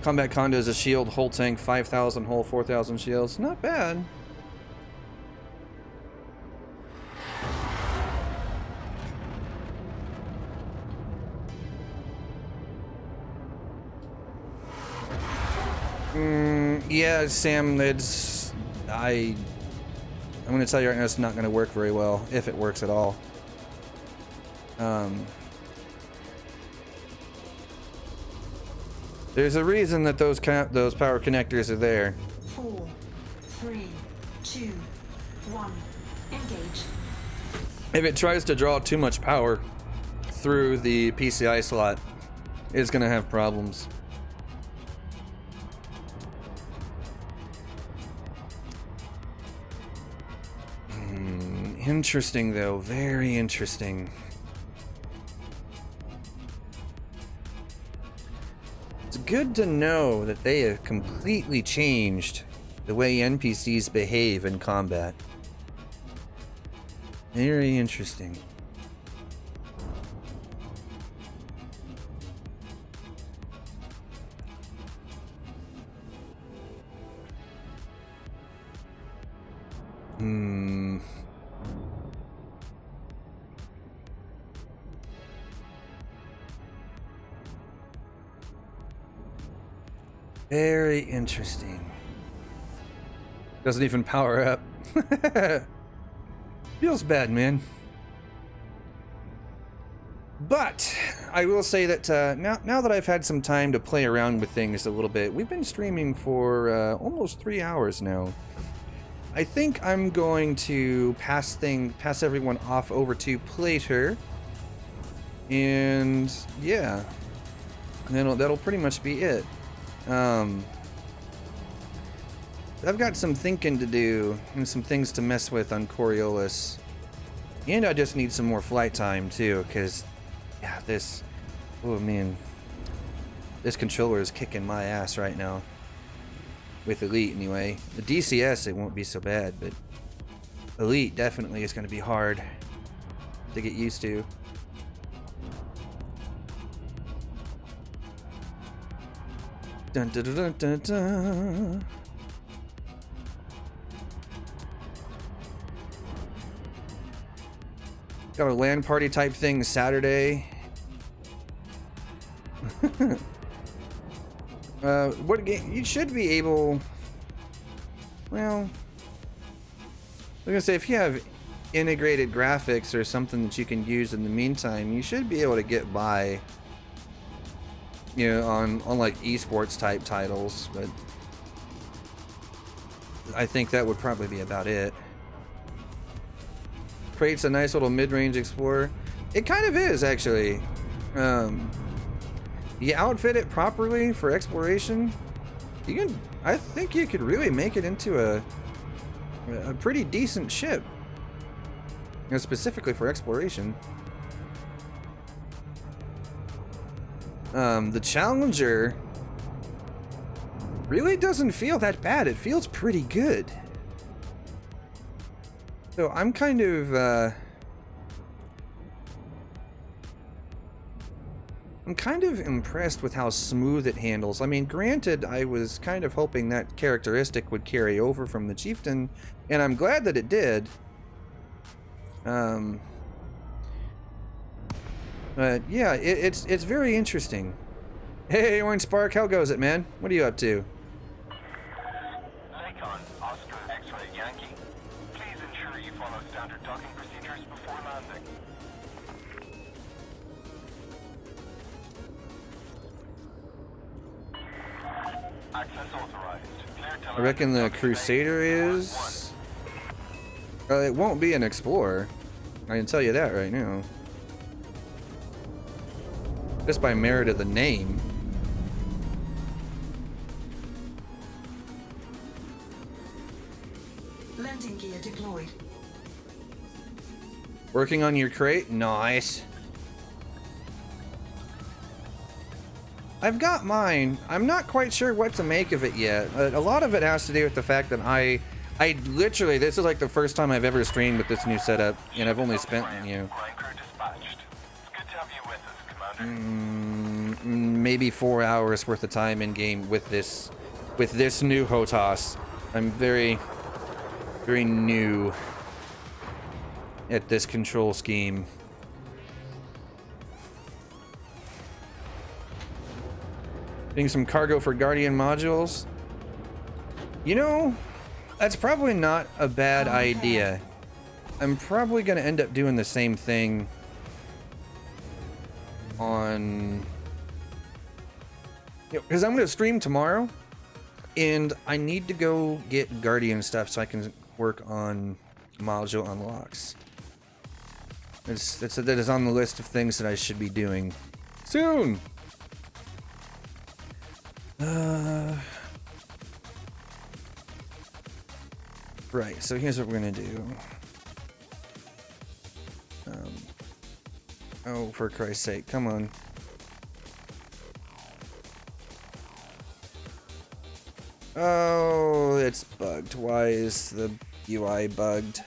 Combat Condo is a shield, hull tank, 5,000 hull, 4,000 shields. Not bad. Yeah, Sam, I'm gonna tell you right now, it's not gonna work very well, if it works at all. There's a reason that those power connectors are there. 4, 3, 2, 1. Engage. If it tries to draw too much power through the PCI slot, it's gonna have problems. Interesting, though. Very interesting. It's good to know that they have completely changed the way NPCs behave in combat. Very interesting. Very interesting. Doesn't even power up. Feels bad, man. But I will say that now that I've had some time to play around with things a little bit, we've been streaming for almost 3 hours now. I think I'm going to pass everyone off over to Plater, and yeah, that'll pretty much be it. I've got some thinking to do and some things to mess with on Coriolis, and I just need some more flight time too, because yeah, this controller is kicking my ass right now. With Elite anyway. The DCS, it won't be so bad, but Elite definitely is going to be hard to get used to. Dun, dun, dun, dun, dun, dun. Got a LAN party type thing Saturday. What game? You should be able. Well, I was gonna say, if you have integrated graphics or something that you can use in the meantime, you should be able to get by, you know, on like esports type titles, but I think that would probably be about it. Krait's a nice little mid-range explorer. It kind of is, actually. You outfit it properly for exploration, you can, I think you could really make it into a pretty decent ship, you know, specifically for exploration. The Challenger really doesn't feel that bad. It feels pretty good. So I'm kind of impressed with how smooth it handles. I mean, granted, I was kind of hoping that characteristic would carry over from the Chieftain, and I'm glad that it did. But yeah, it's very interesting. Hey, Orange Spark, how goes it, man? What are you up to? Lakon, Oscar, X-Ray, Yankee. Please ensure you follow standard docking procedures before landing. Access authorized. Clear to I reckon the land. Crusader is... it won't be an Explorer. I can tell you that right now. Just by merit of the name. Landing gear deployed. Working on your crate? Nice. I've got mine. I'm not quite sure what to make of it yet. A lot of it has to do with the fact that I literally, this is like the first time I've ever streamed with this new setup, and I've only spent, you know, Flying crew dispatched. It's good to have you with us, Commander. maybe 4 hours worth of time in game with this new HOTAS. I'm very new at this control scheme. Getting some cargo for Guardian modules. You know, that's probably not a bad idea. I'm probably gonna end up doing the same thing on, you know, because I'm gonna stream tomorrow, and I need to go get Guardian stuff so I can work on module unlocks. That is on the list of things that I should be doing soon. Right, so here's what we're gonna do. Oh, for Christ's sake, come on. Oh, it's bugged. Why is the UI bugged?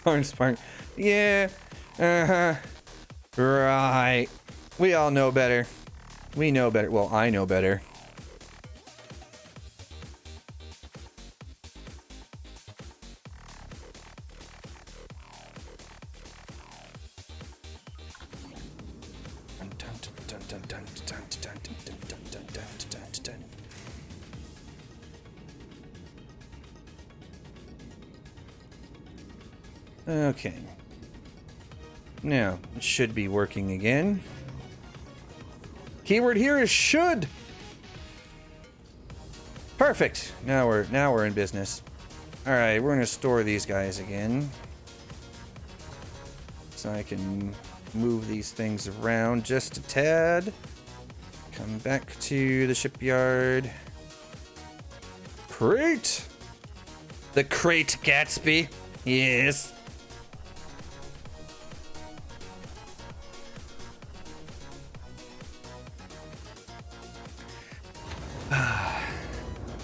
Orange Spark. Yeah. Uh-huh. Right. We all know better. We know better. Well, I know better. Okay. Now, it should be working again. Keyword here is should. Perfect. Now we're in business. All right, we're gonna store these guys again, so I can move these things around just a tad. Come back to the shipyard. Krait. The Krait Gatsby. Yes.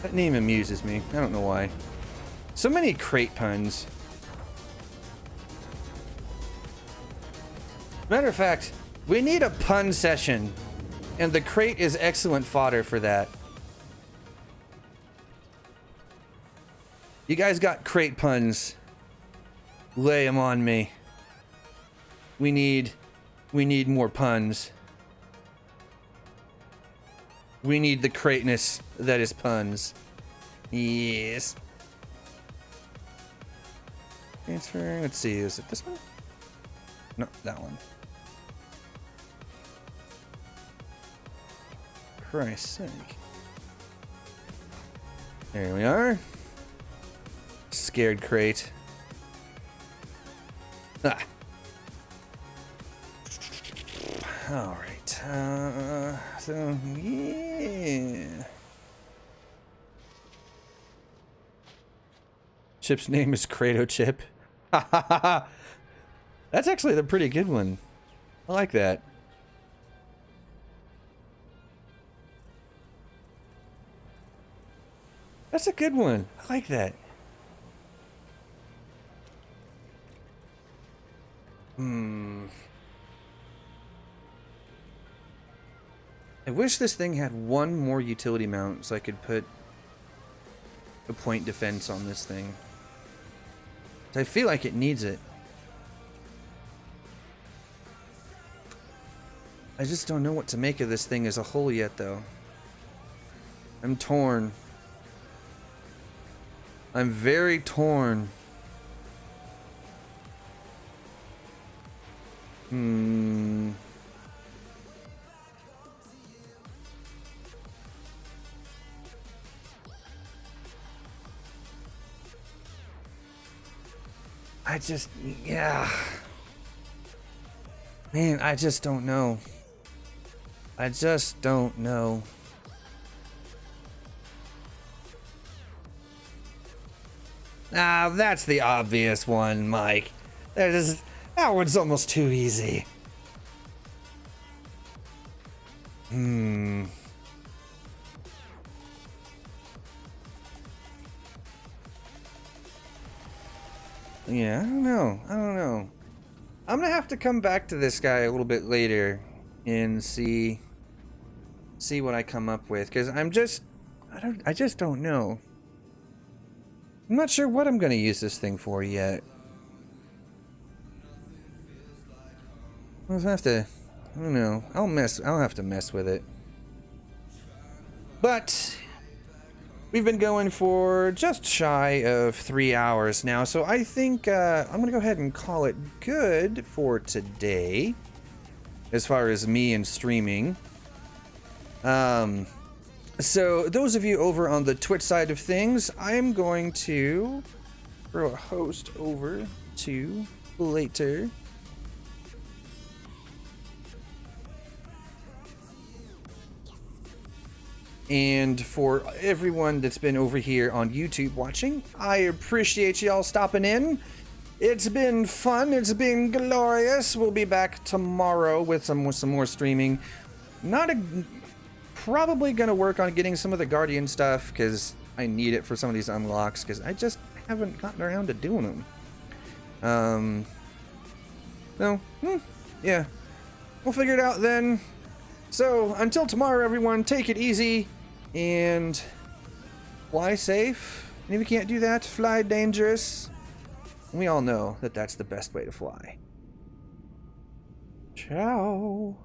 That name amuses me. I don't know why. So many Krait puns. Matter of fact, we need a pun session, and the Krait is excellent fodder for that. You guys got Krait puns. Lay them on me. We need more puns. We need the Kraitness that is puns. Yes. Transfer. Let's see. Is it this one? No, that one. Christ's sake. There we are. Scared Krait. Ah. All right. So yeah. Chip's name is Krato Chip. That's actually the pretty good one. I like that. That's a good one. I like that. I wish this thing had one more utility mount so I could put a point defense on this thing. I feel like it needs it. I just don't know what to make of this thing as a whole yet, though. I'm torn. I'm very torn. Yeah. Man, I just don't know. I just don't know. Ah, that's the obvious one, Mike. That one's almost too easy. Yeah, I don't know. I'm gonna have to come back to this guy a little bit later and see what I come up with, because I just don't know. I'm not sure what I'm gonna use this thing for yet. I'll have to, I don't know. I'll have to mess with it. But we've been going for just shy of 3 hours now, so I think I'm gonna go ahead and call it good for today, as far as me and streaming. So those of you over on the Twitch side of things, I'm going to throw a host over to later. And for everyone that's been over here on YouTube watching, I appreciate y'all stopping in. It's been fun. It's been glorious. We'll be back tomorrow with some more streaming. Probably gonna work on getting some of the Guardian stuff, because I need it for some of these unlocks, because I just haven't gotten around to doing them. Yeah, we'll figure it out then. So until tomorrow, everyone, take it easy and fly safe. And if you can't do that, fly dangerous. We all know that that's the best way to fly. Ciao.